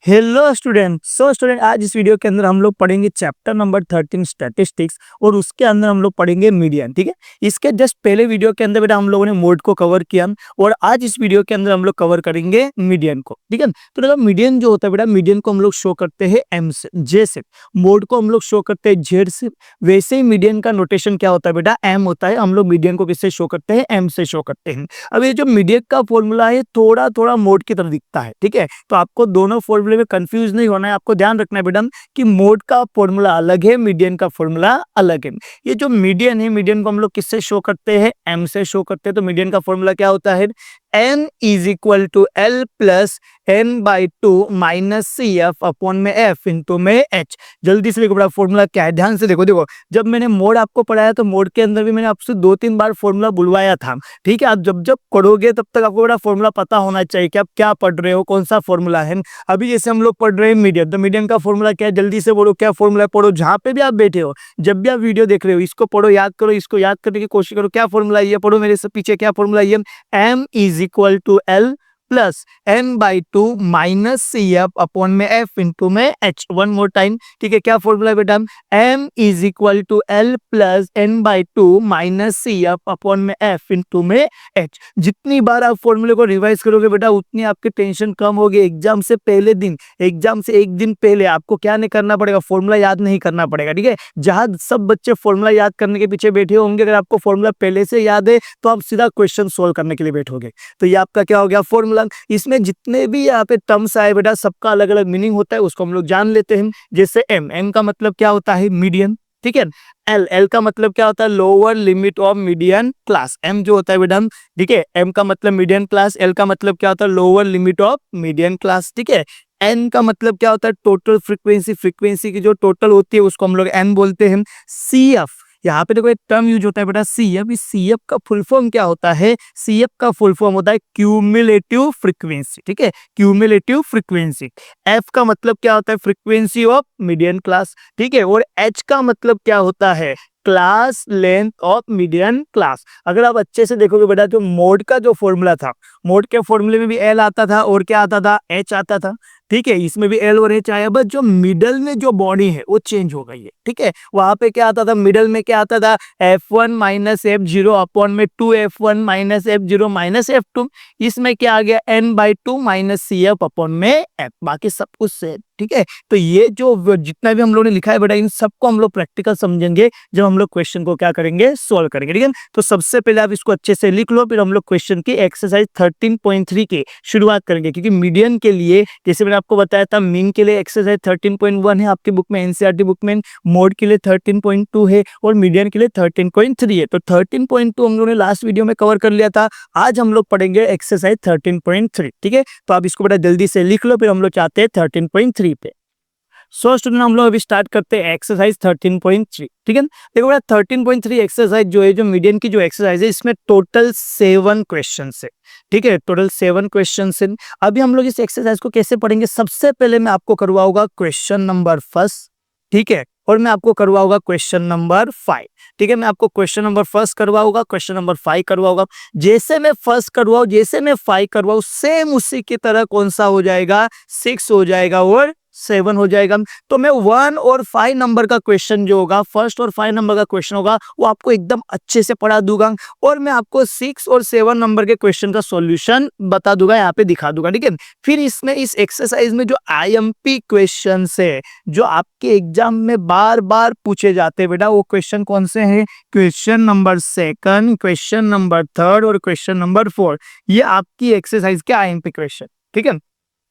Hello student. Student आज इस video के अंदर हम लोग पढ़ेंगे चैप्टर नंबर 13 स्टैटिस्टिक्स और उसके अंदर हम लोग पढ़ेंगे मीडियन। ठीक है, इसके जस्ट पहले वीडियो के अंदर बेटा हम लोगों ने मोड को कवर किया और आज इस वीडियो के अंदर हम लोग कवर करेंगे मीडियन को। ठीक है, तो देखो मीडियन जो होता है बेटा, मीडियन को हम लोग शो करते हैं एम से, जे से। मोड को हम लोग शो करते हैं जेड से। वैसे ही मीडियन का नोटेशन क्या होता है बेटा, एम होता है। हम लोग मीडियन को किससे शो करते हैं, एम से शो करते हैं। अब ये जो मीडियन का फॉर्मूला है थोड़ा थोड़ा मोड की तरह दिखता है। ठीक है, तो आपको दोनों फॉर्मूले में कंफ्यूज नहीं होना है। आपको ध्यान रखना है बेटा कि मोड का फॉर्मूला अलग है, मीडियन का फॉर्मूला अलग है। ये जो मीडियन है, मीडियन को हम लोग किससे शो करते हैं, एम से शो करते हैं। तो मीडियन का फॉर्मूला क्या होता है, n is equal to L plus N by two minus C F upon में एफ इंटू में एच। जल्दी से देखो बड़ा फॉर्मूला क्या है, ध्यान से देखो। देखो जब मैंने मोड आपको पढ़ाया तो मोड के अंदर भी मैंने आपसे 2-3 बार फॉर्मूला बुलवाया था। ठीक है, आप जब जब पढ़ोगे तब तक आपको बड़ा फॉर्मूला पता होना चाहिए कि आप क्या पढ़ रहे हो, कौन सा फॉर्मूला है। अभी जैसे हम लोग पढ़ रहे हैं मीडियन, तो मीडियन का फॉर्मूला क्या है, जल्दी से बोलो क्या फॉर्मूला है। पढ़ो, जहां पे भी आप बैठे हो, जब भी आप वीडियो देख रहे हो, इसको पढ़ो, याद करो, इसको याद करने की कोशिश करो। क्या फॉर्मूला है ये पढ़ो मेरे से पीछे, क्या फॉर्मूला है ये, M is equal to L plus N by two minus C F upon में एफ इंटू में एच। One more time. ठीक है, क्या फॉर्मूला है बेटा, M is equal to L plus N by two minus C F upon में F into में H. जितनी बार आप फॉर्मूले को रिवाइज करोगे बेटा उतनी आपकी टेंशन कम होगी। एग्जाम से पहले दिन, एग्जाम से एक दिन पहले आपको क्या नहीं करना पड़ेगा, फॉर्मूला याद नहीं करना पड़ेगा। ठीक है, जहां सब बच्चे फॉर्मूला याद करने के पीछे बैठे होंगे, अगर आपको फॉर्मूला पहले से याद है तो आप सीधा क्वेश्चन सोल्व करने के लिए बैठोगे। तो ये आपका क्या हो गया, फॉर्मूला। इसमें जितने भी यहाँ पे टर्म्स आए बेटा सबका अलग अलग मीनिंग होता है, उसको हम लोग जान लेते हैं। जैसे एम का मतलब क्या होता है, मीडियन। ठीक है, एल का मतलब क्या होता है, lower limit of median class. M जो होता है बेटा, ठीक है, एम का मतलब मीडियन क्लास, एल का मतलब क्या होता है, lower limit of median class. ठीक है, एन का मतलब क्या होता है, टोटल फ्रीक्वेंसी। फ्रीक्वेंसी की जो टोटल होती है उसको हम लोग एन बोलते हैं। सी एफ, यहाँ पे देखो एक टर्म यूज होता है बेटा, सी एफ। इस सी एफ का फुल फॉर्म क्या होता है, सी एफ का फुल फॉर्म होता है क्यूमुलेटिव फ्रीक्वेंसी। ठीक है, क्यूमुलेटिव फ्रीक्वेंसी। एफ का मतलब क्या होता है, फ्रीक्वेंसी ऑफ मीडियन क्लास। ठीक है, और एच का मतलब क्या होता है, class length of median class. अगर आप अच्छे से देखोगे बेटा, जो मोड का जो फॉर्मूला था, मोड के फॉर्मूले में भी एल आता था और क्या आता था, एच आता था। ठीक है, इसमें भी एल और एच आया, बस जो मिडल में जो बॉडी है वो चेंज हो गई है। ठीक है, वहां पे क्या आता था, मिडल में क्या आता था, F1 माइनस F0 अपॉन में 2F1 minus F0 minus F2। इसमें क्या आ गया, N/2 minus C F upon में F। बाकी सब कुछ से। ठीक है, तो ये जो जितना भी हम लोगों ने लिखा है बेटा, इन सबको हम लोग प्रैक्टिकल समझेंगे जब हम लोग क्वेश्चन को क्या करेंगे, सोल्व करेंगे। ठीक है, तो सबसे पहले आप इसको अच्छे से लिख लो, फिर हम लोग क्वेश्चन की एक्सरसाइज 13.3 की शुरुआत करेंगे। क्योंकि मीडियन के लिए, जैसे मैंने आपको बताया था, मीन के लिए एक्सरसाइज 13.1 है आपकी बुक में, एनसीईआरटी बुक में। मोड के लिए 13.2 है और मीडियन के लिए 13.3 है। तो 13.2 हम लोगों ने लास्ट वीडियो में कवर कर लिया था। आज हम लोग पढ़ेंगे एक्सरसाइज 13.3। ठीक है, तो आप इसको बेटा जल्दी से लिख लो, फिर हम लोग चाहते हैं 13.3 पे। स्टूडेंट हम लोग अभी स्टार्ट करते हैं एक्सरसाइज 13.3। ठीक है, देखो बेटा 13.3 एक्सरसाइज जो है, जो मीडियन की जो एक्सरसाइज है, इसमें टोटल 7 क्वेश्चन है। ठीक है, टोटल 7 क्वेश्चन है। अभी हम लोग इस एक्सरसाइज को कैसे पढ़ेंगे, सबसे पहले मैं आपको करवाऊंगा क्वेश्चन नंबर फर्स्ट। ठीक है, और मैं आपको करवाऊंगा क्वेश्चन नंबर 5। ठीक है, मैं आपको क्वेश्चन नंबर फर्स्ट करवाऊंगा, क्वेश्चन नंबर 5 करवाऊंगा। जैसे मैं फर्स्ट करवाऊं, जैसे मैं 5 करवाऊं, सेम उसी की तरह कौन सा हो जाएगा, 6 हो जाएगा और 7 हो जाएगा। तो मैं 1 और 5 नंबर का क्वेश्चन जो होगा, फर्स्ट और 5 नंबर का क्वेश्चन होगा, वो आपको एकदम अच्छे से पढ़ा दूंगा और मैं आपको 6 और 7 नंबर के क्वेश्चन का सॉल्यूशन बता दूंगा, यहाँ पे दिखा दूंगा। ठीक है, फिर इसमें इस एक्सरसाइज में जो आईएमपी क्वेश्चन है, जो आपके एग्जाम में बार बार पूछे जाते हैं बेटा, वो क्वेश्चन कौन से हैं, क्वेश्चन नंबर 2, क्वेश्चन नंबर 3 और क्वेश्चन नंबर 4। ये आपकी एक्सरसाइज के आईएमपी क्वेश्चन। ठीक है,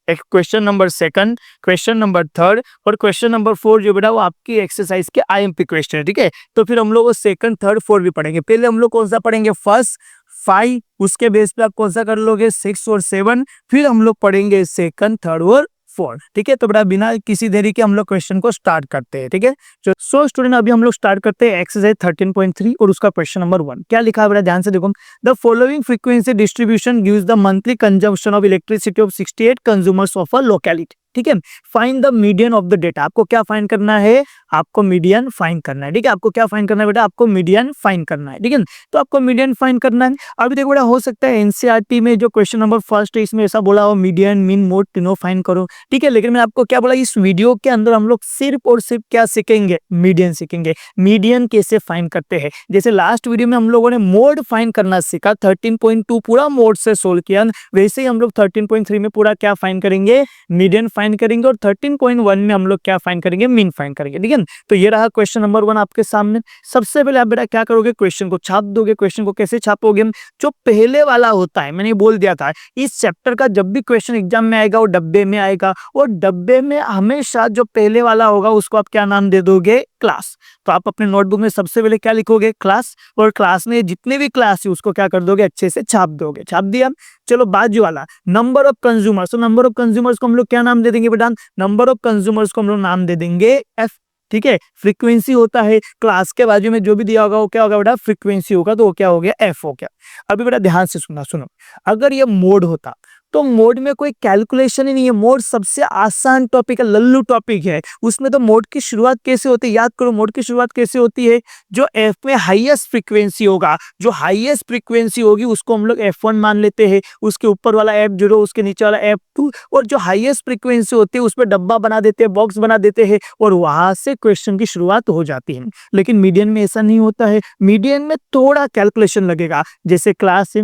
एक क्वेश्चन नंबर 2, क्वेश्चन नंबर 3 और क्वेश्चन नंबर 4 जो बेटा वो आपकी एक्सरसाइज के आईएमपी क्वेश्चन है। ठीक है, तो फिर हम लोग 2nd, 3rd, 4 भी पढ़ेंगे। पहले हम लोग कौन सा पढ़ेंगे, फर्स्ट 5, उसके बेस पे आप कौन सा कर लोगे, 6 और 7, फिर हम लोग पढ़ेंगे 2nd, 3rd और 4। ठीक है, तो बेटा बिना किसी देरी के हम लोग क्वेश्चन को स्टार्ट करते हैं। ठीक है, सो स्टूडेंट अभी हम लोग स्टार्ट करते हैं एक्सरसाइज 13.3 और उसका क्वेश्चन नंबर 1। क्या लिखा है बेटा, ध्यान से देखो। The following frequency distribution gives the monthly consumption of elasticity of 68 consumers of a locality. ठीक है। Find the median of the data, आपको क्या फाइंड करना है, आपको मीडियन फाइंड करना है, ठीक है। आपको क्या फाइंड करना है बेटा, आपको मीडियन फाइंड करना है, ठीक है। तो आपको मीडियन फाइंड करना है। अभी देखो बेटा, हो सकता है एनसीईआरटी में जो क्वेश्चन नंबर फर्स्ट है इसमें ऐसा बोला हो मीडियन, मीन, मोड तीनों फाइंड करो, ठीक है। लेकिन मैं आपको क्या बोला, इस वीडियो के अंदर हम लोग सिर्फ और सिर्फ क्या सीखेंगे, मीडियन सीखेंगे। मीडियन कैसे फाइंड करते हैं, जैसे लास्ट वीडियो में हम लोगों ने मोड फाइंड करना सीखा, 13.2 पूरा मोड से सोल्व किया, वैसे ही हम लोग 13.3 में पूरा क्या फाइंड करेंगे, मीडियन फाइंड करेंगे, और 13.1 में हम लोग क्या फाइंड करेंगे, मीन फाइंड करेंगे, ठीक है। तो ये रहा क्वेश्चन नंबर 1 आपके सामने। सबसे पहले आप बेटा क्या करोगे, क्वेश्चन को छाप दोगे। क्वेश्चन को कैसे छापोगे, जो पहले वाला होता है, मैंने बोल दिया था इस चैप्टर का जब भी क्वेश्चन एग्जाम में आएगा वो डब्बे में आएगा, और डब्बे में हमेशा जो पहले वाला होगा उसको आप क्या नाम दे दोगे, क्लास। तो आप अपने नोटबुक में सबसे पहले क्या लिखोगे, क्लास, और क्लास में जितने भी क्लास है उसको क्या कर दोगे, अच्छे से छाप दोगे। छाप दिया, चलो बाजू वाला नंबर ऑफ कंज्यूमर्स, तो नंबर ऑफ कंज्यूमर्स को हम लोग क्या नाम दे देंगे बेटा, नंबर ऑफ कंज्यूमर्स को हम लोग नाम दे देंगे एफ, ठीक है। फ्रीक्वेंसी होता है, क्लास के बाजू में जो भी दिया होगा वो क्या होगा बेटा, फ्रीक्वेंसी होगा, तो वो क्या हो गया, एफ हो गया। अभी बेटा ध्यान से सुनो, अगर ये मोड होता तो मोड में कोई कैलकुलेशन ही नहीं है, मोड सबसे आसान टॉपिक है, लल्लू टॉपिक है। उसमें तो मोड की शुरुआत कैसे होती है, याद करो, मोड की शुरुआत कैसे होती है, जो एफ में हाईएस्ट फ्रीक्वेंसी होगा, जो हाईएस्ट फ्रीक्वेंसी होगी उसको हम लोग F1 मान लेते हैं, उसके ऊपर वाला F0, उसके नीचे वाला F2, और जो हाईएस्ट फ्रीक्वेंसी होती है उस पर डब्बा बना देते हैं, बॉक्स बना देते हैं, और वहां से क्वेश्चन की शुरुआत हो जाती है। लेकिन मीडियन में ऐसा नहीं होता है, मीडियन में थोड़ा कैलकुलेशन लगेगा। जैसे क्लास है,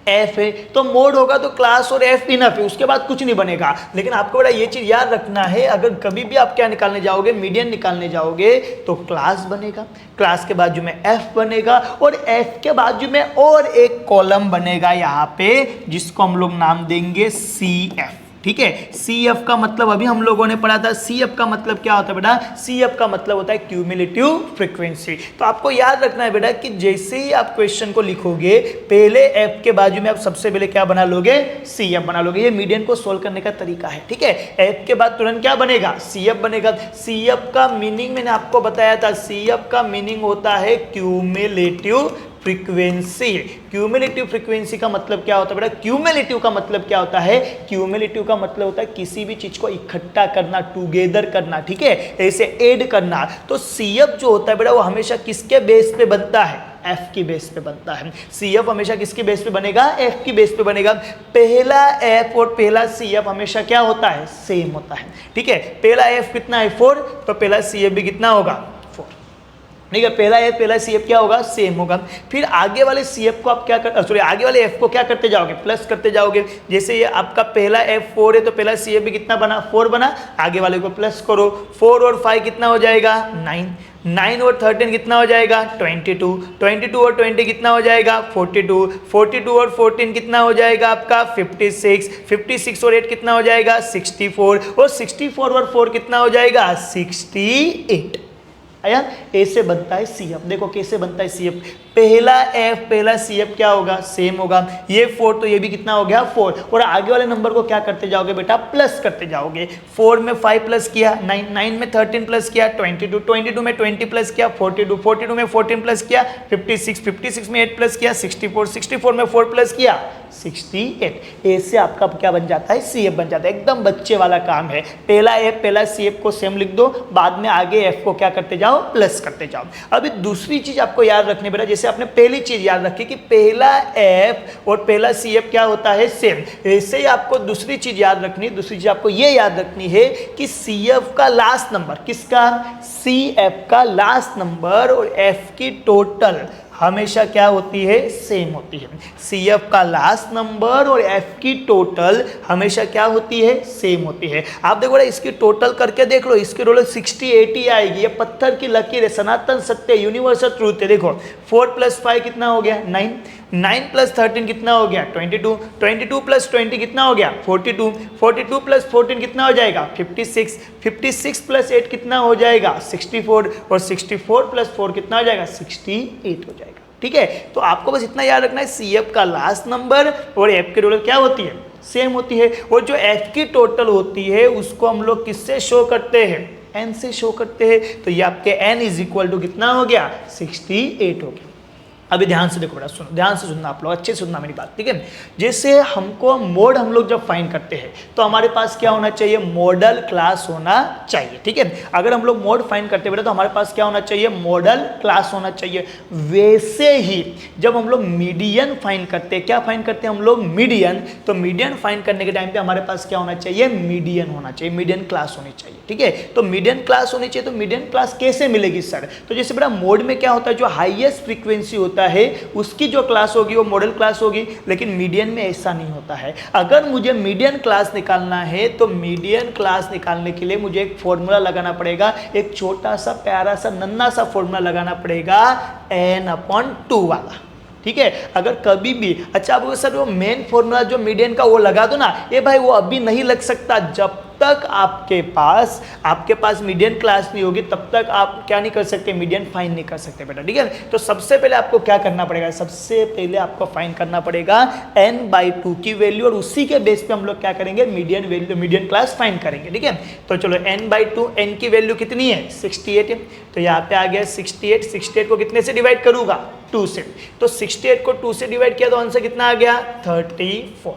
एफ है, तो मोड होगा तो क्लास और एफ इनफ है, उसके बाद कुछ नहीं बनेगा। लेकिन आपको बड़ा ये चीज याद रखना है, अगर कभी भी आप क्या निकालने जाओगे, मीडियन निकालने जाओगे, तो क्लास बनेगा, क्लास के बाजू में एफ बनेगा, और एफ के बाजू में और एक कॉलम बनेगा यहाँ पे, जिसको हम लोग नाम देंगे सी एफ, ठीक है। सी एफ का मतलब अभी हम लोगों ने पढ़ा था, सी एफ का मतलब क्या होता है बेटा, सी एफ का मतलब होता है क्यूमुलेटिव फ्रीक्वेंसी। तो आपको याद रखना है बेटा कि जैसे ही आप क्वेश्चन को लिखोगे, पहले एफ के बाजू में आप सबसे पहले क्या बना लोगे, सी एफ बना लोगे। ये मीडियन को सोल्व करने का तरीका है, ठीक है। एफ के बाद तुरंत क्या बनेगा, सी एफ बनेगा। सी एफ का मीनिंग मैंने आपको बताया था, सी एफ का मीनिंग होता है क्यूमुलेटिव फ्रीक्वेंसी। क्यूमुलेटिव फ्रीक्वेंसी का मतलब क्या होता है बेटा, क्यूमुलेटिव का मतलब क्या होता है, क्यूमुलेटिव का मतलब होता है किसी भी चीज को इकट्ठा करना, टुगेदर करना, ठीक है, ऐसे ऐड करना। तो सीएफ जो होता है बेटा वो हमेशा किसके बेस पे बनता है, एफ की बेस पे बनता है। सीएफ हमेशा किसकी बेस पे बनेगा, एफ की बेस पे बनेगा। पहला एफ और पहला सीएफ हमेशा क्या होता है, सेम होता है, ठीक है। पहला एफ कितना है 4, तो पहला सीएफ भी कितना होगा, ठीक है। पहला सीएफ क्या होगा, सेम होगा। फिर आगे वाले सीएफ को आप क्या आगे वाले एफ को क्या करते जाओगे, प्लस करते जाओगे। जैसे ये आपका पहला एफ 4 है, तो पहला सीएफ भी कितना बना, 4 बना, आगे वाले को प्लस करो, 4 और 5 कितना हो जाएगा, 9, 9 और 13 कितना हो जाएगा, 22, 22 और 20 कितना हो जाएगा, 42, 42 और 14 कितना हो जाएगा आपका 56, 56 और 8 कितना हो जाएगा 64, और 64 और 4 कितना हो जाएगा 68। आया, ऐसे बनता है सीएफ। देखो कैसे बनता है सीएफ, पहला एफ पहला सीएफ क्या होगा, सेम होगा। ये 4 तो ये भी कितना हो गया 4, और आगे वाले नंबर को क्या करते जाओगे बेटा, प्लस करते जाओगे। 4 में 5 प्लस किया, 9 में 13 प्लस किया, 22 में 20 प्लस किया, 42 में 14 प्लस किया, 56 में 8 प्लस किया, 64 में 4 प्लस किया, 68। ऐसे आपका क्या बन जाता है, सीएफ बन जाता है। एकदम बच्चे वाला काम है, पहला एफ पहला सीएफ को सेम लिख दो, बाद में आगे एफ को क्या करते जाओ, प्लस करते जाओ। अभी दूसरी चीज आपको याद रखनी बेटा, जैसे आपने पहली चीज याद रखी कि पहला एफ और पहला सीएफ क्या होता है, सेम, ऐसे ही आपको दूसरी चीज याद रखनी। दूसरी चीज आपको ये याद रखनी है कि सीएफ का लास्ट नंबर, किसका, सीएफ का लास्ट नंबर और एफ की टोटल हमेशा क्या होती है, सेम होती है। सीएफ का लास्ट नंबर और एफ की टोटल हमेशा क्या होती है, सेम होती है। आप देखो इसकी टोटल करके देख लो, इसकी टोटल 60 80 आएगी। ये पत्थर की लकीर है, सनातन सत्य, यूनिवर्सल ट्रूथ है। देखो 4 + 5 कितना हो गया 9, 9 + 13 कितना हो गया 22, 22 + 20 कितना हो गया 42, 42 + 14 कितना हो जाएगा 56, 56 + 8 कितना हो जाएगा 64, और 64 + 4 कितना हो जाएगा 68 हो जाएगा। ठीक है, तो आपको बस इतना याद रखना है, सीएफ का लास्ट नंबर और एफ की टोटल क्या होती है, सेम होती है। और जो एफ की टोटल होती है उसको हम लोग किससे शो करते हैं, n से शो करते हैं। तो ये आपके n = कितना हो गया 68 हो गया। अभी ध्यान से देखो बेटा, सुनो, ध्यान से सुनना आप लोग, अच्छे से सुनना मेरी बात, ठीक है। जैसे हमको मोड हम लोग जब फाइंड करते हैं तो हमारे पास क्या होना चाहिए, मॉडल क्लास होना चाहिए, ठीक है। अगर हम लोग मोड फाइंड करते हैं बेटा तो हमारे पास क्या होना चाहिए, मॉडल क्लास होना चाहिए। वैसे ही जब हम लोग मीडियन फाइंड करते हैं, क्या फाइंड करते हैं हम लोग, मीडियन, तो मीडियन फाइंड करने के टाइम पे हमारे पास क्या होना चाहिए, मीडियन होना चाहिए, मीडियन क्लास होनी चाहिए, ठीक है। तो मीडियन क्लास होनी चाहिए। तो मीडियन क्लास कैसे मिलेगी सर, तो जैसे बेटा मोड में क्या होता है, जो हाईएस्ट फ्रीक्वेंसी होता है उसकी जो क्लास होगी वो मॉडल क्लास होगी, लेकिन मीडियन में ऐसा नहीं होता है। अगर मुझे मीडियन क्लास निकालना है तो मीडियन क्लास निकालने के लिए मुझे एक फॉर्मूला लगाना पड़ेगा, एक छोटा सा प्यारा सा नन्ना सा फॉर्मूला लगाना पड़ेगा, n/2 वाला, ठीक है। अगर कभी भी, अच्छा आप सर वो मेन फॉर्मूला जो मीडियन का वो लगा दो ना, ये भाई वो अभी नहीं लग सकता, जब तक आपके पास मीडियन क्लास नहीं होगी तब तक आप क्या नहीं कर सकते, मीडियन फाइंड नहीं कर सकते बेटा, ठीक है। तो सबसे पहले आपको क्या करना पड़ेगा, सबसे पहले आपको फाइंड करना पड़ेगा n/2 की वैल्यू, और उसी के बेस पे हम लोग क्या करेंगे, median value, median class find करेंगे, ठीक है। तो चलो n/2, n की वैल्यू कितनी है, 68 है, तो यहाँ पे आ गया 68, 68 को कितने से डिवाइड करूंगा, 2 से, तो 68 को 2 से डिवाइड किया तो आंसर कितना आ गया, 34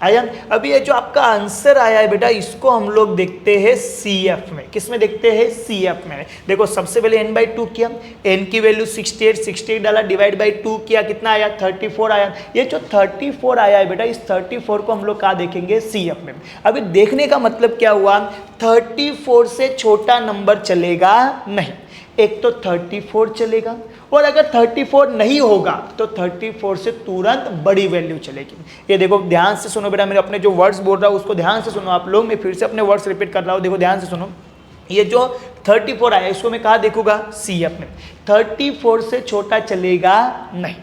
आया। अभी ये जो आपका आंसर आया है बेटा, इसको हम लोग देखते हैं CF में, किस में देखते हैं, CF में। देखो सबसे पहले n/2 किया, n की वैल्यू 68, 68 डाला, डिवाइड बाई 2 किया, कितना आया, 34 आया। ये जो 34 आया है बेटा, इस 34 को हम लोग कहाँ देखेंगे, CF में। अभी देखने का मतलब क्या हुआ, 34 से छोटा नंबर चलेगा नहीं, एक तो 34 चलेगा, और अगर 34 नहीं होगा तो 34 से तुरंत बड़ी वैल्यू चलेगी। ये देखो ध्यान से सुनो बेटा, मेरे अपने जो वर्ड्स बोल रहा हूँ उसको ध्यान से सुनो आप लोग, मैं फिर से अपने वर्ड्स रिपीट कर रहा हूँ, देखो ध्यान से सुनो। ये जो 34 आया इसको मैं कहाँ देखूंगा, CF में। 34 से छोटा चलेगा नहीं,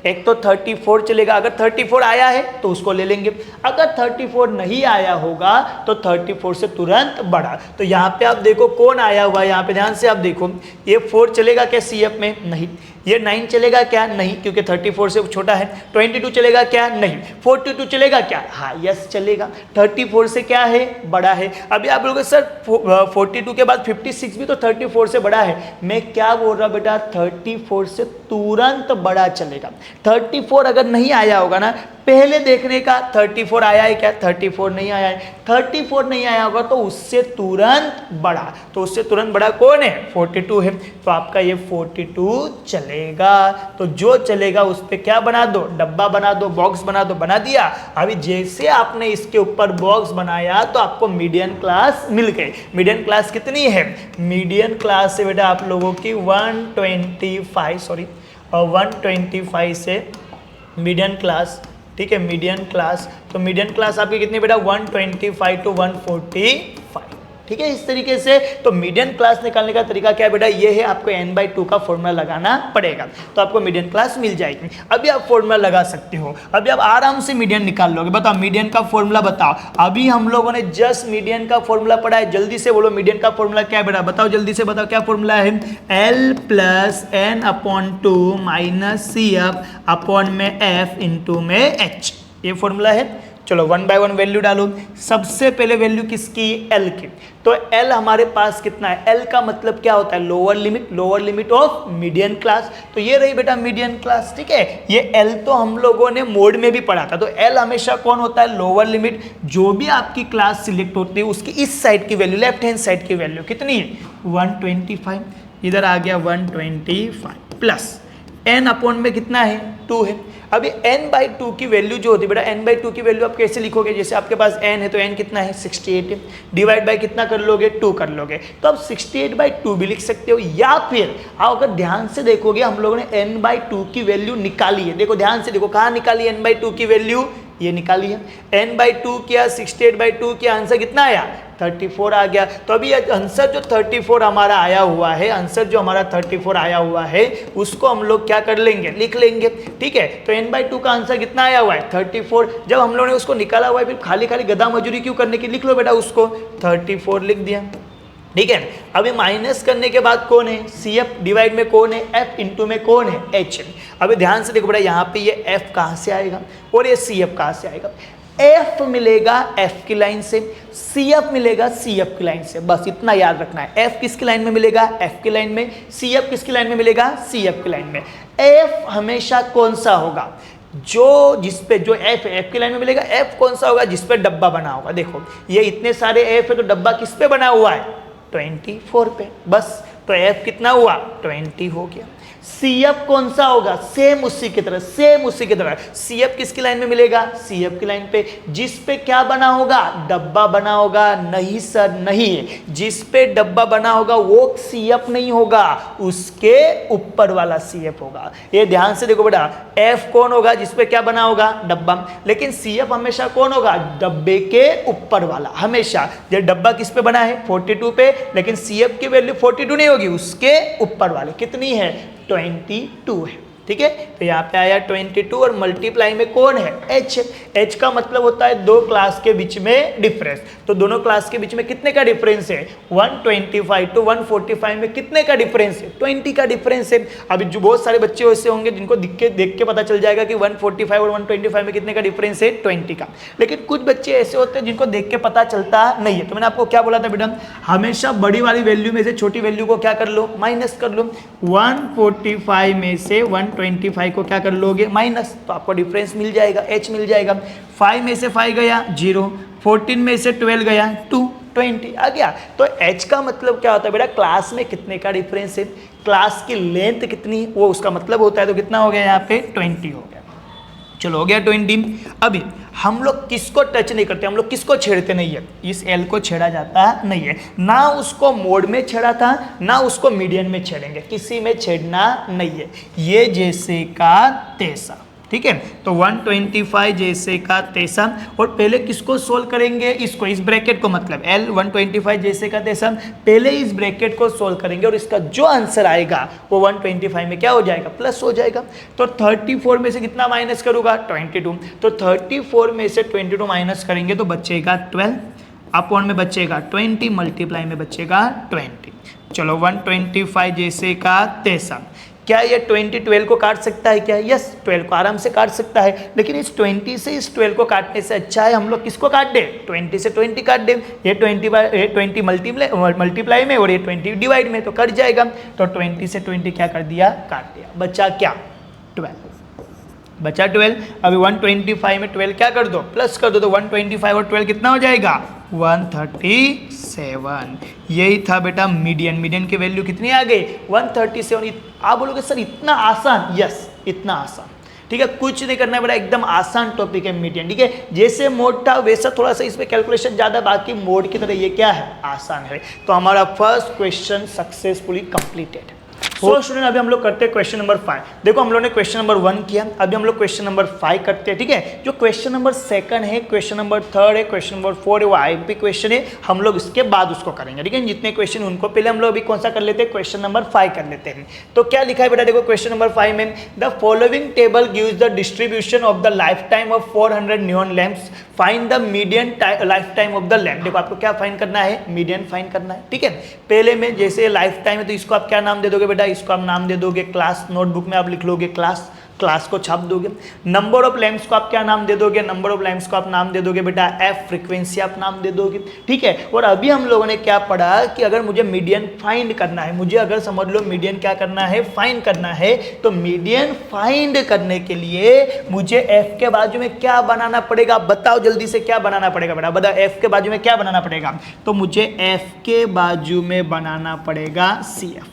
एक तो 34 चलेगा, अगर 34 आया है तो उसको ले लेंगे, अगर 34 नहीं आया होगा तो 34 से तुरंत बड़ा। तो यहाँ पे आप देखो कौन आया हुआ है, यहाँ पे ध्यान से आप देखो, ये 4 चलेगा क्या CF में, नहीं। ये 9 चलेगा क्या, नहीं, क्योंकि 34 से छोटा है। 22 चलेगा क्या, नहीं। 42 चलेगा क्या, हाँ यस चलेगा, 34 से क्या है, बड़ा है। अभी आप लोग सर 42 के बाद 56 भी तो 34 से बड़ा है, मैं क्या बोल रहा बेटा, 34 से तुरंत बड़ा चलेगा। 34 अगर नहीं आया होगा ना, पहले देखने का 34 आया है क्या, 34 नहीं आया है, 34 नहीं आया होगा तो उससे तुरंत बड़ा, तो उससे तुरंत बड़ा कौन है, 42 है, तो आपका ये 42 चलेगा। तो जो चलेगा उस पर क्या बना दो, डब्बा बना दो, बॉक्स बना दो, बना दिया। अभी जैसे आपने इसके ऊपर बॉक्स बनाया तो आपको मीडियन क्लास मिल गई। मीडियन क्लास कितनी है, मीडियन क्लास है बेटा आप लोगों की 125 से मीडियन क्लास, ठीक है, मीडियन क्लास। तो मीडियन क्लास आपकी कितनी बेटा, 125 to 145, ठीक है। इस तरीके से तो मीडियन क्लास निकालने का तरीका क्या है बेटा, ये है, आपको n/2 का फॉर्मूला लगाना पड़ेगा तो आपको मीडियन क्लास मिल जाएगी। अभी आप फॉर्मूला लगा सकते हो, अभी आप आराम से मीडियन निकाल लोगे। बताओ मीडियन का फॉर्मूला बताओ, अभी हम लोगों ने जस्ट मीडियन का फॉर्मूला पढ़ा है, जल्दी से बोलो मीडियन का फॉर्मूला क्या है बेटा, बताओ जल्दी से बताओ क्या फॉर्मूला है, L + n/2 - CF अपॉन में F इंटू में H, ये फॉर्मूला है। चलो 1 by 1 वैल्यू डालो। सबसे पहले वैल्यू किसकी, L की, तो L हमारे पास कितना है, L का मतलब क्या होता है, lower limit of median class. तो ये रही बेटा मीडियन क्लास, ठीक है। ये L तो हम लोगों ने मोड में भी पढ़ा था, तो L हमेशा कौन होता है, लोअर लिमिट। जो भी आपकी क्लास सिलेक्ट होती है उसकी इस साइड की वैल्यू, लेफ्ट हैंड साइड की वैल्यू कितनी है, 125, इधर आ गया 125 प्लस n अपॉन में कितना है, 2 है। अभी n/2 की वैल्यू जो होती है बेटा, n/2 की वैल्यू आप कैसे लिखोगे, जैसे आपके पास n है तो n कितना है, 68 है, डिवाइड बाय कितना कर लोगे, 2 कर लोगे, तो आप 68/2 भी लिख सकते हो। या फिर आप अगर ध्यान से देखोगे हम लोगों ने n/2 की वैल्यू निकाली है, देखो ध्यान से देखो कहाँ निकाली n/2 की वैल्यू, ये निकाली है, n/2 किया, 68/2 किया, आंसर कितना आया, 34 आ गया। तो अभी आंसर जो 34 हमारा आया हुआ है, आंसर जो हमारा 34 आया हुआ है उसको हम लोग क्या कर लेंगे, लिख लेंगे, ठीक है। तो n/2 का आंसर कितना आया हुआ है, 34। जब हम लोगों ने उसको निकाला हुआ है फिर खाली खाली गधा मजूरी क्यों करने की, लिख लो बेटा उसको, 34 लिख दिया, ठीक है। अभी माइनस करने के बाद कौन है, CF, डिवाइड में कौन है, F, इंटू में कौन है, H। अभी ध्यान से देखो बेटा, यहाँ पे ये F कहाँ से आएगा और ये CF कहाँ से आएगा। एफ मिलेगा एफ की लाइन से, सी एफ मिलेगा सी एफ की लाइन से, बस इतना याद रखना है। एफ किसकी लाइन में मिलेगा, एफ की लाइन में, सी एफ किसकी लाइन में मिलेगा, सी एफ की लाइन में। एफ हमेशा कौन सा होगा, जो जिसपे जो एफ की लाइन में मिलेगा, एफ कौन सा होगा, जिसपे डब्बा बना होगा। देखो ये इतने सारे एफ है तो डब्बा किस पे बना हुआ है, 24 पे, बस तो एफ कितना हुआ, 20 हो गया। सी एफ कौन सा होगा, सेम उसी की तरह, सेम उसी की तरह। सी एफ किसकी लाइन में मिलेगा, सी एफ की लाइन पे, जिस पे क्या बना होगा, डब्बा बना होगा। नहीं सर नहीं है, जिस पे डब्बा बना होगा वो सी एफ नहीं होगा, उसके ऊपर वाला सी एफ होगा। ये ध्यान से देखो बेटा, एफ कौन होगा, जिस पे क्या बना होगा, डब्बा, लेकिन सी एफ हमेशा कौन होगा, डब्बे के ऊपर वाला हमेशा। ये डब्बा किस पे बना है, 42 पे, लेकिन सी एफ की वैल्यू 42 नहीं होगी, उसके ऊपर वाले कितनी है, 22 है। ठीक है, तो यहाँ पे आया 22 और मल्टीप्लाई में कौन है, h। h का मतलब होता है दो क्लास के बीच में डिफरेंस। तो दोनों क्लास के बीच में कितने का डिफरेंस है, 125 टू 145 में कितने का डिफरेंस है, 20 का डिफरेंस है। अभी जो बहुत सारे बच्चे ऐसे होंगे जिनको देख के पता चल जाएगा कि 145 और 125 में कितने का डिफरेंस है, 20 का। लेकिन कुछ बच्चे ऐसे होते हैं जिनको देख के पता चलता नहीं है। तो मैंने आपको क्या बोला था बेटा, हमेशा बड़ी वाली वैल्यू में से छोटी वैल्यू को क्या कर लो, माइनस कर लो। 145 में से 125 को क्या कर लोगे, माइनस, तो आपको डिफरेंस मिल जाएगा, h मिल जाएगा। 5 में से 5 गया 0, 14 में से 12 गया 2, 20 आ गया। तो h का मतलब क्या होता है बेटा, क्लास में कितने का डिफरेंस है, क्लास की लेंथ कितनी, वो उसका मतलब होता है। तो कितना हो गया यहाँ पे, 20 हो गया। चलो हो गया 20। अभी हम लोग किसको टच नहीं करते, हम लोग किसको छेड़ते नहीं है, इस एल को छेड़ा जाता नहीं है, ना उसको मोड में छेड़ा था, ना उसको मीडियन में छेड़ेंगे, किसी में छेड़ना नहीं है। ये जैसे का तैसा, ठीक है। तो 125 जैसे का तैसा, और पहले किसको सोल्व करेंगे, इसको, इस ब्रैकेट को, मतलब L 125 जैसे का तैसा, पहले इस ब्रैकेट को सोल्व करेंगे और इसका जो आंसर आएगा वो 125 में क्या हो जाएगा, प्लस हो जाएगा। तो 34 में से कितना माइनस करूंगा, 22। तो 34 में से 22 माइनस करेंगे तो बचेगा 12, अपॉन में बचेगा 20, मल्टीप्लाई में बचेगा 20। चलो 125 जैसे का तैसा, क्या ये 20 12 को काट सकता है क्या, यस 12 को आराम से काट सकता है। लेकिन इस 20 से इस 12 को काटने से अच्छा है हम लोग किसको काट दे, 20 से 20 काट दे। ये 20 मल्टीप्लाई में और ये 20 डिवाइड में, तो कट जाएगा। तो 20 से 20 क्या कर दिया, काट दिया, बचा क्या, 12, बचा 12। अभी 125 में 12 क्या कर दो, प्लस कर दो, तो 125 और 12 कितना हो जाएगा, 137। यही था बेटा मीडियन। मीडियन की वैल्यू कितनी आ गई, 137। आप बोलोगे सर इतना आसान, यस इतना आसान, ठीक है, कुछ नहीं करना है बेटा, एकदम आसान टॉपिक है मीडियन। ठीक है, जैसे मोड था वैसा थोड़ा सा इसमें कैलकुलेशन ज्यादा, बाकी मोड की तरह ये क्या है, आसान है। तो हमारा first question successfully completed. So student अभी हम लोग करते हैं क्वेश्चन नंबर 5। देखो हम लोग ने क्वेश्चन नंबर 1 किया, अभी हम लोग क्वेश्चन नंबर 5 करते हैं। ठीक है, जो क्वेश्चन नंबर 2 है, क्वेश्चन नंबर 3 है, क्वेश्चन नंबर 4 है, वो आईएमपी क्वेश्चन है, हम लोग इसके बाद उसको करेंगे। ठीक है, जितने क्वेश्चन उनको पहले हम लोग अभी कौन सा कर लेते हैं, क्वेश्चन नंबर 5 कर लेते हैं। तो क्या लिखा है बेटा, देखो क्वेश्चन नंबर 5 में, the following table gives the distribution of the life time of 400 neon lamps, find the median life time of the lamp. देखो आपको क्या फाइंड करना है, मीडियन फाइंड करना है। ठीक है, पहले में जैसे लाइफ टाइम है तो इसको आप क्या नाम दे दोगे बेटा, इसको आप नाम दे दोगे क्लास, नोटबुक में आप लिख लोगे क्लास, क्लास को छाप दोगे। नंबर ऑफ लैंप्स को आप क्या नाम दे दोगे, नंबर ऑफ लैंप्स को आप नाम दे दोगे बेटा एफ, फ्रीक्वेंसी आप नाम दे दोगे। ठीक है, और अभी हम लोगों ने क्या पढ़ा कि अगर मुझे मीडियन फाइंड करना है, मुझे अगर समझ लो मीडियन क्या करना है, फाइंड करना है, तो मीडियन फाइंड करने के लिए मुझे एफ के बाजू में क्या बनाना पड़ेगा, बताओ जल्दी से क्या बनाना पड़ेगा बेटा, बताओ एफ के बाजू में क्या बनाना पड़ेगा। तो मुझे एफ के बाजू में बनाना पड़ेगा सी एफ।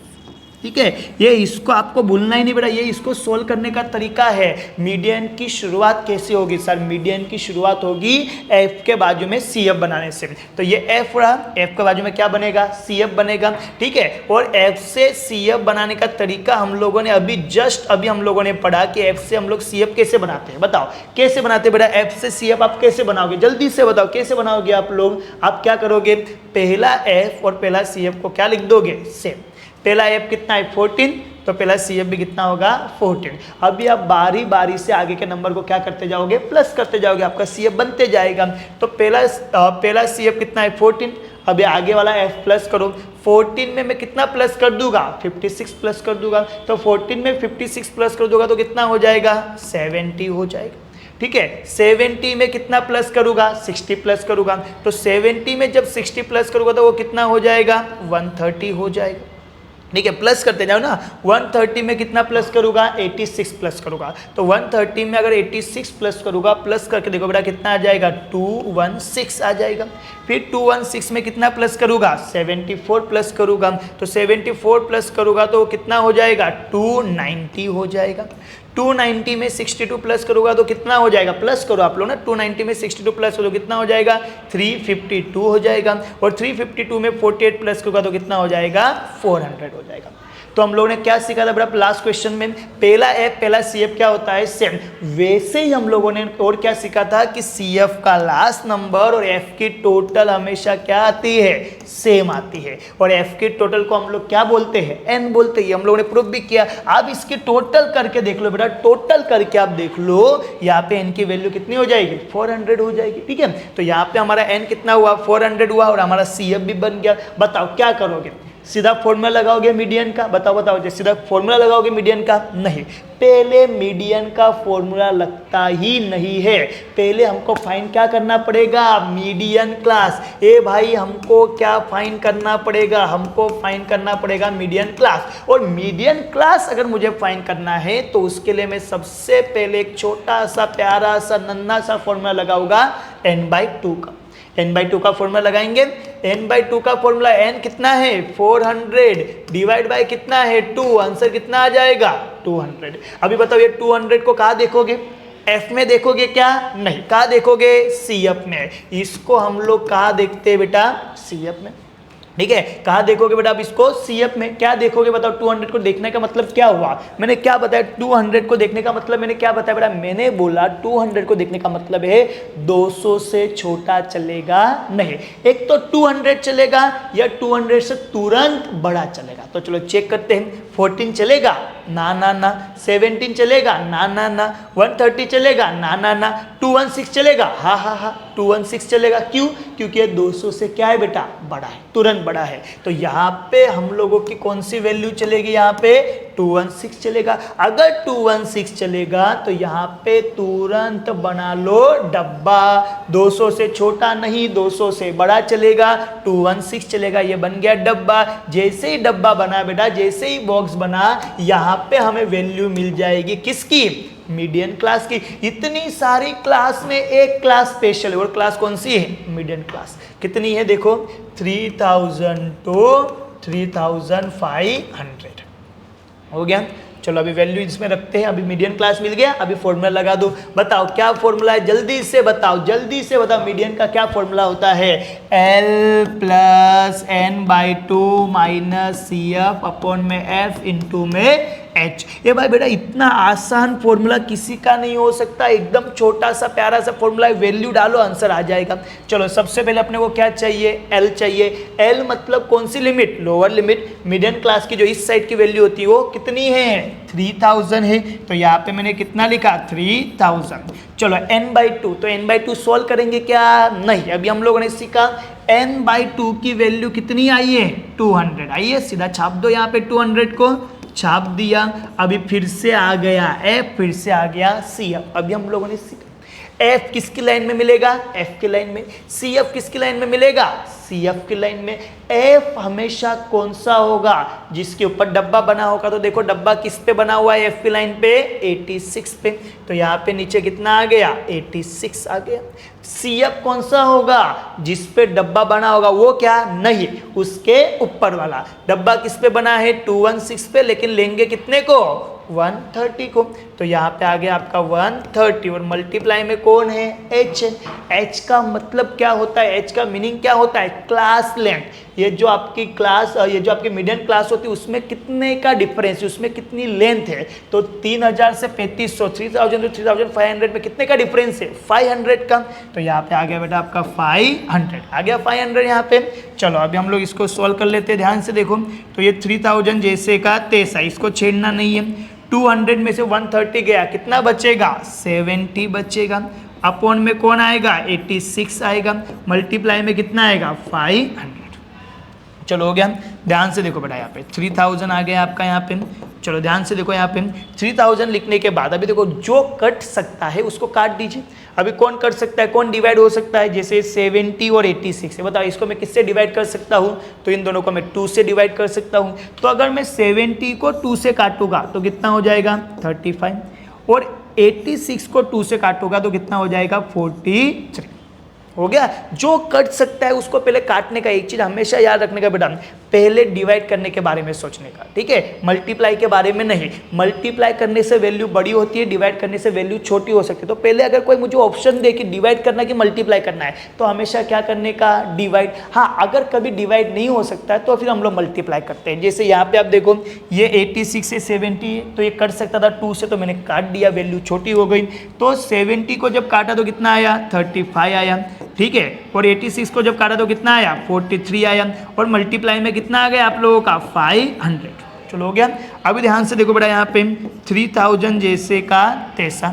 ठीक है, ये इसको आपको भूलना ही नहीं बेटा, ये इसको सोल्व करने का तरीका है। मीडियन की शुरुआत कैसे होगी सर, मीडियन की शुरुआत होगी एफ के बाजू में सी एफ बनाने से। तो ये एफ रहा, एफ के बाजू में क्या बनेगा, सी एफ बनेगा। ठीक है, और एफ से सी एफ बनाने का तरीका हम लोगों ने अभी जस्ट अभी हम लोगों ने पढ़ा कि एफ से हम लोग सी एफ कैसे बनाते हैं। बताओ कैसे बनाते हैं बेटा, एफ से सी एफ आप कैसे बनाओगे, जल्दी से बताओ कैसे बनाओगे आप लोग। आप क्या करोगे, पहला एफ और पहला सी एफ को क्या लिख दोगे, सेम। पहला एफ कितना है 14, तो पहला सी एफ भी कितना होगा 14। अभी आप बारी बारी से आगे के नंबर को क्या करते जाओगे, प्लस करते जाओगे, आपका सी एफ बनते जाएगा। तो पहला सी एफ कितना है 14, अभी आगे वाला एफ प्लस करो। 14 में मैं कितना प्लस कर दूंगा, 56 प्लस कर दूंगा। तो 14 में 56 प्लस कर दूंगा तो कितना हो जाएगा, 70 हो जाएगा। ठीक है। 70 में कितना प्लस करूंगा, 60 प्लस करूंगा, तो 70 में जब 60 प्लस करूंगा तो वो कितना हो जाएगा, 130 हो जाएगा, ठीक है। प्लस करते जाओ ना, 130 में कितना प्लस करूंगा, 86 प्लस करूंगा, तो 130 में अगर 86 प्लस करूंगा, प्लस करके देखो बेटा कितना आ जाएगा, 216 आ जाएगा। फिर 216 में कितना प्लस करूंगा, 74 प्लस करूंगा, तो 74 प्लस करूंगा तो कितना हो जाएगा, 290 हो जाएगा। 290 में 62 प्लस करूंगा तो कितना हो जाएगा, प्लस करो आप लोग ना, 290 में 62 प्लस हो तो कितना हो जाएगा, 352 हो जाएगा, और 352 में 48 प्लस करूंगा तो कितना हो जाएगा, 400 हो जाएगा। तो हम लोगों ने क्या सीखा था बड़ा लास्ट क्वेश्चन में, पहला एफ पहला सी एफ क्या होता है, सेम। वैसे ही हम लोगों ने और क्या सीखा था कि सी एफ का लास्ट नंबर और एफ की टोटल हमेशा क्या आती है, सेम आती है, और एफ की टोटल को हम लोग क्या बोलते हैं, एन बोलते हैं। हम लोगों ने प्रूफ भी किया। आप इसकी टोटल करके देख लो बेटा, टोटल करके आप देख लो, यहाँ पे एन की वैल्यू कितनी हो जाएगी, 400 हो जाएगी, ठीक है। तो यहाँ पे हमारा एन कितना हुआ, 400 हुआ, और हमारा सी एफ भी बन गया। बताओ क्या करोगे, सीधा फॉर्मूला लगाओगे मीडियन का, बताओ बताओ, जो सीधा फॉर्मूला लगाओगे मीडियन का, नहीं, पहले मीडियन का फॉर्मूला लगता ही नहीं है। पहले हमको फाइंड क्या करना पड़ेगा, मीडियन क्लास। ए भाई हमको क्या फाइंड करना पड़ेगा, हमको फाइंड करना पड़ेगा मीडियन क्लास। और मीडियन क्लास अगर मुझे फाइंड करना है तो उसके लिए मैं सबसे पहले एक छोटा सा प्यारा सा नन्हा सा फॉर्मूला लगाऊंगा n/2 का। n/2 का फॉर्मूला लगाएंगे, n/2 का फॉर्मूला n कितना है, 400 डिवाइड बाय कितना है, 2, आंसर कितना आ जाएगा, 200। अभी बताओ ये 200 को कहाँ देखोगे, एफ में देखोगे क्या, नहीं, कहाँ देखोगे, सी एफ में। इसको हम लोग कहाँ देखते हैं बेटा, सी एफ में, ठीक है। कहाँ देखोगे बेटा आप इसको, सी एफ में। क्या देखोगे बताओ, 200 को देखने का मतलब क्या हुआ, मैंने क्या बताया, 200 को देखने का मतलब मैंने क्या बताया बेटा, मैंने बोला 200 को देखने का मतलब है 200 से छोटा चलेगा नहीं। एक तो 200 चलेगा या 200 से तुरंत बड़ा चलेगा। तो चलो चेक करते हैं, 14 चलेगा, ना ना ना, 17 चलेगा, ना ना ना, 130 चलेगा, ना ना ना, 216 चलेगा, हाँ हाँ हाँ 216 चलेगा। क्यों, क्योंकि ये 200 से क्या है बेटा, बड़ा है, तुरंत बड़ा है। तो यहाँ पे हम लोगों की कौन सी वैल्यू चलेगी, यहाँ पे 216 चलेगा। अगर 216 चलेगा तो यहाँ पे तुरंत बना लो डब्बा, 200 से छोटा नहीं 200 से बड़ा चलेगा, 216 चलेगा, ये बन गया डब्बा। जैसे ही डब्बा बना बेटा, जैसे ही बॉक्स बना, यहाँ पे हमें वैल्यू मिल जाएगी किसकी, मीडियन क्लास की। इतनी सारी क्लास में एक क्लास स्पेशल है, और क्लास कौन सी है, मीडियन क्लास। कितनी है देखो, 3000 to 3500 हो गया। चलो अभी वैल्यू इसमें रखते हैं, अभी मीडियन क्लास मिल गया, अभी फॉर्मूला लगा दो। बताओ क्या फॉर्मूला है, जल्दी से बताओ, जल्दी से बताओ, मीडियन का क्या फॉर्मूला होता है, L plus n/2 minus C F upon में f इंटू में h। ये भाई बेटा इतना आसान फॉर्मूला किसी का नहीं हो सकता, एकदम छोटा सा प्यारा सा फॉर्मूला है, वैल्यू डालो आंसर आ जाएगा। चलो सबसे पहले अपने को क्या चाहिए, L चाहिए। L मतलब कौन सी limit, lower limit. Median class की जो इस साइड की वैल्यू होती है वो कितनी है, 3000 है, तो यहाँ पे मैंने कितना लिखा, 3000। चलो n/2, तो n/2 सॉल्व करेंगे क्या, नहीं, अभी हम लोगों ने सीखा n/2 की वैल्यू कितनी आई है, 200 आई है। सीधा छाप दो यहाँ पे, 200 को छाप दिया। अभी फिर से आ गया एफ, फिर से आ गया सी एफ। अभी हम लोगों ने सीखा एफ किसकी लाइन में मिलेगा, एफ की लाइन में। सी एफ किसकी लाइन में मिलेगा, सी एफ की लाइन में। एफ हमेशा कौन सा होगा, जिसके ऊपर डब्बा बना होगा। तो देखो डब्बा किस पे बना हुआ है, एफ की लाइन पे 86 पे, तो यहाँ पे नीचे कितना आ गया, 86 आ गया। सी एफ कौन सा होगा, जिस पे डब्बा बना होगा, वो क्या, नहीं, उसके ऊपर वाला। डब्बा किस पे बना है, 216 पे, लेकिन लेंगे कितने को, 130 को। तो यहाँ पे आ गया आपका 130, और मल्टीप्लाई में कौन है, एच है। एच का मतलब क्या होता है, एच का मीनिंग क्या होता है, क्लास लेंथ। ये जो आपकी क्लास, ये जो आपकी मीडियन क्लास होती है उसमें कितने का डिफरेंस है, उसमें कितनी लेंथ है। तो 3000 से 3500, 3000 to 3500 में कितने का डिफरेंस है, 500 का। तो यहाँ पे आ गया बेटा आपका 500, आ गया 500 यहाँ पे। चलो अभी हम लोग इसको सॉल्व कर लेते हैं, ध्यान से देखो। तो ये 3000 जैसे का तैसा, इसको छेड़ना नहीं है। 200 में से 130 गया, कितना बचेगा, 70 बचेगा। अपॉन में कौन आएगा, 86 आएगा। मल्टीप्लाई में कितना आएगा, 500। चलो हो गया, ध्यान से देखो बेटा, यहाँ पे 3000 आ गया आपका, यहाँ पे चलो ध्यान से देखो यहाँ पे 3000 लिखने के बाद अभी देखो जो कट सकता है उसको काट दीजिए। अभी कौन कट सकता है, कौन डिवाइड हो सकता है, जैसे 70 और 86 है। बताओ इसको मैं किससे डिवाइड कर सकता हूँ, तो इन दोनों को मैं 2 से डिवाइड कर सकता हूँ। तो अगर मैं 70 को 2 से काटूंगा तो कितना हो जाएगा 35, और 86 को 2 से काटूंगा तो कितना हो जाएगा 43। हो गया। जो कट सकता है उसको पहले काटने का, एक चीज हमेशा याद रखने का बेटा, पहले डिवाइड करने के बारे में सोचने का, ठीक है, मल्टीप्लाई के बारे में नहीं। मल्टीप्लाई करने से वैल्यू बड़ी होती है, डिवाइड करने से वैल्यू छोटी हो सकती है। तो पहले अगर कोई मुझे ऑप्शन दे कि डिवाइड करना कि मल्टीप्लाई करना है, तो हमेशा क्या करने का, डिवाइड। हाँ, अगर कभी डिवाइड नहीं हो सकता है तो फिर हम लोग मल्टीप्लाई करते हैं। जैसे यहाँ पे आप देखो ये 86 से 70 तो ये कट सकता था 2 से, तो मैंने काट दिया, वैल्यू छोटी हो गई। तो 70 को जब काटा तो कितना आया 35 आया, ठीक है, और 86 को जब काटा तो कितना आया 43 आया, और मल्टीप्लाई में कितना आ गया आप लोगों का 500। चलो हो गया। अभी ध्यान से देखो बेटा यहाँ पे 3000 जैसे का तैसा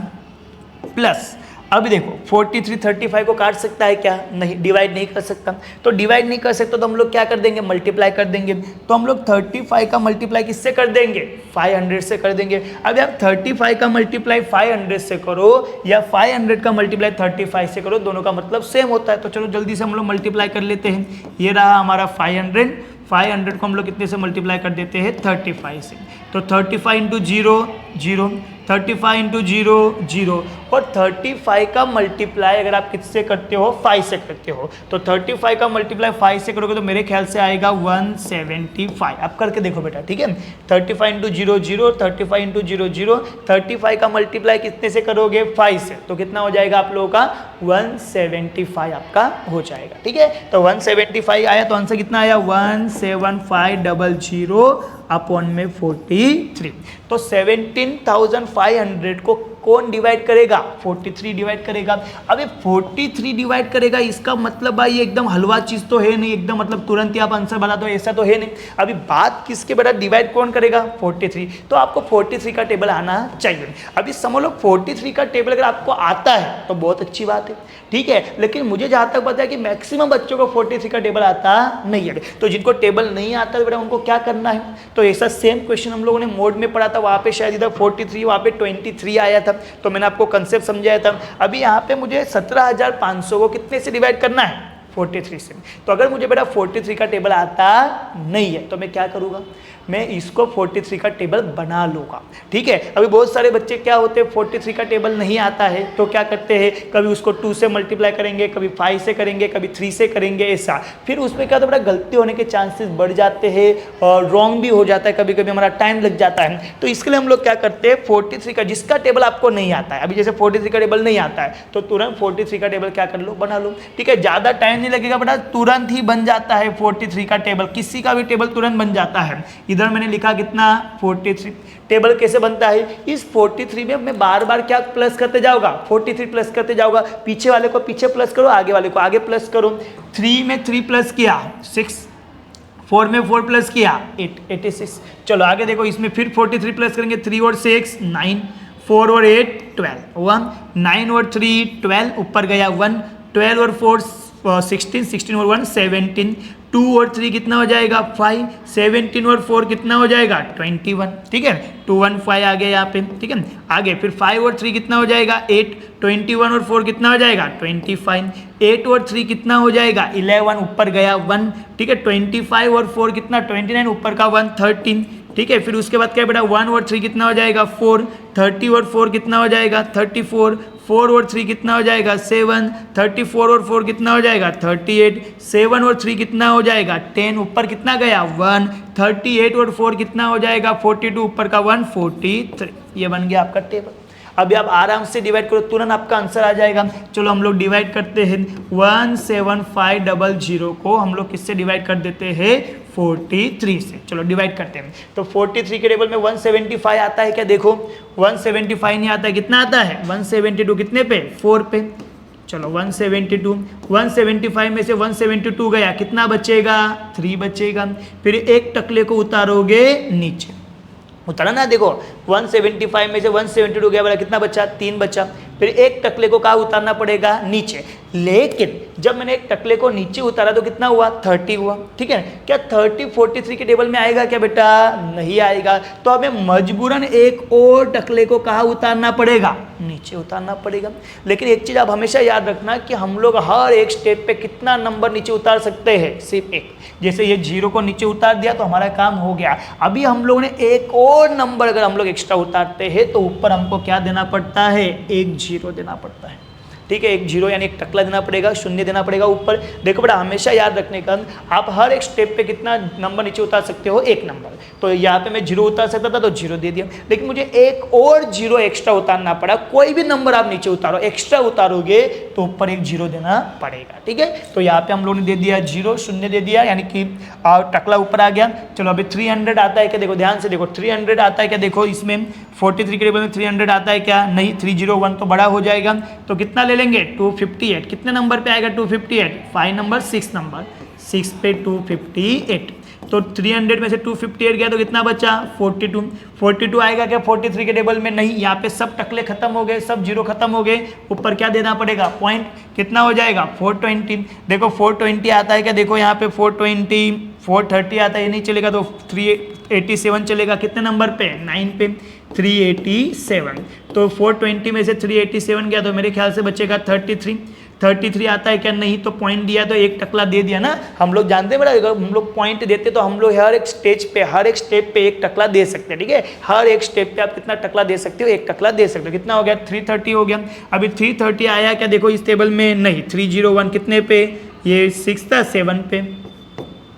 प्लस, अभी देखो 43 35 को काट सकता है क्या, नहीं, डिवाइड नहीं कर सकता। तो डिवाइड नहीं कर सकता तो हम लोग क्या कर देंगे, मल्टीप्लाई कर देंगे। तो हम लोग 35 का मल्टीप्लाई किससे कर देंगे, 500 से कर देंगे। अभी आप 35 का मल्टीप्लाई 500 से करो या 500 का मल्टीप्लाई 35 से करो, दोनों का मतलब सेम होता है। तो चलो जल्दी से हम लोग मल्टीप्लाई कर लेते हैं। ये रहा हमारा 500 को हम लोग कितने से मल्टीप्लाई कर देते हैं 35 से। तो 35 इंटू 0 0, 35 इंटू 0 0, और 35 का मल्टीप्लाई अगर आप किससे करते हो 5 से करते हो, तो 35 का मल्टीप्लाई 5 से करोगे तो मेरे ख्याल से आएगा 175। आप करके देखो बेटा, ठीक है। 35 इंटू 0 0, 35 इंटू 0 0, 35 का मल्टीप्लाई कितने से करोगे 5 से, तो कितना हो जाएगा आप लोगों का 175 आपका हो जाएगा, ठीक है। तो 175 आया तो आंसर कितना आया 17500 अपॉन में 43। तो 17,500 को कौन डिवाइड करेगा, 43 डिवाइड करेगा। अब ये 43 डिवाइड करेगा, इसका मतलब भाई ये एकदम हलवा चीज तो है नहीं, एकदम मतलब तुरंत ही आप आंसर बना दो ऐसा तो है नहीं। अभी बात किसके बेटा, डिवाइड कौन करेगा 43। तो आपको 43 का टेबल आना चाहिए। अभी समझ लो 43 का टेबल अगर आपको आता है तो बहुत अच्छी बात है, ठीक है, लेकिन मुझे जहां तक पता है कि मैक्सिमम बच्चों को 43 का टेबल आता नहीं है। तो जिनको टेबल नहीं आता है बेटा उनको क्या करना है, तो ऐसा सेम क्वेश्चन हम लोगों ने मोड में पढ़ा था, वहां पे शायद इधर 43 वहां पे 23 आया था, तो मैंने आपको कंसेप्ट समझाया था। अभी यहाँ पे मुझे 17,500 को कितने से डिवाइड करना है 43 से। तो अगर मुझे बेटा 43 का टेबल आता नहीं है तो मैं क्या करूँगा, मैं इसको 43 का टेबल बना लूँगा, ठीक है। अभी बहुत सारे बच्चे क्या होते हैं 43 का टेबल नहीं आता है तो क्या करते हैं, कभी उसको 2 से मल्टीप्लाई करेंगे, कभी 5 से करेंगे, कभी 3 से करेंगे, ऐसा। फिर उसमें क्या होता है बड़ा गलती होने के चांसेस बढ़ जाते हैं और रॉन्ग भी हो जाता है, कभी कभी हमारा टाइम लग जाता है। तो इसके लिए हम लोग क्या करते हैं 43 का, जिसका टेबल आपको नहीं आता है, अभी जैसे 43 का टेबल नहीं आता है तो तुरंत 43 का टेबल क्या कर लो, बना लो, ठीक है। ज़्यादा टाइम नहीं लगेगा बेटा, तुरंत ही बन जाता है 43 का टेबल, किसी का भी टेबल तुरंत बन जाता है। इधर मैंने लिखा कितना 43। टेबल कैसे बनता है, इस 43 में मैं बार बार क्या प्लस करते जाऊंगा, 43 प्लस करते जाऊंगा, पीछे वाले को पीछे प्लस करो, आगे वाले को आगे प्लस करो। 3 में 3 प्लस किया 6, 4 में 4 प्लस किया 8, 86। चलो आगे देखो, इसमें फिर 43 प्लस करेंगे, 3 और 6 9, 4 और 8 12, 1 9 और 3 12, ऊपर गया 1, 12 और 4 16, 16 और 1 17, 2 और 3 कितना हो जाएगा 5, 17 और 4 कितना हो जाएगा 21, ठीक है। 2 1 5 आ गया यहाँ पे, ठीक है। आगे फिर 5 और 3 कितना हो जाएगा 8, 21 और 4 कितना हो जाएगा 25, 8 और 3 कितना हो जाएगा 11, ऊपर गया 1, ठीक है। 25 और 4 कितना 29, ऊपर का 1 13, ठीक है। फिर उसके बाद क्या बेटा 1 और 3 कितना हो जाएगा 4, 30 और 4 कितना हो जाएगा 34, 4 और 3 कितना हो जाएगा 7, 34 और 4 कितना हो जाएगा 38, 7 और 3 कितना हो जाएगा 10, ऊपर कितना गया 1, 38 और 4 कितना हो जाएगा 42, ऊपर का 1 43। ये बन गया आपका टेबल। अभी आप आराम से डिवाइड करो, तुरंत आपका आंसर आ जाएगा। चलो हम लोग डिवाइड करते हैं 17500 को हम लोग किससे डिवाइड कर देते हैं 43 से। चलो डिवाइड करते हैं। तो 43 के टेबल में 175 आता है क्या, देखो 175 नहीं आता है, कितना आता है 172, कितने पे 4 पे। चलो 172, 175 में से 172 गया, कितना बचेगा 3 बचेगा। फिर एक टकले को उतारोगे नीचे, उतारा ना, देखो 175 में से 172 गया, बोला कितना बचा 3 बचा। फिर एक टकले को कहाँ उतारना पड़ेगा, नीचे। लेकिन जब मैंने एक टकले को नीचे उतारा तो कितना हुआ, 30 हुआ, ठीक है। क्या 30 43 के टेबल में आएगा क्या बेटा, नहीं आएगा। तो हमें मजबूरन एक और टकले को कहाँ उतारना पड़ेगा, नीचे उतारना पड़ेगा। लेकिन एक चीज आप हमेशा याद रखना कि हम लोग हर एक स्टेप पे कितना नंबर नीचे उतार सकते हैं, सिर्फ एक। जैसे ये 0 को नीचे उतार दिया तो हमारा काम हो गया। अभी हम लोगों ने एक और नंबर अगर हम लोग एक्स्ट्रा उतारते हैं तो ऊपर हमको क्या देना पड़ता है, एक 0 देना पड़ता है, ठीक है। एक 0 यानी एक टकला देना पड़ेगा, शून्य देना पड़ेगा ऊपर। देखो बेटा हमेशा याद रखने का, आप हर एक स्टेप पे कितना नंबर नीचे उतार सकते हो, एक नंबर। तो यहाँ पे मैं 0 उतार सकता था तो 0 दे दिया, लेकिन मुझे एक और 0 एक्स्ट्रा उतारना पड़ा। कोई भी नंबर आप नीचे उतारो, एक्स्ट्रा उतारोगे तो ऊपर एक 0 देना पड़ेगा, ठीक है। तो यहाँ पे हम लोगों ने दे दिया 0, शून्य दे दिया, यानी कि टकला ऊपर आ गया। चलो अभी 300 आता है क्या, देखो ध्यान से देखो, 300 आता है क्या, देखो इसमें 43 के टेबल में 300 आता है क्या, नहीं, 301 तो बड़ा हो जाएगा। तो कितना ले लेंगे, 258। कितने नंबर पे आएगा 258, 5 नंबर, 6 नंबर, 6 पे 258। तो 300 में से 258 गया तो कितना बचा, 42। 42 आएगा क्या 43 के टेबल में, नहीं। यहाँ पे सब टकले खत्म हो गए, सब 0 खत्म हो गए। ऊपर क्या देना पड़ेगा, पॉइंट। कितना हो जाएगा, 420। देखो 420 आता है क्या, देखो यहाँ पे 420, 430 आता है, ये नहीं चलेगा तो 387 चलेगा। कितने नंबर पे, 9 पे, 387। तो 420 में से 387 गया तो मेरे ख्याल से बचेगा 33 आता है क्या, नहीं। तो पॉइंट दिया तो एक टकला दे दिया ना। हम लोग जानते हैं बड़ा, अगर हम लोग पॉइंट देते तो हम लोग हर एक स्टेप पे एक टकला दे सकते हैं, ठीक है। हर एक स्टेप पे आप कितना टकला दे सकते हो, एक टकला दे सकते हो। कितना हो गया, 330 हो गया। अभी 330 आया क्या, देखो इस टेबल में, नहीं। 301 कितने पे, ये 6 था, 7 पे,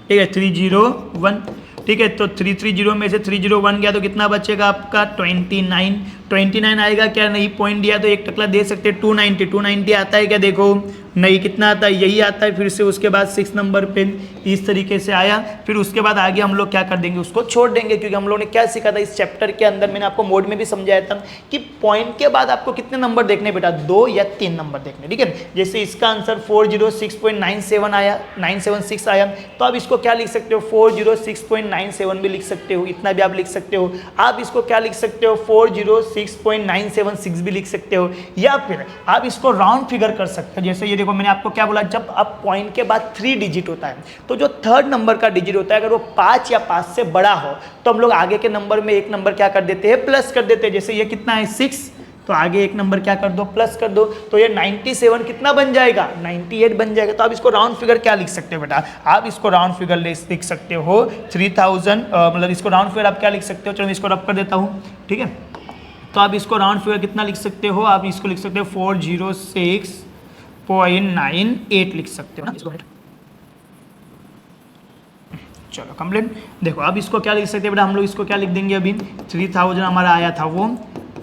ठीक है, 301, ठीक है। तो 330 में से 301 गया तो कितना बचेगा आपका, 29 आएगा क्या, नहीं। पॉइंट दिया तो एक टकला दे सकते हैं। 290 आता है क्या, देखो, नहीं। कितना आता है, यही आता है। फिर से उसके बाद 6 नंबर पे इस तरीके से आया। फिर उसके बाद आगे हम लोग क्या कर देंगे, उसको छोड़ देंगे, क्योंकि हम लोगों ने क्या सीखा था इस चैप्टर के अंदर, मैंने आपको मोड में भी समझाया था कि पॉइंट के बाद आपको कितने नंबर देखने बेटा, 2 या 3 नंबर देखने, ठीक है। जैसे इसका आंसर 406.97 आया, 976 आया, तो आप इसको क्या लिख सकते हो, 406.97 भी लिख सकते हो, इतना भी आप लिख सकते हो। आप इसको क्या लिख सकते हो, 406.976 भी लिख सकते हो, या फिर आप इसको राउंड फिगर कर सकते हो। जैसे ये देखो, मैंने आपको क्या बोला, जब आप पॉइंट के बाद 3 डिजिट होता है तो जो थर्ड नंबर का डिजिट होता है अगर वो 5 या 5 से बड़ा हो तो हम लोग आगे के नंबर में एक नंबर क्या कर देते हैं, प्लस कर देते हैं। जैसे ये कितना है, 6, तो आगे एक नंबर क्या कर दो, प्लस कर दो। तो ये 97 कितना बन जाएगा, 98 बन जाएगा। तो आप इसको राउंड फिगर क्या लिख सकते हो बेटा, आप इसको राउंड फिगर लिख सकते हो 3000, मतलब इसको राउंड फिगर आप क्या लिख सकते हो, चलो मैं इसको रब कर देता हूँ, ठीक है। तो आप इसको राउंड फिगर कितना लिख सकते हो, आप इसको लिख सकते हो 406.98 लिख सकते हो ना। चलो कंप्लीट। देखो अब इसको क्या लिख सकते हैं बेटा, हम लोग इसको क्या लिख देंगे, अभी 3000 हमारा आया था वो,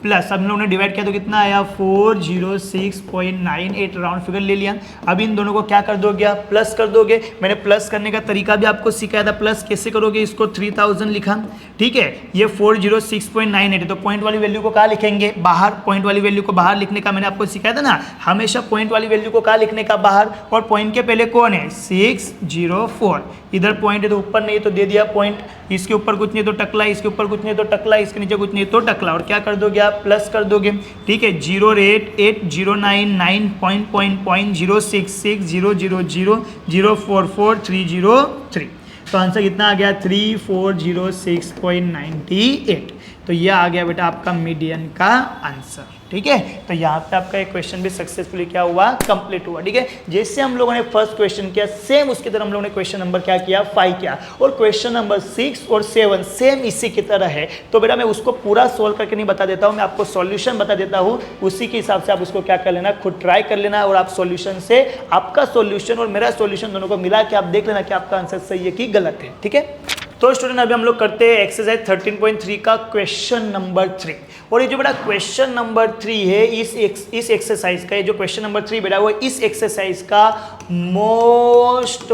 प्लस अब हम लोगों ने डिवाइड किया तो कितना आया, 406.98 राउंड फिगर ले लिया। अब इन दोनों को क्या कर दोगे आप, प्लस कर दोगे। मैंने प्लस करने का तरीका भी आपको सिखाया था, प्लस कैसे करोगे, इसको 3000 लिखा, ठीक है। ये 406.98 है, तो पॉइंट वाली वैल्यू को कहाँ लिखेंगे, बाहर। पॉइंट वाली वैल्यू को बाहर लिखने का मैंने आपको सिखाया था ना, हमेशा पॉइंट वाली वैल्यू को कहाँ लिखने का, बाहर। और पॉइंट के पहले कौन है, 604, इधर पॉइंट है तो ऊपर नहीं तो दे दिया पॉइंट, इसके ऊपर कुछ नहीं तो टकला, इसके ऊपर कुछ नहीं तो टकला, इसके नीचे कुछ नहीं तो टकला, और क्या कर दोगे आप, प्लस कर दोगे, ठीक है। 08809.0660000444303, तो आंसर कितना आ गया, 3406.98। तो ये आ गया बेटा आपका मीडियन का आंसर, ठीक है। तो यहाँ पे आपका एक क्वेश्चन भी सक्सेसफुली क्या हुआ, कंप्लीट हुआ, ठीक है। जैसे हम लोगों ने फर्स्ट क्वेश्चन किया सेम उसकी तरह हम लोगों ने क्वेश्चन नंबर क्या किया, 5 किया, और क्वेश्चन नंबर 6 और 7 सेम इसी की तरह है। तो बेटा मैं उसको पूरा सोल्व करके नहीं बता देता हूँ, मैं आपको सॉल्यूशन बता देता हूँ, उसी के हिसाब से आप उसको क्या कर लेना, खुद ट्राई कर लेना, और आप सॉल्यूशन से आपका सॉल्यूशन और मेरा सॉल्यूशन दोनों को मिला के आप देख लेना कि आपका आंसर सही है कि गलत है, ठीक है। तो स्टूडेंट अभी हम लोग करते हैं एक्सरसाइज 13.3 का क्वेश्चन नंबर 3। और ये जो बेटा क्वेश्चन नंबर 3 है, इस एक्सरसाइज का, ये जो क्वेश्चन नंबर 3 बेटा वो इस एक्सरसाइज का मोस्ट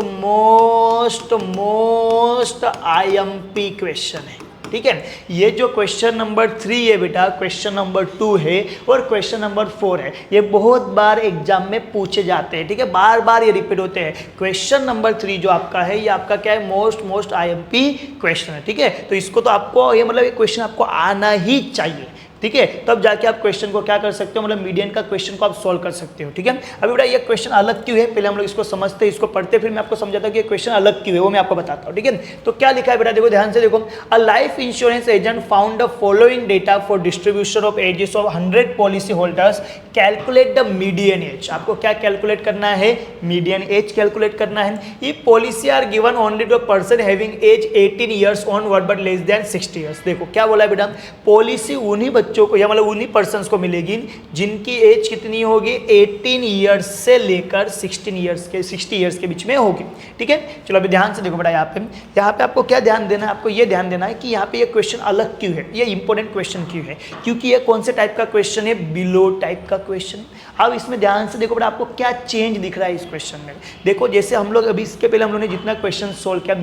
IMP क्वेश्चन है, ठीक है। ये जो क्वेश्चन नंबर 3 है बेटा, क्वेश्चन नंबर 2 है और क्वेश्चन नंबर 4 है, ये बहुत बार एग्जाम में पूछे जाते हैं, ठीक है, बार बार ये रिपीट होते हैं। क्वेश्चन नंबर 3 जो आपका है, ये आपका क्या है, मोस्ट IMP क्वेश्चन है, ठीक है। तो इसको तो आपको ये मतलब ये क्वेश्चन आपको आना ही चाहिए, ठीक है, तब जाके आप क्वेश्चन को क्या कर सकते हो, मतलब मीडियन का क्वेश्चन को आप सोल्व कर सकते हो। ठीक है, अभी बेटा ये क्वेश्चन अलग क्यों है, पहले हम लोग इसको समझते हैं, इसको पढ़ते, फिर मैं आपको समझाता हूँ कि ये क्वेश्चन अलग क्यों है, वो मैं आपको बताता हूँ। ठीक है, तो क्या लिखा है बेटा, देखो ध्यान से देखो। A life insurance agent found the following data for distribution of ages of 100 policy holders, calculate the median age. आपको क्या कैलकुलेट करना है, मीडियन एज कैलकुलेट करना है। ये policy are given only to a person having age 18 years onward but less than 60 years. देखो क्या बोला है बेटा, पॉलिसी उन्हीं बच्चों को या मतलब उन्हीं पर्सन्स को मिलेगी जिनकी एज कितनी होगी, 18 ईयर्स से लेकर 60 ईयर्स के बीच में होगी। ठीक है, चलो अभी ध्यान से देखो बेटा, यहाँ पे आपको क्या ध्यान देना है, आपको ये ध्यान देना है कि यहाँ पे ये क्वेश्चन अलग क्यों है, ये इंपॉर्टेंट क्वेश्चन क्यों है, क्योंकि ये कौन से टाइप का क्वेश्चन है, बिलो टाइप का क्वेश्चन। अब इसमें ध्यान से देखो बेटा, आपको क्या चेंज दिख रहा है इस क्वेश्चन में। देखो जैसे हम लोग अभी इसके पहले हम लोगों ने जितना क्वेश्चन सोल्व किया,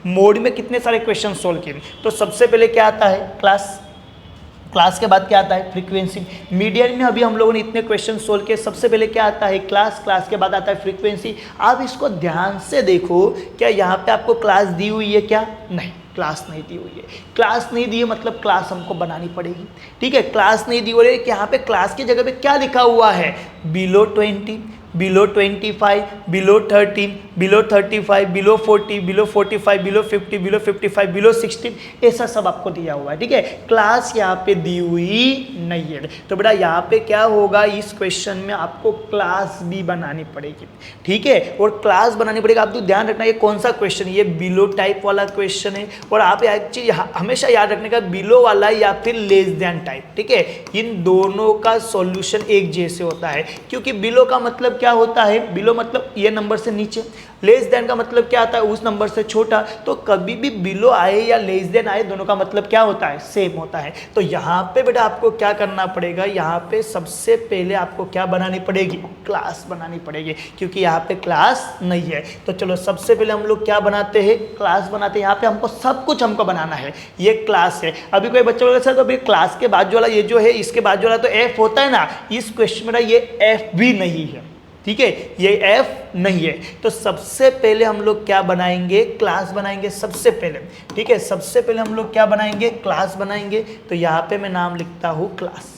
मोड में कितने सारे क्वेश्चन सोल्व किए, तो सबसे पहले क्या आता है, क्लास के बाद क्या आता है, फ्रीक्वेंसी। मीडियन में अभी हम लोगों ने इतने क्वेश्चन सोल्व किए, सबसे पहले क्या आता है, क्लास के बाद आता है फ्रीक्वेंसी। आप इसको ध्यान से देखो, क्या यहाँ पे आपको क्लास दी हुई है क्या, नहीं, क्लास नहीं दी हुई है। क्लास नहीं दी है मतलब क्लास हमको बनानी पड़ेगी। ठीक है, क्लास नहीं दी हो रही है कि यहाँ पे क्लास की जगह पे क्या लिखा हुआ है, below 20, below 25, below 13, below 35, below 40, below 45, below 50, below 55, below 60, ऐसा सब आपको दिया हुआ है। ठीक है, क्लास यहाँ पे दी हुई नहीं है, तो बेटा यहाँ पे क्या होगा, इस क्वेश्चन में आपको क्लास भी बनानी पड़ेगी। ठीक है, और क्लास बनानी पड़ेगी। आप तो ध्यान रखना ये कौन सा क्वेश्चन है, ये बिलो टाइप वाला क्वेश्चन है, और आप एक चीज हमेशा याद रखने का, बिलो वाला या फिर लेस देन टाइप। ठीक है, इन दोनों का सॉल्यूशन एक जैसे होता है, क्योंकि बिलो का मतलब क्या होता है, बिलो मतलब ये नंबर से नीचे, लेस देन का मतलब क्या आता है, उस नंबर से छोटा। तो कभी भी बिलो आए या लेस देन आए, दोनों का मतलब क्या होता है, सेम होता है। तो यहाँ पे बेटा आपको क्या करना पड़ेगा, यहाँ पे सबसे पहले आपको क्या बनानी पड़ेगी, क्लास बनानी पड़ेगी, क्योंकि यहाँ पे क्लास नहीं है। तो चलो सबसे पहले हम लोग क्या बनाते हैं, क्लास बनाते हैं। यहाँ पे हमको सब कुछ हमको बनाना है, ये क्लास है। अभी कोई बच्चा बोलेगा सर तो अभी क्लास के बाद जो वाला ये जो है, इसके बाद जो वाला तो एफ होता है ना, इस क्वेश्चन में ये एफ भी नहीं है। ठीक है, ये एफ नहीं है। तो सबसे पहले हम लोग क्या बनाएंगे, क्लास बनाएंगे सबसे पहले। ठीक है, सबसे पहले हम लोग क्या बनाएंगे, क्लास बनाएंगे। तो यहाँ पे मैं नाम लिखता हूँ क्लास,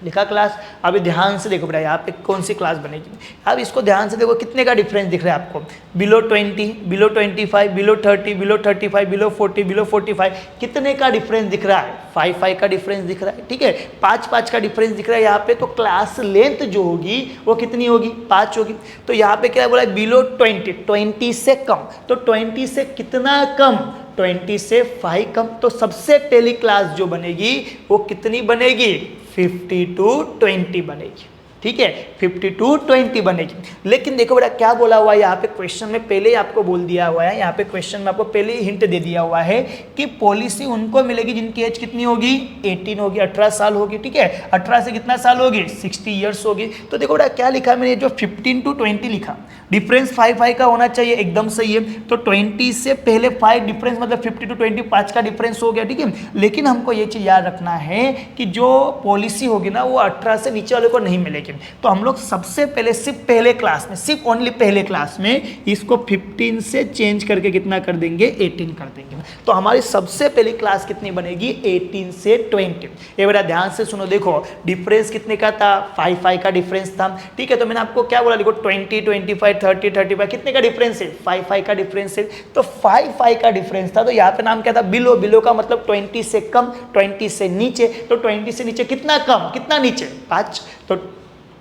लिखा क्लास। अभी ध्यान से देखो बेटा, यहाँ पे कौन सी क्लास बनेगी। अब इसको ध्यान से देखो, कितने का डिफरेंस दिख रहा है आपको, below 20, below 25, below 30, below 35, below 40, below 45, कितने का डिफरेंस दिख रहा है, 5 का डिफरेंस दिख रहा है। ठीक है, 5 का डिफरेंस दिख रहा है यहाँ पे। तो क्लास लेंथ जो होगी वो कितनी होगी, 5 होगी। तो यहाँ पे क्या बोला है, बिलो 20 से कम। तो 20 से कितना कम, 20 से 5 कम। तो सबसे पहली क्लास जो बनेगी वो कितनी बनेगी, 50 to 20 बनेगी। ठीक है, 50 to 20 बनेगी। लेकिन देखो बेटा क्या बोला हुआ है यहाँ पे क्वेश्चन में, पहले ही आपको बोल दिया हुआ है, यहाँ पे क्वेश्चन में आपको पहले ही हिंट दे दिया हुआ है कि पॉलिसी उनको मिलेगी जिनकी एज कितनी होगी, 18 होगी, 18 साल होगी। ठीक है, 18 से कितना साल होगी, 60 ईयर्स होगी। तो देखो बेटा क्या लिखा है मैंने, जो 15 to 20 लिखा, डिफरेंस 5 का होना चाहिए, एकदम सही है। तो 20 से पहले 5 डिफरेंस मतलब 50 to 20 5 का डिफरेंस हो गया। ठीक है, लेकिन हमको ये चीज याद रखना है कि जो पॉलिसी होगी ना वो 18 से नीचे वाले को नहीं मिलेगी। तो हम लोग सबसे पहले सिर्फ पहले क्लास में, सिर्फ ओनली पहले क्लास में इसको 15 से चेंज करके कितना कर देंगे, 18 कर देंगे। तो हमारी सबसे पहली क्लास कितनी बनेगी, 18 से 20। ये बड़ा ध्यान से सुनो, देखो डिफरेंस कितने का था, 5 का डिफरेंस था। ठीक है, तो मैंने आपको क्या बोला, देखो 20, 25, 30, 35 कितने का डिफरेंस है, 5 का डिफरेंस है। तो 5 का डिफरेंस था, तो यहाँ पे नाम क्या था, बिलो। बिलो का मतलब 20 से कम, 20 से नीचे। तो 20 से नीचे कितना कम, कितना नीचे, 5। तो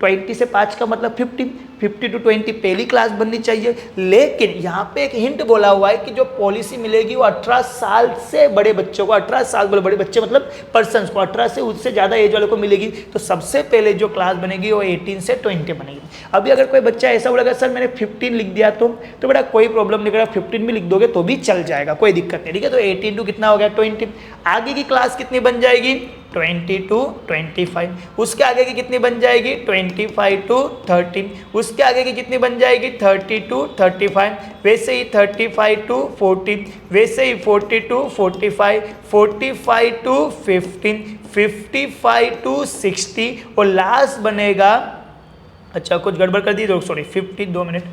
20 से 5 का मतलब 50 to 20 पहली क्लास बननी चाहिए। लेकिन यहाँ पे एक हिंट बोला हुआ है कि जो पॉलिसी मिलेगी वो 18 साल से बड़े बच्चों को, 18 साल बड़े बच्चे मतलब पर्सन्स को, 18 से उससे ज़्यादा एज वाले को मिलेगी। तो सबसे पहले जो क्लास बनेगी वो 18 से 20 बनेगी। अभी अगर कोई बच्चा ऐसा बोलेगा सर मैंने 15 लिख दिया, तो बेटा कोई प्रॉब्लम नहीं करेगा, 15 भी लिख दोगे तो भी चल जाएगा, कोई दिक्कत नहीं। ठीक है, तो 18 to कितना हो गया, 20। आगे की क्लास कितनी बन जाएगी, 20 to 25। उसके आगे की कितनी बन जाएगी, 25 to 30। उसके आगे की कितनी बन जाएगी, 30 to 35। वैसे ही 35 to 40, वैसे ही 40 to 45, 45 to 15, 55 to 60 और लास्ट बनेगा, अच्छा कुछ गड़बड़ कर दी, सॉरी 50, 2 मिनट,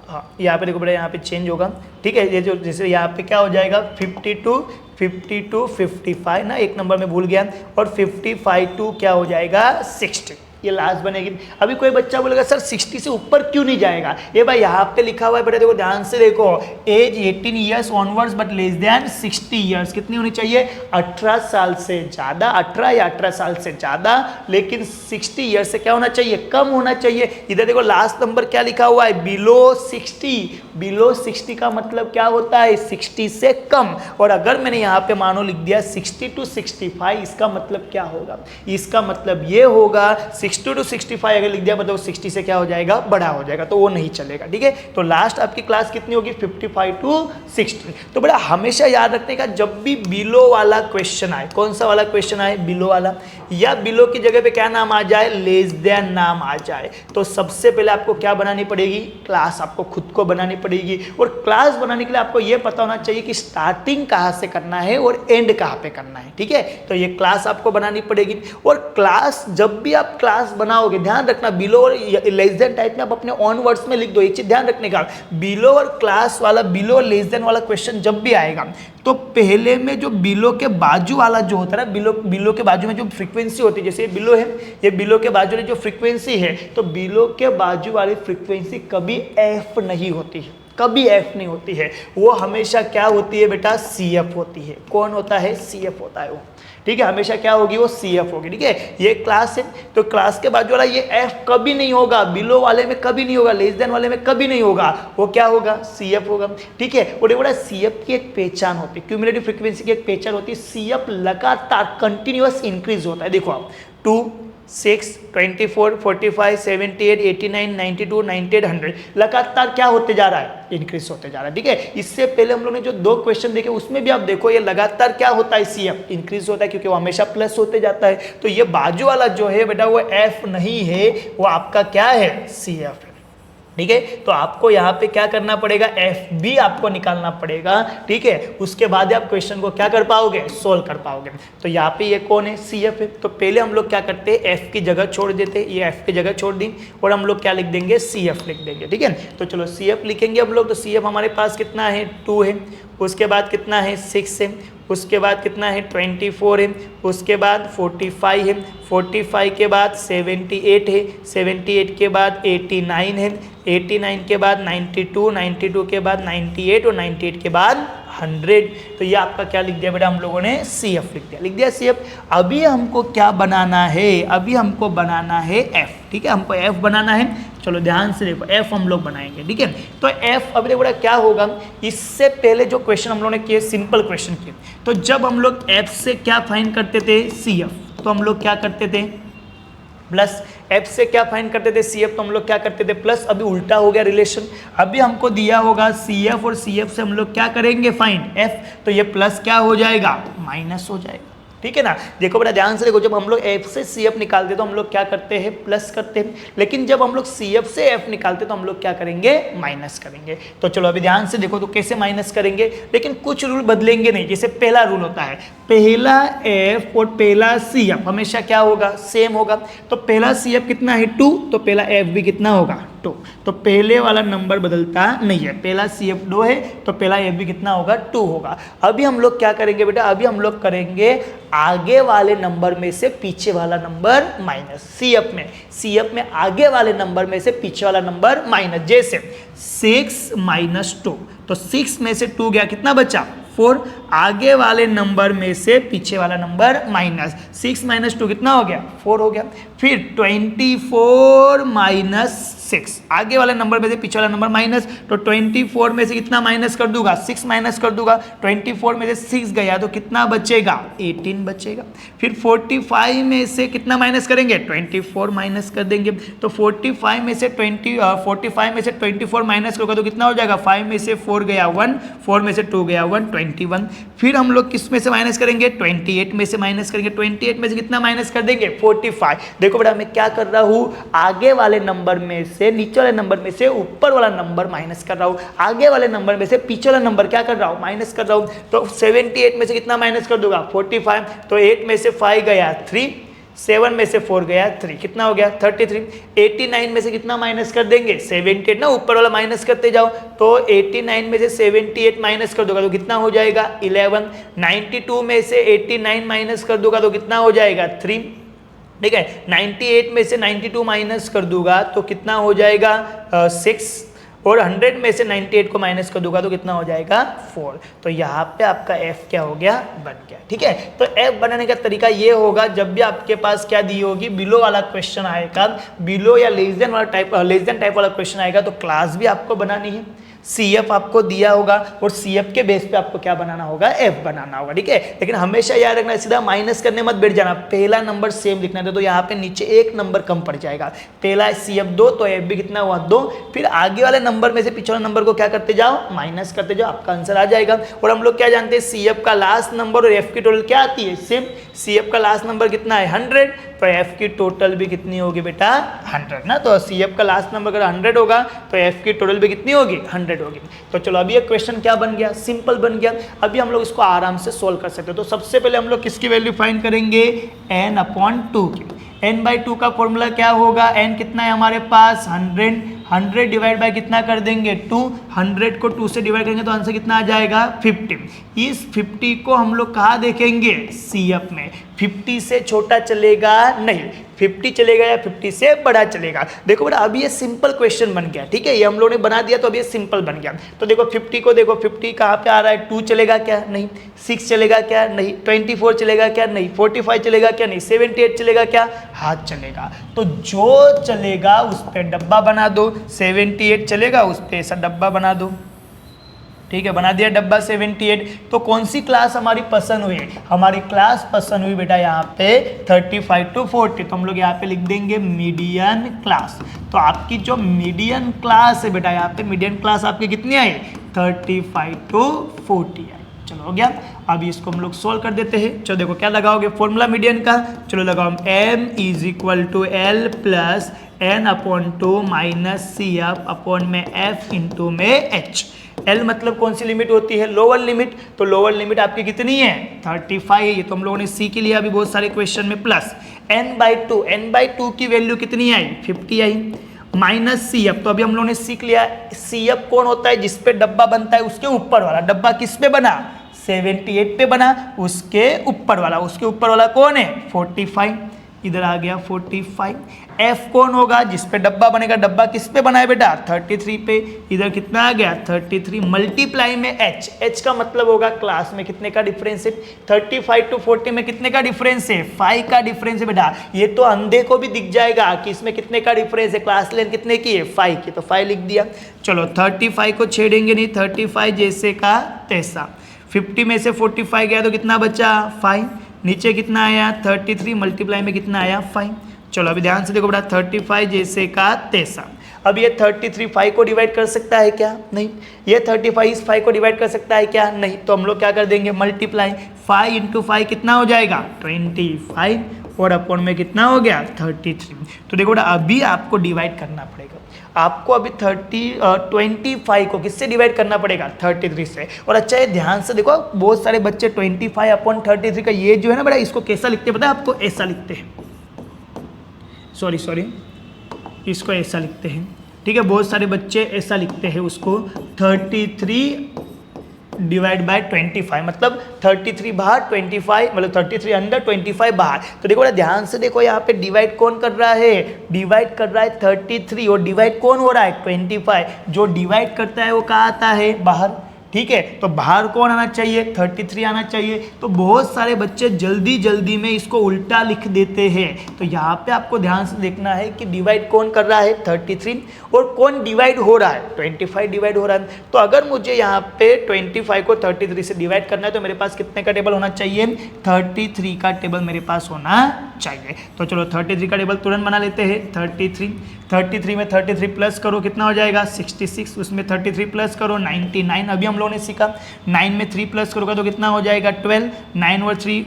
हाँ यहाँ पे देखो बेटा, यहाँ पे चेंज होगा, ठीक है। ये जो जैसे यहाँ पे क्या हो जाएगा 52 55 ना, एक नंबर में भूल गया, और 55 टू क्या हो जाएगा 60, ये लास्ट बनेगी। अभी कोई बच्चा बोलेगा सर 60 से ऊपर क्यों नहीं जाएगा, ये भाई यहाँ पे लिखा हुआ है बेटा, देखो ध्यान से देखो, age 18 years onwards but less than 60 years, कितनी होनी चाहिए 18 साल से ज़्यादा, 18 या 18 साल से ज़्यादा, लेकिन 60 ईयर्स से क्या होना चाहिए, कम होना चाहिए। इधर देखो लास्ट नंबर क्या लिखा हुआ है, बिलो 60, बिलो 60 का मतलब क्या होता है 60 से कम, और अगर मैंने यहाँ पे मानो लिख दिया 60 to 65, इसका मतलब क्या होगा, इसका मतलब ये होगा 60 to 65 अगर लिख दिया मतलब 60 से क्या हो जाएगा, बड़ा हो जाएगा, तो वो नहीं चलेगा, ठीक है। तो लास्ट आपकी क्लास कितनी होगी 55 to 60। तो बड़ा हमेशा याद रखने का, जब भी बिलो वाला क्वेश्चन आए, कौन सा वाला क्वेश्चन आए, बिलो वाला, या बिलो की जगह पे क्या नाम आ जाए, लेस देन नाम आ जाए, तो सबसे पहले आपको क्या बनानी पड़ेगी, क्लास आपको खुद को बनानी पड़ेगी। और क्लास बनाने के लिए आपको ये पता होना चाहिए कि स्टार्टिंग कहाँ से करना है और एंड कहाँ पे करना है, ठीक है। तो ये क्लास आपको बनानी पड़ेगी। और क्लास जब भी आप क्लास बनाओगे, ध्यान रखना, बिलो और लेस देन टाइप में आप अपने ऑन वर्ड्स में लिख दो। एक चीज ध्यान रखने का, बिलो और क्लास वाला, बिलो और लेस देन वाला क्वेश्चन जब भी आएगा तो पहले में जो बिलो के बाजू वाला जो होता है ना, बिलो के बाजू में जो फ्रीक्वेंसी होती है, जैसे ये बिलो है, ये बिलो के बाजू वाली जो फ्रीक्वेंसी है, तो बिलो के बाजू वाली फ्रीक्वेंसी कभी एफ नहीं होती है, कभी एफ नहीं होती है, वो हमेशा क्या होती है बेटा, सी एफ होती है। कौन होता है, सी एफ होता है वो, ठीक है। हमेशा क्या होगी, वो सी एफ होगी, ठीक है। ये क्लास है, तो क्लास के बाजू वाला ये एफ कभी नहीं होगा, बिलो वाले में कभी नहीं होगा, लेस देन वाले में कभी नहीं होगा, वो क्या होगा, सी एफ होगा, ठीक है। और ये बड़ा सी एफ की एक पहचान होती है, क्यूमुलेटिव फ्रीक्वेंसी की एक पहचान होती है, सी एफ लगातार कंटिन्यूअस इंक्रीज होता है। देखो आप 2 6 24 45 78 89 92 98 100 लगातार क्या होते जा रहा है, इंक्रीज होते जा रहा है, ठीक है। इससे पहले हम लोग ने जो 2 क्वेश्चन देखे उसमें भी आप देखो ये लगातार क्या होता है, सी एफ इंक्रीज होता है, क्योंकि वो हमेशा प्लस होते जाता है। तो ये बाजू वाला जो है बेटा वो एफ नहीं है, वो आपका क्या है, सी एफ है, ठीक है। तो आपको यहाँ पे क्या करना पड़ेगा, एफ बी आपको निकालना पड़ेगा, ठीक है। उसके बाद आप क्वेश्चन को क्या कर पाओगे, सोल्व कर पाओगे। तो यहाँ पे ये कौन है, सी एफ है। तो पहले हम लोग क्या करते हैं, एफ की जगह छोड़ देते, ये एफ की जगह छोड़ दी और हम लोग क्या लिख देंगे, सी एफ लिख देंगे, ठीक है। तो चलो सी एफ लिखेंगे हम लोग। तो सी एफ हमारे पास कितना है, 2 है, उसके बाद कितना है, 6 है, उसके बाद कितना है, 24 है, उसके बाद 45 है, 45 के बाद 78 है, 78 के बाद 89 है, 89 के बाद 92, 92 के बाद 98 और 98 के बाद 100। तो ये आपका क्या लिख दिया बेटा, हम लोगों ने सी एफ लिख दिया सी एफ। अभी हमको क्या बनाना है, अभी हमको बनाना है एफ, ठीक है। हमको एफ बनाना है, चलो ध्यान से देखो, एफ हम लोग बनाएंगे, ठीक है। तो एफ अभी देखो क्या होगा, इससे पहले जो क्वेश्चन हम लोगों ने किए सिंपल क्वेश्चन किए, तो जब हम लोग एफ से क्या फाइंड करते थे, सी एफ, तो हम लोग क्या करते थे प्लस, एफ से क्या फाइंड करते थे, सी एफ, तो हम लोग क्या करते थे प्लस। अभी उल्टा हो गया रिलेशन, अभी हमको दिया होगा सी एफ और सी एफ से हम लोग क्या करेंगे, फाइंड एफ, तो ये प्लस क्या हो जाएगा, माइनस हो जाएगा, ठीक है ना। देखो बेटा ध्यान से देखो, जब हम लोग एफ से सी एफ निकालते तो हम लोग क्या करते हैं, प्लस करते हैं, लेकिन जब हम लोग सी एफ से एफ निकालते तो हम लोग क्या करेंगे, माइनस करेंगे। तो चलो अभी ध्यान से देखो, तो कैसे माइनस करेंगे, लेकिन कुछ रूल बदलेंगे नहीं। जैसे पहला रूल होता है, पहला एफ और पहला सी एफ हमेशा क्या होगा, सेम होगा। तो पहला सी एफ कितना है, 2, तो पहला एफ भी कितना होगा, 2। तो पहले वाला नंबर बदलता नहीं है, पहला सी एफ 2 है तो पहला एफ भी कितना होगा, 2 होगा। अभी हम लोग क्या करेंगे बेटा, अभी हम लोग करेंगे आगे वाले नंबर में से पीछे वाला नंबर माइनस। सी एफ में आगे वाले नंबर में से पीछे वाला नंबर माइनस। जैसे 6 - 2, तो 6 में से 2 गया, कितना बचा, 4। आगे वाले नंबर में से पीछे वाला नंबर माइनस, 6 - 2 कितना हो गया, 4 हो गया। फिर 24 - 6, आगे वाले नंबर में से पीछे वाला नंबर माइनस, तो 24 में से कितना माइनस कर दूंगा, 6 माइनस कर दूंगा। 24 में से 6 गया तो कितना बचेगा, 18 बचेगा। फिर 45 में से कितना माइनस करेंगे, 24 माइनस कर देंगे। तो 45 में से 24 माइनस करोगे तो कितना हो जाएगा, 5 में से 4 गया 1, 4 में से 2 गया 1, 21। फिर हम लोग किस में से माइनस करेंगे, 28 में से माइनस करेंगे। 28 में से कितना माइनस कर देंगे, 45। देखो बेटा मैं क्या कर रहा हूँ, आगे वाले नंबर में से नीचे वाले नंबर में से ऊपर वाला नंबर माइनस कर रहा हूँ, आगे वाले नंबर में से पीछे वाला नंबर क्या कर रहा हूँ, माइनस कर रहा हूँ। तो 78 में से कितना माइनस कर दूंगा, 45। तो 8 में से 5 गया 3, 7 में से 4 गया 3, कितना हो गया 33। 89 में से कितना माइनस कर देंगे 78 ना, ऊपर वाला माइनस करते जाओ, तो 89 में से 78 माइनस कर दोगा तो कितना हो जाएगा 11। 92 में से 89 माइनस कर दोगा तो कितना हो जाएगा 3, ठीक है। 98 में से 92 माइनस कर दूंगा तो कितना हो जाएगा 6, और 100 में से 98 को माइनस कर दूंगा तो कितना हो जाएगा 4। तो यहाँ पे आपका f क्या हो गया, बन गया, ठीक है। तो f बनाने का तरीका ये होगा, जब भी आपके पास क्या दी होगी, बिलो वाला क्वेश्चन आएगा, बिलो या लेस देन टाइप वाला क्वेश्चन आएगा तो क्लास भी आपको बनानी है, CF आपको दिया होगा और CF के बेस पे आपको क्या बनाना होगा, F बनाना होगा, ठीक है। लेकिन हमेशा याद रखना, सीधा माइनस करने मत बैठ जाना, पहला नंबर सेम लिखना था, तो यहाँ पे नीचे एक नंबर कम पड़ जाएगा। पहला CF 2 तो F भी कितना हुआ 2, फिर आगे वाले नंबर में से पिछले नंबर को क्या करते जाओ, माइनस करते जाओ, आपका आंसर आ जाएगा। और हम लोग क्या जानते हैं, CF का लास्ट नंबर और F की टोटल क्या आती है, सेम। CF का लास्ट नंबर कितना है 100, तो F की टोटल भी कितनी होगी बेटा 100 ना, तो CF का लास्ट नंबर अगर 100 होगा तो F की टोटल भी कितनी होगी 100 होगी। तो चलो अभी ये क्वेश्चन क्या बन गया, सिंपल बन गया। अभी हम लोग इसको आराम से सोल्व कर सकते हैं। तो सबसे पहले हम लोग किसकी वैल्यू फाइंड करेंगे, n/2 की। n/2 का फॉर्मूला क्या होगा, n कितना है हमारे पास 100 डिवाइड बाय कितना कर देंगे 2, 100 को 2 से डिवाइड करेंगे तो आंसर कितना आ जाएगा 50। इस 50 को हम लोग कहाँ देखेंगे, CF में। 50 से छोटा चलेगा नहीं, 50 चलेगा या 50 से बड़ा चलेगा। देखो बेटा अभी ये सिंपल क्वेश्चन बन गया, ठीक है, ये हम लोगों ने बना दिया तो अभी ये सिंपल बन गया। तो देखो 50 को देखो, 50 कहाँ पे आ रहा है, 2 चलेगा क्या, नहीं। 6 चलेगा क्या, नहीं। 24 चलेगा क्या, नहीं। 45 चलेगा क्या, नहीं। 78 चलेगा क्या, हाथ चलेगा। तो जो चलेगा उस पर डब्बा बना दो, 78 चलेगा उस पर ऐसा डब्बा बना दो, ठीक है, बना दिया डब्बा 78। तो कौन सी क्लास हमारी पसंद हुई, हमारी क्लास पसंद हुई बेटा यहाँ पे 35 to 40, तो हम लोग यहाँ पे लिख देंगे मीडियन क्लास। तो आपकी जो मीडियन क्लास है बेटा, यहाँ पे मीडियन क्लास आपकी कितनी आई 35 to 40 आई। चलो हो गया। अभी इसको हम लोग सोल्व कर देते हैं। चलो देखो क्या लगाओगे फॉर्मूला मीडियन का, चलो लगाओ m = L plus n/2 minus CF upon में F इंटू में H। L मतलब कौन सी लिमिट होती है, लोअर लिमिट। तो लोअर लिमिट आपकी कितनी है 35 है, ये तो हम लोगों ने सी के लिया अभी बहुत सारे क्वेश्चन में। प्लस n/2 की वैल्यू कितनी आई 50 आई, माइनस CF, तो अभी हम लोगों ने सीख लिया CF कौन होता है, जिस पे डब्बा बनता है उसके ऊपर वाला। डब्बा किस पे बना 78 पे बना, उसके ऊपर वाला कौन है 45, इधर आ गया 45। F कौन होगा, जिस पे डब्बा बनेगा, डब्बा किस पे बना है बेटा 33 पे, इधर कितना आ गया 33 मल्टीप्लाई में H का मतलब होगा क्लास में कितने का डिफरेंस है, 35 to 40 में कितने का डिफरेंस है 5 का डिफरेंस है बेटा। ये तो अंधे को भी दिख जाएगा कि इसमें कितने का डिफरेंस है, क्लास लेंथ कितने की है 5 की, तो 5 लिख दिया। चलो 35 को छेड़ेंगे नहीं, 35 जैसे का तैसा। 50 में से 45 गया तो कितना बचा 5, नीचे कितना आया 33 मल्टीप्लाई में कितना आया 5। चलो अभी ध्यान से देखो बेटा 35 जैसे का तैसा। अब ये 33 5 को डिवाइड कर सकता है क्या, नहीं। ये 35 इस 5 को डिवाइड कर सकता है क्या, नहीं। तो हम लोग क्या कर देंगे मल्टीप्लाई, 5 × 5 कितना हो जाएगा 25 और अपॉन में कितना हो गया 33। तो देखो बेटा अभी आपको डिवाइड करना पड़ेगा, आपको अभी 25 को किससे डिवाइड करना पड़ेगा 33 से। और अच्छा ये ध्यान से देखो, बहुत सारे बच्चे 25/33 का ये जो है ना बेटा, इसको कैसा लिखते हैं पता है आपको, ऐसा लिखते हैं, सॉरी इसको ऐसा लिखते हैं, ठीक है। बहुत सारे बच्चे ऐसा लिखते हैं उसको 33 डिवाइड बाय 25, मतलब 33 बाहर 25, मतलब 33 अंदर 25 बाहर। तो देखो ध्यान से देखो, यहाँ पे डिवाइड कौन कर रहा है, डिवाइड कर रहा है 33 और डिवाइड कौन हो रहा है 25। जो डिवाइड करता है वो कहाँ आता है बाहर, ठीक है। तो बाहर कौन आना चाहिए 33 आना चाहिए। तो बहुत सारे बच्चे जल्दी में इसको उल्टा लिख देते हैं। तो यहाँ पे आपको ध्यान से देखना है कि डिवाइड कौन कर रहा है 33 और कौन डिवाइड हो रहा है 25 डिवाइड हो रहा है। तो अगर मुझे यहाँ पे 25 को 33 से डिवाइड करना है तो मेरे पास कितने का टेबल होना चाहिए 33 का टेबल मेरे पास होना चाहिए। तो चलो 33 का टेबल तुरंत बना लेते हैं। 33 में 33 प्लस करो कितना हो जाएगा 66, उसमें 33 प्लस करो 99। अभी हम लोगों ने सीखा 9 में 3 प्लस करोगे तो कितना हो जाएगा 12, 9 और 3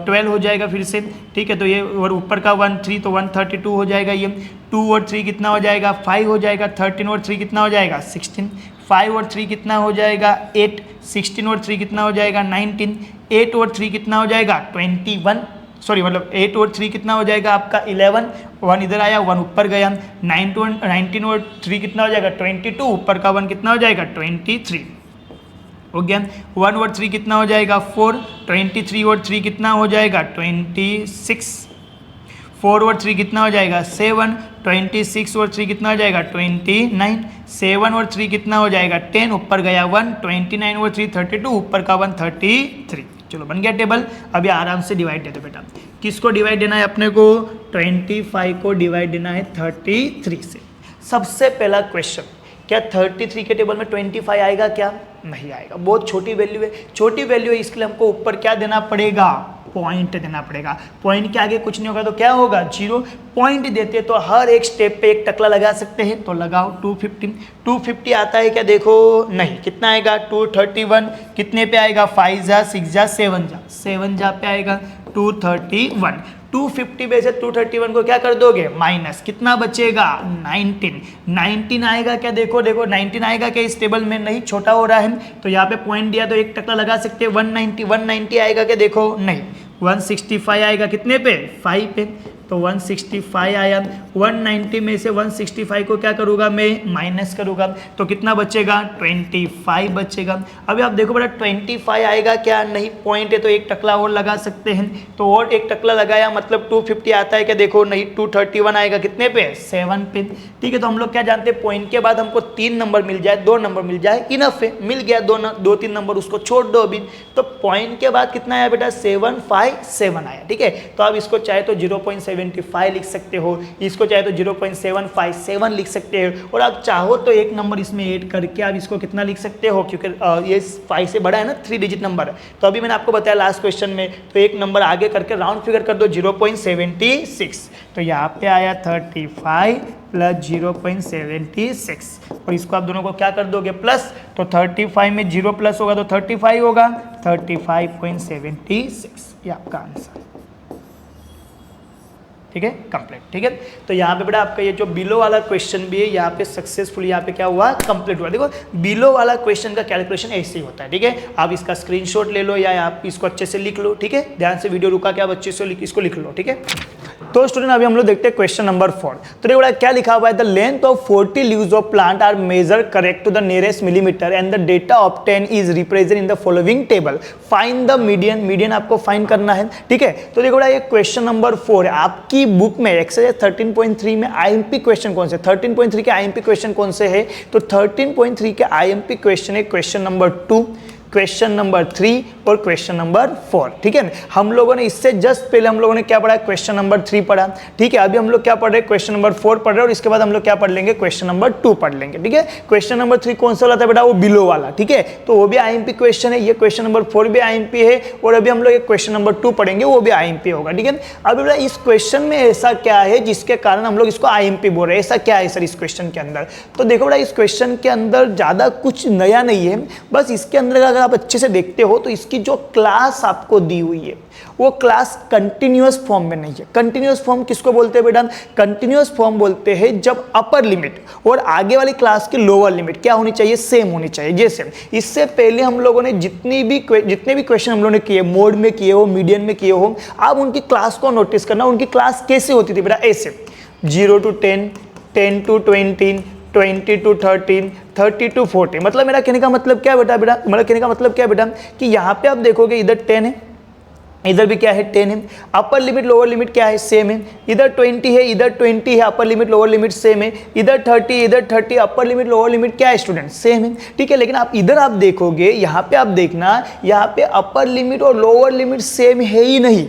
12 हो जाएगा फिर से, ठीक है। तो ये और ऊपर का 1 3 तो 132 हो जाएगा। ये 2 और 3 कितना हो जाएगा 5 हो जाएगा। 13 और 3 कितना हो जाएगा 16, 5 और 3 कितना हो जाएगा 8, 16 और 3 कितना हो जाएगा 19, 8 और 3 कितना हो जाएगा 21, सॉरी मतलब 8 और 3 कितना हो जाएगा आपका 11, 1 इधर आया 1 ऊपर गया, 19 और 3 कितना हो जाएगा 22, ऊपर का 1 कितना हो जाएगा 23 हो गया। 1 और 3 कितना हो जाएगा 4, 23 और 3 कितना हो जाएगा 26, 4 और 3 कितना हो जाएगा 7, 26 और 3 कितना हो जाएगा 29, 7 और 3 कितना हो जाएगा 10, ऊपर गया 1, 29 और 3 32, ऊपर का 1 33। चलो बन गया टेबल। अभी आराम से डिवाइड दे दो बेटा। किसको डिवाइड देना है अपने को 25 को डिवाइड देना है 33 से। सबसे पहला क्वेश्चन, क्या 33 के टेबल में 25 आएगा क्या? नहीं आएगा, बहुत छोटी वैल्यू है। छोटी वैल्यू है इसके लिए हमको ऊपर क्या देना पड़ेगा, पॉइंट देना पड़ेगा। पॉइंट के आगे कुछ नहीं होगा तो क्या होगा 0। पॉइंट देते तो हर एक स्टेप पे एक टकला लगा सकते हैं, तो लगाओ 250 आता है क्या देखो, नहीं। कितना आएगा 231, कितने पे आएगा 5 जा 6 जा 7 जा पे आएगा 231। 250 में से 231 को क्या कर दोगे माइनस, कितना बचेगा 19 आएगा क्या देखो 19 आएगा क्या इस टेबल में, नहीं, छोटा हो रहा है। तो यहाँ पे पॉइंट दिया तो एक टकला लगा सकते हैं 190 आएगा क्या देखो, नहीं। 165 आएगा कितने पे 5 पे, तो 165 आया। 190 में से 165 को क्या करूँगा मैं माइनस करूँगा, तो कितना बचेगा 25 बचेगा। अभी आप देखो बेटा 25 आएगा क्या, नहीं, पॉइंट है तो एक टकला और लगा सकते हैं, तो और एक टकला लगाया मतलब 250 आता है क्या देखो, नहीं। 231 आएगा कितने पे 7 पे। ठीक है, तो हम लोग क्या जानते हैं पॉइंट के बाद हमको 3 नंबर मिल जाए, 2 नंबर मिल जाए इनफ है, मिल गया 2-3 नंबर, उसको छोड़ दो अभी। तो पॉइंट के बाद कितना आया बेटा 757 आया। ठीक है, तो आप इसको चाहे तो 0.75 लिख सकते हो, इसको चाहे तो 0.757 लिख सकते हो, और आप चाहो तो एक नंबर इसमें ऐड करके आप इसको कितना लिख सकते हो, क्योंकि ये 5 से बड़ा है ना, 3 डिजिट नंबर। तो अभी मैंने आपको बताया लास्ट क्वेश्चन में, तो एक नंबर आगे करके राउंड फिगर कर दो 0.76, तो यहाँ पे आया 35 प्लस 0.76, और इसको आप दोनों को क्या कर दोगे प्लस, तो 35 में 0 प्लस होगा तो 35 होगा, 35.76 ये आपका आंसर। ठीक है, कंप्लीट। ठीक है, तो यहाँ पे बेटा आपका ये जो बिलो वाला क्वेश्चन भी है, यहाँ पे सक्सेसफुल यहाँ पे क्या हुआ कंप्लीट हुआ। देखो बिलो वाला क्वेश्चन का कैलकुलेशन ऐसे ही होता है। ठीक है, आप इसका स्क्रीनशॉट ले लो या आप इसको अच्छे से लिख लो। ठीक है, ध्यान से वीडियो रुका के आप अच्छे से इसको लिख लो। ठीक है, तो स्टूडेंट अभी हम लोग देखते हैं क्वेश्चन नंबर 4। तो देखो क्या लिखा हुआ है, the length of 40 leaves of plant are measure correct to the nearest millimetre and the data obtain is represent in the following table, find the median. Median आपको फाइंड करना है। ठीक है, तो देखो ये क्वेश्चन नंबर 4 है आपकी बुक में, एक्सरसाइज 13.3 में आईएमपी क्वेश्चन कौन से, 13.3 के आईएमपी क्वेश्चन कौन से है, तो 13.3 के आईएमपी क्वेश्चन है क्वेश्चन नंबर 2, क्वेश्चन नंबर 3 और क्वेश्चन नंबर 4। ठीक है, हम लोगों ने इससे जस्ट पहले हम लोगों ने क्या पढ़ा, क्वेश्चन नंबर 3 पढ़ा। ठीक है, अभी हम लोग क्या पढ़ रहे हैं, क्वेश्चन नंबर 4 पढ़ रहे हैं, और इसके बाद हम लोग क्या पढ़ लेंगे, क्वेश्चन नंबर 2 पढ़ लेंगे। ठीक है, क्वेश्चन नंबर 3 कौन सा वाला था बेटा, वो बिलो वाला। ठीक है, तो वो भी आईएमपी क्वेश्चन है, ये क्वेश्चन नंबर 4 भी आईएमपी है, और अभी हम लोग एक क्वेश्चन नंबर 2 पढ़ेंगे, वो भी आईएमपी होगा। ठीक है, अभी बेटा इस क्वेश्चन में ऐसा क्या है जिसके कारण हम लोग इसको आईएमपी बोल रहे हैं, ऐसा क्या है सर इस क्वेश्चन के अंदर। तो देखो बेटा इस क्वेश्चन के अंदर ज्यादा कुछ नया नहीं है, बस इसके अंदर अगर आप अच्छे से देखते हो तो इसकी जो क्लास आपको दी हुई है वो क्लास कंटिन्यूअस फॉर्म में नहीं है। कंटिन्यूअस फॉर्म किसको बोलते हैं बेटा, कंटिन्यूअस फॉर्म बोलते हैं जब अपर लिमिट और आगे वाली क्लास की लोअर लिमिट क्या होनी चाहिए, सेम होनी चाहिए। जैसे इससे पहले हम लोगों ने जितने भी क्वेश्चन हम लोगों ने किए, मोड में किए हो, मीडियन में किए हो, आप उनकी क्लास को नोटिस करना, उनकी क्लास कैसे होती थी बेटा, ऐसे 0 to 10, 10 to 20, 20 to 13, 30 to 40। मतलब मेरा कहने का मतलब क्या है बेटा, मेरा कहने का मतलब क्या है बेटा कि यहाँ पे आप देखोगे इधर 10 है, इधर भी क्या है 10 है, अपर लिमिट लोअर लिमिट क्या है सेम है, इधर 20 है, इधर 20 है, upper limit lower limit same है, इधर 30, इधर 30, अपर लिमिट लोअर लिमिट क्या है स्टूडेंट सेम है। ठीक है, लेकिन आप इधर आप देखोगे, यहाँ पे आप देखना, यहाँ पे अपर लिमिट और लोअर लिमिट सेम है ही नहीं।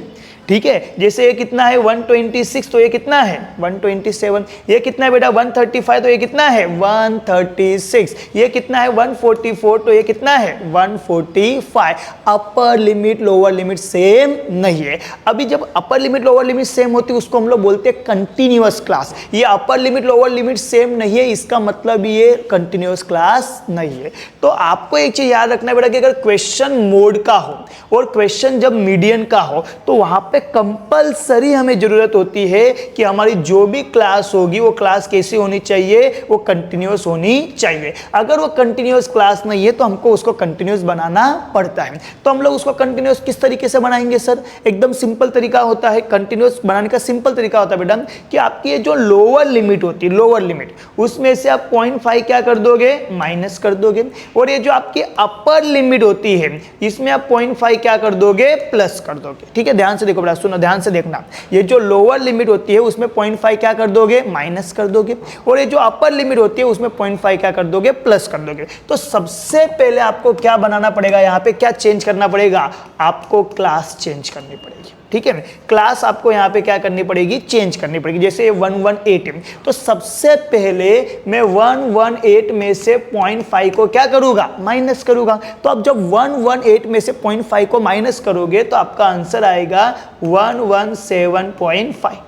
ठीक है, जैसे ये कितना है 126, तो ये कितना है 127, ये कितना है बेटा 135, तो ये कितना है 136, ये कितना है 144, तो ये कितना है 145। Upper limit lower limit same नहीं है। अभी जब upper limit lower limit same होती है उसको हम लोग बोलते हैं कंटिन्यूअस क्लास। ये upper limit lower limit same नहीं है, इसका मतलब ये कंटिन्यूअस क्लास नहीं है। तो आपको एक चीज याद रखना है बेटा कि अगर क्वेश्चन मोड का हो और क्वेश्चन जब मीडियन का हो तो वहां पे कंपलसरी हमें जरूरत होती है कि हमारी जो भी क्लास होगी वो क्लास कैसी होनी चाहिए, वो कंटिन्यूअस होनी चाहिए। अगर वो कंटिन्यूअस क्लास नहीं है तो हमको उसको कंटिन्यूअस बनाना पड़ता है। तो हम लोग उसको कंटिन्यूअस किस तरीके से बनाएंगे सर? एकदम सिंपल तरीका होता है कंटिन्यूअस बनाने का। सिंपल तरीका होता है बेटा कि आपकी ये जो लोअर लिमिट होती है, लोअर लिमिट, उसमें से आप 0.5 क्या कर दोगे? माइनस कर दोगे। और ये जो आपकी अपर लिमिट होती है इसमें आप 0.5 क्या कर दोगे? प्लस कर दोगे। ठीक है, ध्यान से देखो बेटा, सुनो ध्यान से देखना। ये जो लोअर लिमिट होती है उसमें 0.5 क्या कर दोगे? माइनस कर दोगे। और ये जो अपर लिमिट होती है उसमें 0.5 क्या कर दोगे? प्लस कर दोगे। तो सबसे पहले आपको क्या बनाना पड़ेगा? यहाँ पे क्या चेंज करना पड़ेगा? आपको क्लास चेंज करनी पड़ेगी। ठीक है, क्लास आपको यहाँ पे क्या करनी पड़ेगी? चेंज करनी पड़ेगी। जैसे 118 है तो सबसे पहले मैं 118 में से 0.5 को क्या करूंगा? माइनस करूंगा। तो अब जब 118 में से 0.5 को माइनस करोगे तो आपका आंसर आएगा 117.5।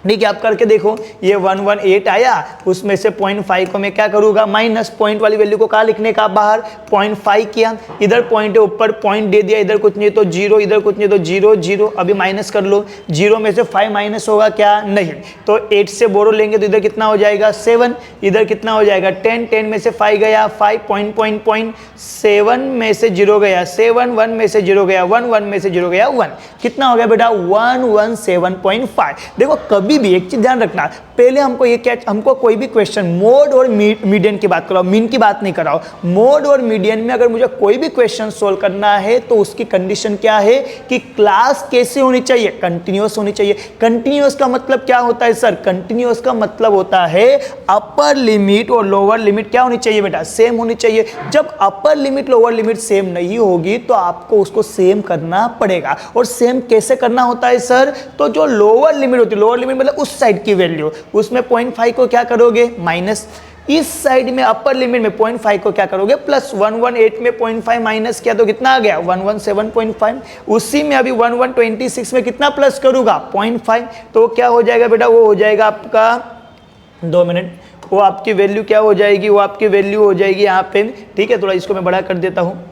ठीक है, आप करके देखो, ये 118 आया, उसमें से 0.5 को मैं क्या करूंगा? माइनस। पॉइंट वाली वैल्यू को कहाँ लिखने का? बाहर। 0.5 किया, इधर पॉइंट है, ऊपर पॉइंट दे दिया, इधर कुछ नहीं तो 0, इधर कुछ नहीं तो 0 0। अभी माइनस कर लो, 0 में से 5 माइनस होगा क्या? नहीं। तो 8 से बोरो लेंगे तो इधर कितना हो जाएगा? 7। इधर कितना हो जाएगा? 10। 10 में से 5 गया, 5 पॉइंट 7 में से 0 गया, 7 1 में से 0 गया, 1 1 में से 0 गया, 1। कितना हो गया बेटा? 117.5। देखो कभी भी एक चीज ध्यान रखना, पहले हमको ये क्या, हमको कोई भी क्वेश्चन मोड और मीडियन की बात कराओ, मीन की बात नहीं कराओ। मोड और मीडियन में अगर मुझे कोई भी क्वेश्चन सोल्व करना है तो उसकी कंडीशन क्या है कि क्लास कैसे होनी चाहिए? कंटिन्यूअस होनी चाहिए। कंटिन्यूअस का मतलब क्या होता है सर? कंटिन्यूअस का मतलब होता है अपर लिमिट और लोअर लिमिट क्या होनी चाहिए बेटा? सेम होनी चाहिए। जब upper limit lower limit same नहीं होगी तो आपको उसको सेम करना पड़ेगा। और सेम कैसे करना होता है सर? तो जो लोअर लिमिट होती है, लोअर लिमिट मतलब उस साइड की वैल्यू, उसमें 0.5 को क्या करोगे? माइनस। इस साइड में अपर लिमिट में 0.5 को क्या करोगे? प्लस। 118 में 0.5 माइनस किया तो कितना आ गया? 117.5। उसी में अभी 1126 में कितना प्लस करूंगा? 0.5। तो क्या हो जाएगा बेटा? वो हो जाएगा आपका, 2 मिनट, वो आपकी वैल्यू क्या हो जाएगी? वो आपकी वैल्यू हो जाएगी यहाँ पे, ठीक है, थोड़ा इसको मैं बड़ा कर देता हूँ,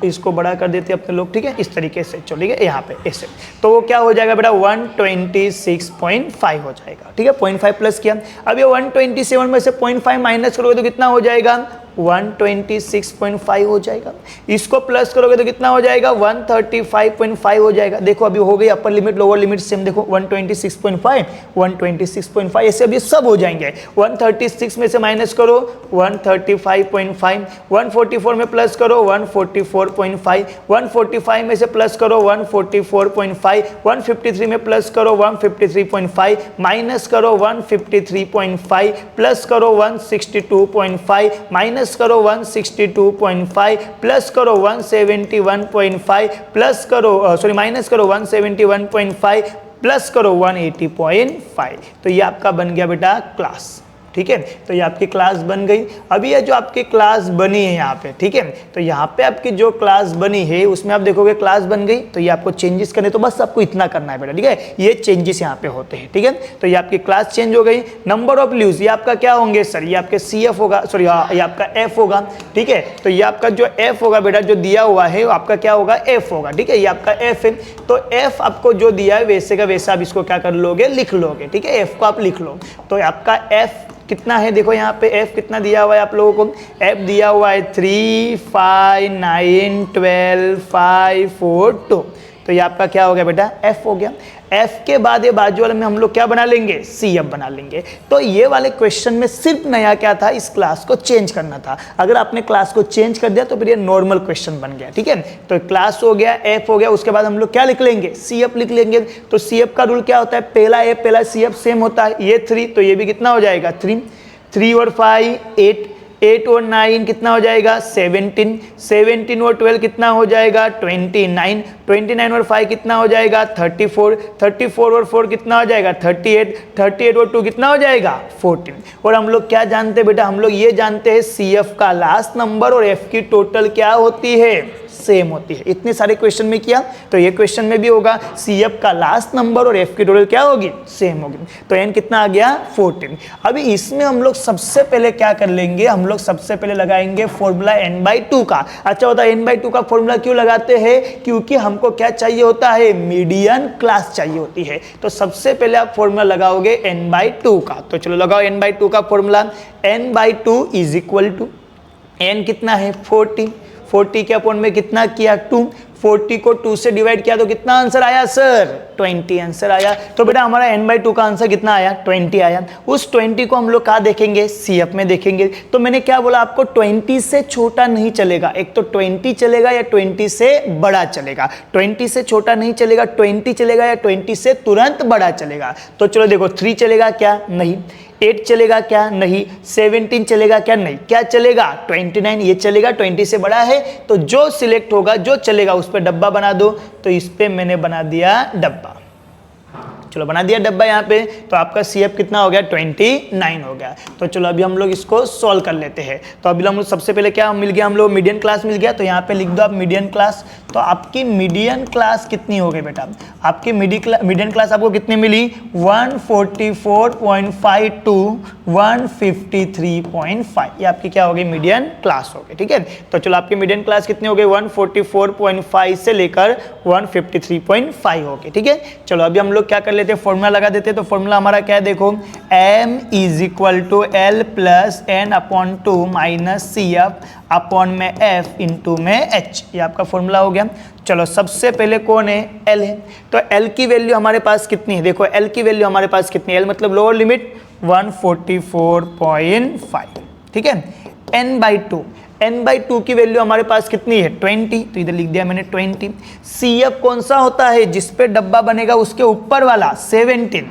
इसको बड़ा कर देते हैं अपने लोग। ठीक है, इस तरीके से चलो, ठीक है, यहाँ पे ऐसे। तो वो क्या हो जाएगा बेटा? 126.5 हो जाएगा। ठीक है, 0.5 प्लस किया। अब ये 127 में से 0.5 माइनस करोगे तो कितना हो जाएगा? 126.5 हो जाएगा। इसको प्लस करोगे तो कितना हो जाएगा? 135.5 हो जाएगा। देखो अभी हो गई upper limit lower limit same. देखो 126.5 126.5 ऐसे अभी सब हो जाएंगे। 136 में से माइनस करो 135.5, 144 में प्लस करो 144.5, 145 में से प्लस करो 144.5, 153 में प्लस करो 153.5, माइनस करो 153.5, प्लस करो 162.5, माइनस करो 162.5, प्लस करो 171.5, प्लस करो सॉरी माइनस करो 171.5, प्लस करो 180.5। तो ये आपका बन गया बेटा क्लास। ठीक है, तो ये आपकी क्लास बन गई। अभी ये जो आपकी क्लास बनी है यहाँ पे, ठीक है, तो यहाँ पे आपकी जो क्लास बनी है उसमें आप देखोगे क्लास बन गई। तो ये आपको चेंजेस करने, तो बस आपको इतना करना है बेटा। ठीक है, ये चेंजेस यहाँ पे होते हैं। ठीक है, तो ये आपकी क्लास चेंज हो गई। नंबर ऑफ लीव्स ये आपका क्या होंगे सर? ये आपके CF होगा, सॉरी ये आपका F होगा। ठीक है, तो ये आपका जो F होगा बेटा, जो दिया हुआ है वो आपका क्या होगा? F होगा। ठीक है, ये आपका F है। तो F आपको जो दिया है वैसे का वैसा आप इसको क्या कर लोगे? लिख लोगे। ठीक है, F को आप लिख लो। तो आपका F कितना है? देखो यहाँ पे F कितना दिया हुआ है आप लोगों को? F दिया हुआ है 3 5 9 12 5 4 2। तो ये आपका क्या हो गया बेटा? F हो गया। F के बाद ये बाजू वाले में हम लोग क्या बना लेंगे? CF बना लेंगे। तो ये वाले क्वेश्चन में सिर्फ नया क्या था? इस क्लास को चेंज करना था। अगर आपने क्लास को चेंज कर दिया तो फिर ये नॉर्मल क्वेश्चन बन गया। ठीक है, तो क्लास हो गया, F हो गया, उसके बाद हम लोग क्या लिख लेंगे? CF लिख लेंगे। तो CF का रूल क्या होता है? पहला F पहला CF सेम होता है। ये 3 तो ये भी कितना हो जाएगा? 3 3 और 5 8, 8 और 9 कितना हो जाएगा? 17, 17 और 12 कितना हो जाएगा? 29, 29 और 5 कितना हो जाएगा? 34, 34 और 4 कितना हो जाएगा? 38, 38 और 2 कितना हो जाएगा? 14। और हम लोग क्या जानते हैं बेटा? हम लोग ये जानते हैं CF का लास्ट नंबर और F की टोटल क्या होती है? सेम होती है। इतने सारे क्वेश्चन में किया तो ये क्वेश्चन में भी होगा, CF का लास्ट नंबर और F की टोटल क्या होगी, सेम होगी। तो n कितना आ गया 14। अभी इसमें हम लोग सबसे पहले क्या कर लेंगे, हम लोग सबसे पहले लगाएंगे फॉर्मूला n/2 का। अच्छा होता है n/2 का फॉर्मूला क्यों लगाते हैं, क्योंकि हमको क्या चाहिए होता है, मीडियन क्लास चाहिए होती है। तो सबसे पहले आप फॉर्मूला लगाओगे n/2 का। तो चलो लगाओ n/2 का formula, n/2 is equal to n कितना है 40, 40 के अपॉन में कितना किया 2, 40 को 2 से डिवाइड किया तो कितना आंसर आया सर, 20 आंसर आया। तो बेटा हमारा n/2 का आंसर कितना आया, 20 आया। उस 20 को हम लोग कहाँ देखेंगे, CF में देखेंगे। तो मैंने क्या बोला आपको, 20 से छोटा नहीं चलेगा, एक तो 20 चलेगा या 20 से बड़ा चलेगा। 20 से छोटा नहीं चलेगा, 20 चलेगा या 20 से तुरंत बड़ा चलेगा। तो चलो देखो 3 चलेगा क्या, नहीं। 8 चलेगा क्या, नहीं। 17 चलेगा क्या, नहीं। क्या चलेगा 29, ये चलेगा, 20 से बड़ा है। तो जो सिलेक्ट होगा, जो चलेगा उस पर डब्बा बना दो। तो इस पे मैंने बना दिया डब्बा, चलो बना दिया डब्बा यहाँ पे। तो आपका CF कितना हो गया, 29 हो गया। तो चलो अभी हम लोग इसको सॉल्व कर लेते हैं। तो अभी हम लोग सबसे पहले क्या मिल गया, हम लोग मीडियन क्लास मिल गया। तो यहाँ पे लिख दो आप मीडियन क्लास। तो आपकी मीडियन क्लास कितनी हो गई बेटा, आपकी मीडियन क्लास आपको कितनी मिली, 144.5 to 153.5। ये आपकी क्या हो गई, मीडियन क्लास हो गई। ठीक है, तो चलो आपकी मीडियन क्लास कितनी हो गई, 144.5 से लेकर 153.5 हो गई। ठीक है, चलो अभी हम लोग क्या कर लेते हैं, फॉर्मूला लगा देते हैं। तो फॉर्मूला हमारा क्या है, देखो m is equal to L plus n/2 minus CF upon में F इंटू में H। ये आपका फॉर्मूला हो गया। चलो सबसे पहले कौन है, L है। तो L की वैल्यू हमारे पास कितनी है, देखो L की वैल्यू हमारे पास कितनी है, L मतलब लोअर लिमिट 144.5। ठीक है, n/2 की वैल्यू हमारे पास कितनी है 20। तो इधर लिख दिया मैंने 20। CF कौन सा होता है, जिस पे डब्बा बनेगा उसके ऊपर वाला 17।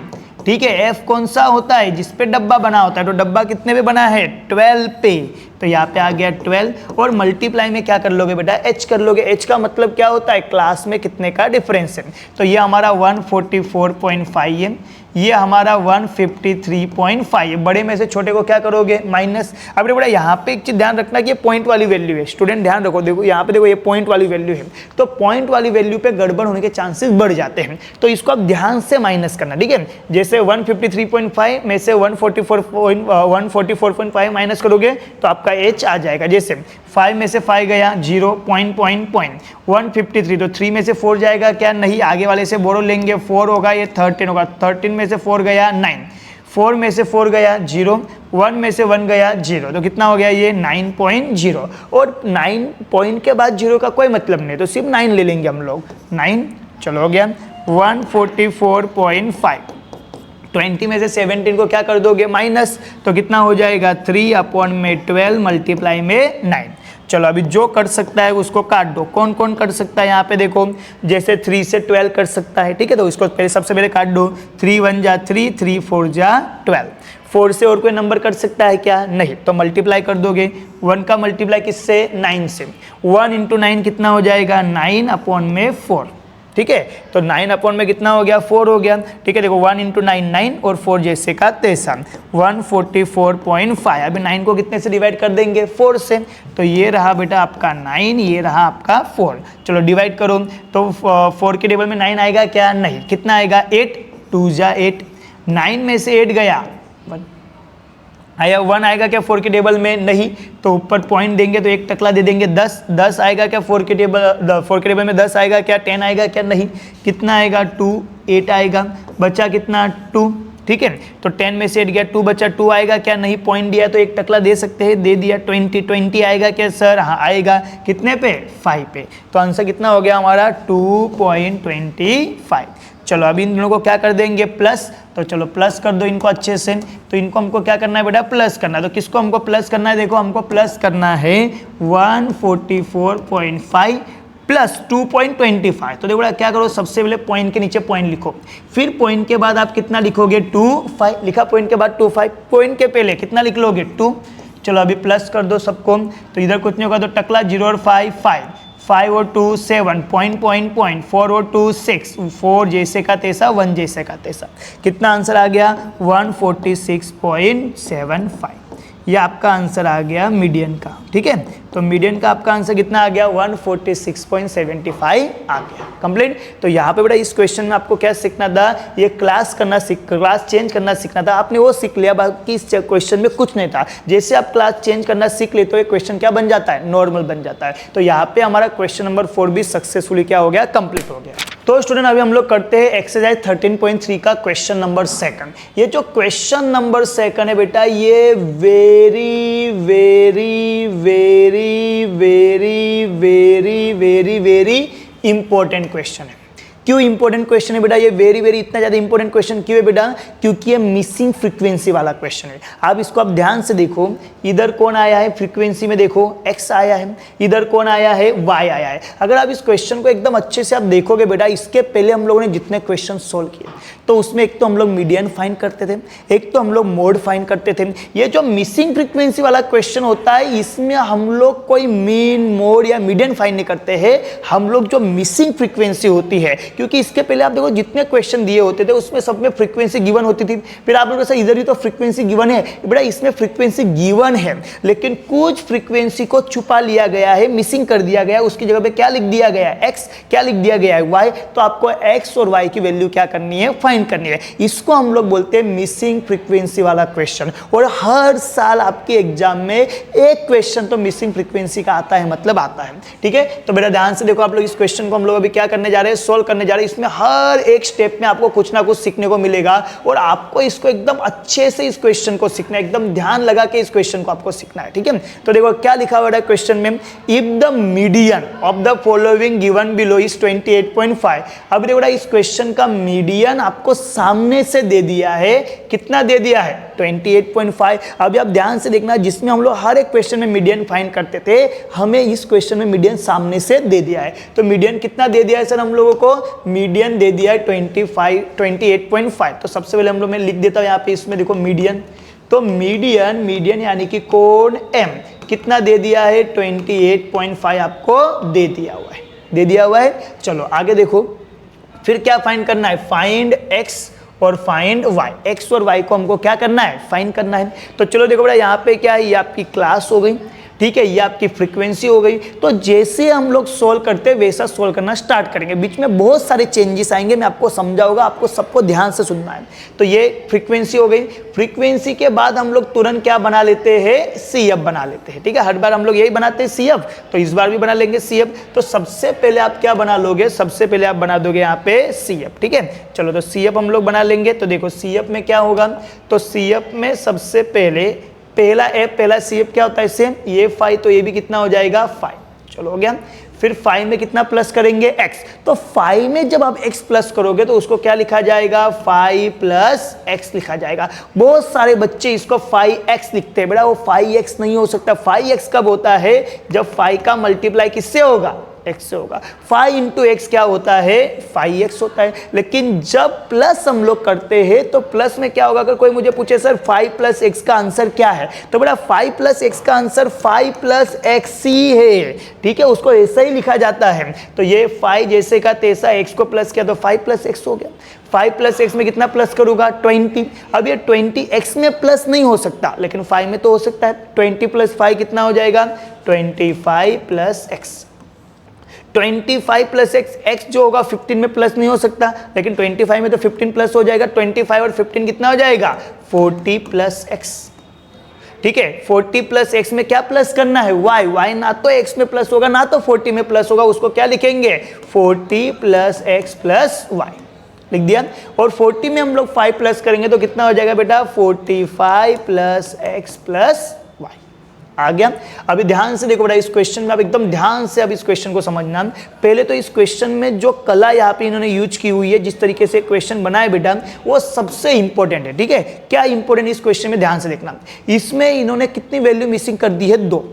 ठीक है, F कौन सा होता है, जिस पे डब्बा बना होता है। तो डब्बा कितने पे बना है, 12 पे। तो यहाँ पे आ गया 12 और मल्टीप्लाई में क्या कर लोगे बेटा, H कर लोगे। H का मतलब क्या होता है, क्लास में कितने का डिफरेंस है। तो ये हमारा 144.5 है, ये हमारा 153.5 है। बड़े में से छोटे को क्या करोगे, माइनस। अब बेटा यहाँ पे एक चीज ध्यान रखना कि ये पॉइंट वाली वैल्यू है, स्टूडेंट ध्यान रखो। देखो यहाँ पे देखो ये पॉइंट वाली वैल्यू है, तो पॉइंट वाली वैल्यू पे गड़बड़ होने के चांसेस बढ़ जाते हैं। तो इसको आप ध्यान से माइनस करना। ठीक है, जैसे 153.5 में से 144.5 माइनस करोगे तो आपका H आ जाएगा। जैसे 5 में से 5 गया 0, पॉइंट 153, तो 3 में से 4 जाएगा क्या, नहीं। आगे वाले से बोरो लेंगे, 4 होगा, ये 13 होगा। 13 में से 4 गया 9, 4 में से 4 गया 0, 1 में से 1 गया 0। तो कितना हो गया ये 9.0। और 9 पॉइंट के बाद 0 का कोई मतलब नहीं, तो सिर्फ 9 ले लेंगे हम लोग, 9। चलो हो गया 144.5। 20 में से 17 को क्या कर दोगे, माइनस। तो कितना हो जाएगा 3/12 मल्टीप्लाई में 9। चलो अभी जो कर सकता है उसको काट दो। कौन कौन कर सकता है, यहाँ पे देखो जैसे 3 से 12 कर सकता है। ठीक है, तो इसको पहले सबसे पहले काट दो। 3 1 जा 3, 3 4 जा 12। 4 से और कोई नंबर कर सकता है क्या, नहीं। तो मल्टीप्लाई कर दोगे, 1 का मल्टीप्लाई किससे, 9 से। 1 इंटू 9 कितना हो जाएगा, 9/4। ठीक है, तो 9 में कितना हो गया, 4 हो गया। ठीक है, देखो 1 इंटू 9 9 और 4 जैसे का तैसा 144.5। अभी 9 को कितने से डिवाइड कर देंगे, 4 से। तो ये रहा बेटा आपका 9, ये रहा आपका 4। चलो डिवाइड करो, तो 4 के टेबल में 9 आएगा क्या, नहीं। कितना आएगा 8, 2 जा 8। 9 में से 8 गया, आया 1 आएगा क्या 4 के टेबल में, नहीं। तो ऊपर पॉइंट देंगे तो एक टकला दे देंगे 10। 10 आएगा क्या 4 के टेबल में, 10 आएगा क्या, 10 आएगा क्या, नहीं। कितना आएगा 2, 8 आएगा, बचा कितना 2। ठीक है, तो 10 में से 8 गया, 2 बचा, 2 आएगा क्या, नहीं। पॉइंट दिया तो एक टकला दे सकते हैं, दे दिया। 20 आएगा क्या सर, हाँ आएगा। कितने पे, 5 पे। तो आंसर कितना हो गया हमारा 2.25। चलो अभी इन दोनों को क्या कर देंगे, प्लस। तो चलो प्लस कर दो इनको अच्छे से। तो इनको हमको क्या करना है बेटा, प्लस करना है। तो किसको हमको प्लस करना है, देखो हमको प्लस करना है 144.5 प्लस 2.25। तो देखो क्या करो, सबसे पहले पॉइंट के नीचे पॉइंट लिखो, फिर पॉइंट के बाद आप कितना लिखोगे 25 लिखा, पॉइंट के बाद 25, पॉइंट के पहले कितना लिख लोगे 2। चलो अभी प्लस कर दो सबको। तो इधर कुछ नहीं होगा तो टकला 0 और 5 5 और 2 7, पॉइंट 4 और 2 6, 4 जैसे का तैसा 1 जैसे का तैसा। कितना आंसर आ गया 146.75। ये आपका आंसर आ गया मीडियन का। ठीक है, तो मीडियन का आपका आंसर कितना आ गया 146.75 आ गया कंप्लीट। तो यहाँ पे बेटा इस क्वेश्चन में आपको क्या सीखना था, ये क्लास चेंज करना सीखना था, आपने वो सीख लिया, बाकी इस क्वेश्चन में कुछ नहीं था। जैसे आप क्लास चेंज करना सीख लेते हो ये क्वेश्चन क्या बन जाता है, नॉर्मल बन जाता है। तो यहाँ पे हमारा क्वेश्चन नंबर 4 भी सक्सेसफुली क्या हो गया, कंप्लीट हो गया। तो स्टूडेंट अभी हम लोग करते हैं एक्सरसाइज 13.3 का क्वेश्चन नंबर 2। ये जो क्वेश्चन नंबर 2 है बेटा ये very very very very very very very important question है। क्यों इंपॉर्टेंट क्वेश्चन है बेटा, ये वेरी वेरी इतना ज्यादा इंपॉर्टेंट क्वेश्चन क्यों है बेटा, क्योंकि ये मिसिंग फ्रीक्वेंसी वाला क्वेश्चन है। आप इसको आप ध्यान से देखो, इधर कौन आया है फ्रीक्वेंसी में, देखो x आया है, इधर कौन आया है y आया है। अगर आप इस क्वेश्चन को एकदम अच्छे से आप देखोगे बेटा, इसके पहले हम लोगों ने जितने क्वेश्चन सोल्व किए तो उसमें एक तो हम लोग मीडियन फाइंड करते थे, एक तो हम लोग मोड फाइंड करते थे। ये जो मिसिंग फ्रीक्वेंसी वाला क्वेश्चन होता है इसमें हम लोग कोई मीन मोड या मीडियन फाइंड नहीं करते हैं, हम लोग जो मिसिंग फ्रीक्वेंसी होती है, क्योंकि इसके पहले आप देखो जितने क्वेश्चन दिए होते थे उसमें सब में फ्रीक्वेंसी गिवन होती थी। फिर आप लोग इधर ही तो फ्रीक्वेंसी गिवन है बेटा, इसमें फ्रीक्वेंसी गिवन है लेकिन कुछ फ्रीक्वेंसी को छुपा लिया गया है, मिसिंग कर दिया गया है, उसकी जगह पे क्या लिख दिया गया है, x, क्या लिख दिया गया है, y। तो आपको x और y की वैल्यू क्या करनी है, फाइंड करनी है। इसको हम लोग बोलते हैं मिसिंग फ्रीक्वेंसी वाला क्वेश्चन। और हर साल आपके एग्जाम में एक क्वेश्चन तो मिसिंग फ्रीक्वेंसी का आता है, मतलब आता है, ठीक है। तो बेटा ध्यान से देखो, आप लोग इस क्वेश्चन को हम लोग अभी क्या करने जा रहे हैं, सोल्व करने जा रहे हैं। इसमें हर एक स्टेप में आपको कुछ ना कुछ सीखने को मिलेगा और आपको इसको एकदम अच्छे से इस क्वेश्चन को सीखना है, एकदम ध्यान लगा के इस क्वेश्चन को आपको सीखना है, ठीक है। तो देखो क्या लिखा हुआ है क्वेश्चन में, if the median of the following given below is 28.5। अब देखो इस क्वेश्चन का मीडियन आपको सामने से दे दिया है, कितना दे दिया है, 28.5। अभी आप ध्यान से देखना, जिसमें हम लोग हर एक क्वेश्चन में मीडियन फाइंड करते थे, हमें इस क्वेश्चन में मीडियन सामने से दे दिया है। तो मीडियन कितना दे दिया है सर हम लोगों को, मीडियन दे दिया है 28.5। तो सबसे पहले हम लोग मैं लिख देता हूं यहाँ पे, इसमें देखो मीडियन, तो मीडियन यानी कि कोण m कितना दे दिया है, 28.5 आपको दे दिया हुआ है। चलो आगे देखो, फिर क्या फाइंड करना है, फाइंड x और फाइंड y। x और y को हमको क्या करना है, फाइंड करना है। तो चलो देखो बेटा यहाँ पे क्या है, ये आपकी क्लास हो गई, ठीक है, ये आपकी फ्रीक्वेंसी हो गई। तो जैसे हम लोग सोल्व करते हैं वैसा सोल्व करना स्टार्ट करेंगे, बीच में बहुत सारे चेंजेस आएंगे, मैं आपको समझाऊंगा, आपको सबको ध्यान से सुनना है। तो ये फ्रीक्वेंसी हो गई, फ्रीक्वेंसी के बाद हम लोग तुरंत क्या बना लेते हैं, CF बना लेते हैं, ठीक है। हर बार हम लोग यही बनाते हैं CF, तो इस बार भी बना लेंगे CF। तो सबसे पहले आप क्या बना लोगे, सबसे पहले आप बना दोगे यहाँ पे CF, ठीक है। चलो तो CF हम लोग बना लेंगे। तो देखो CF में क्या होगा, तो CF में सबसे पहला CF क्या होता है, सेम ये 5, तो ये भी कितना हो जाएगा 5, चलो हो गया। फिर 5 में कितना प्लस करेंगे, x। तो 5 में जब आप x प्लस करोगे तो उसको क्या लिखा जाएगा, 5 प्लस x लिखा जाएगा। बहुत सारे बच्चे इसको 5x लिखते हैं, बेटा वो 5x नहीं हो सकता। 5x कब होता है, जब 5 का मल्टीप्लाई किससे होगा, x से होगा। 5 इंटू एक्स क्या होता है, 5x होता है। लेकिन जब प्लस हम लोग करते हैं तो प्लस में क्या होगा, अगर कोई मुझे पूछे सर 5 प्लस एक्स का आंसर क्या है, तो बेटा 5 प्लस एक्स का आंसर 5 प्लस एक्स ही है, ठीक है, उसको ऐसा ही लिखा जाता है। तो ये 5 जैसे का तैसा एक्स को प्लस किया तो 5 प्लस एक्स हो गया। 5 प्लस एक्स में कितना प्लस करूंगा, 20। अब ये 20x में प्लस नहीं हो सकता लेकिन 5 में तो हो सकता है। 20 प्लस 5 कितना हो जाएगा, 25 plus x. 25 plus x, x जो होगा 15 में प्लस नहीं हो सकता लेकिन 25 में तो 15 प्लस हो जाएगा। 25 और 15 कितना हो जाएगा, 40 प्लस एक्स, ठीक है। 40 प्लस एक्स में क्या प्लस करना है, y ना तो x में प्लस होगा ना तो 40 में प्लस होगा, उसको क्या लिखेंगे, 40 प्लस एक्स प्लस y लिख दिया। और 40 में हम लोग 5 प्लस करेंगे तो कितना हो जाएगा बेटा, 45 प्लस एक्स प्लस y आ गया। अभी ध्यान से देखो बेटा, इस क्वेश्चन में आप एकदम ध्यान से अब इस क्वेश्चन को समझना। पहले तो इस क्वेश्चन में जो कला यहाँ पे इन्होंने यूज की हुई है, जिस तरीके से क्वेश्चन बनाए बेटा, वो सबसे इंपॉर्टेंट है, ठीक है। क्या इंपॉर्टेंट इस क्वेश्चन में ध्यान से देखना। इसमें इन्होंने कितनी वैल्यू मिसिंग कर दी है, 2।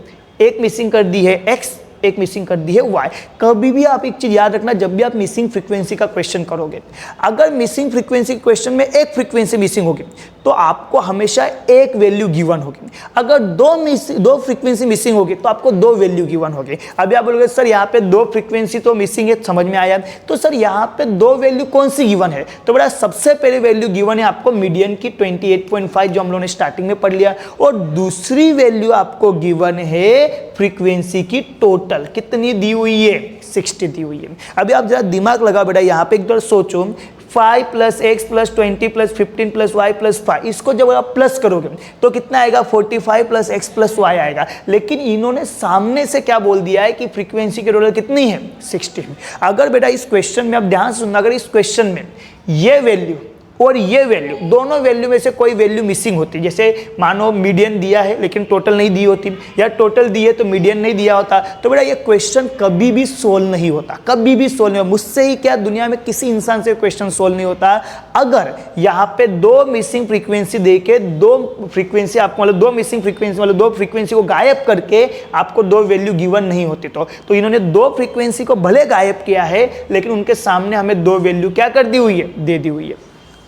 एक मिसिंग कर दी है x, एक मिसिंग कर दी है y। कभी भी आप एक चीज याद रखना, जब भी आप मिसिंग फ्रीक्वेंसी का क्वेश्चन करोगे, अगर मिसिंग फ्रीक्वेंसी के क्वेश्चन में एक फ्रीक्वेंसी मिसिंग होगी तो आपको हमेशा एक वैल्यू गिवन होगी। अगर दो फ्रीक्वेंसी मिसिंग होगी तो आपको दो वैल्यू गिवन होगी। अभी आप बोलोगे सर यहाँ पे दो फ्रीक्वेंसी तो मिसिंग है, समझ में आया, तो सर यहाँ पे दो वैल्यू कौन सी गिवन है? तो बड़ा सबसे पहले वैल्यू गिवन है आपको मीडियन की 28.5 जो हम लोगों ने स्टार्टिंग में पढ़ लिया, और दूसरी वैल्यू आपको गिवन है फ्रीक्वेंसी की टोटल कितनी दी हुई है, 60 दी हुई है। अभी आप जरा दिमाग लगाओ बेटा, यहाँ पे एक बार सोचो 5 + x + 20 + 15 + y + 5, इसको जब आप प्लस करोगे तो कितना आएगा? 45 + x + y आएगा। लेकिन इन्होंने सामने से क्या बोल दिया है कि फ्रीक्वेंसी की टोटल कितनी है, 60। अगर बेटा इस क्वेश्चन में आप ध्यान से सुनना, अगर इस क्वेश्चन में ये वैल्यू और ये वैल्यू, दोनों वैल्यू में से कोई वैल्यू मिसिंग होती, जैसे मानो मीडियन दिया है लेकिन टोटल नहीं दी होती, या टोटल दी है तो मीडियन नहीं दिया होता, तो बेटा ये क्वेश्चन कभी भी सोल्व नहीं होता, कभी भी सोल्व नहीं होता। मुझसे ही क्या, दुनिया में किसी इंसान से क्वेश्चन सोल्व नहीं होता अगर यहाँ पे दो मिसिंग फ्रीक्वेंसी दे के दो फ्रीक्वेंसी आपको, मतलब दो मिसिंग फ्रीक्वेंसी, मतलब दो फ्रीक्वेंसी को गायब करके आपको दो वैल्यू गिवन नहीं होती। तो इन्होंने दो फ्रीक्वेंसी को भले गायब किया है लेकिन उनके सामने हमें दो वैल्यू क्या कर दी हुई है, दे दी हुई है।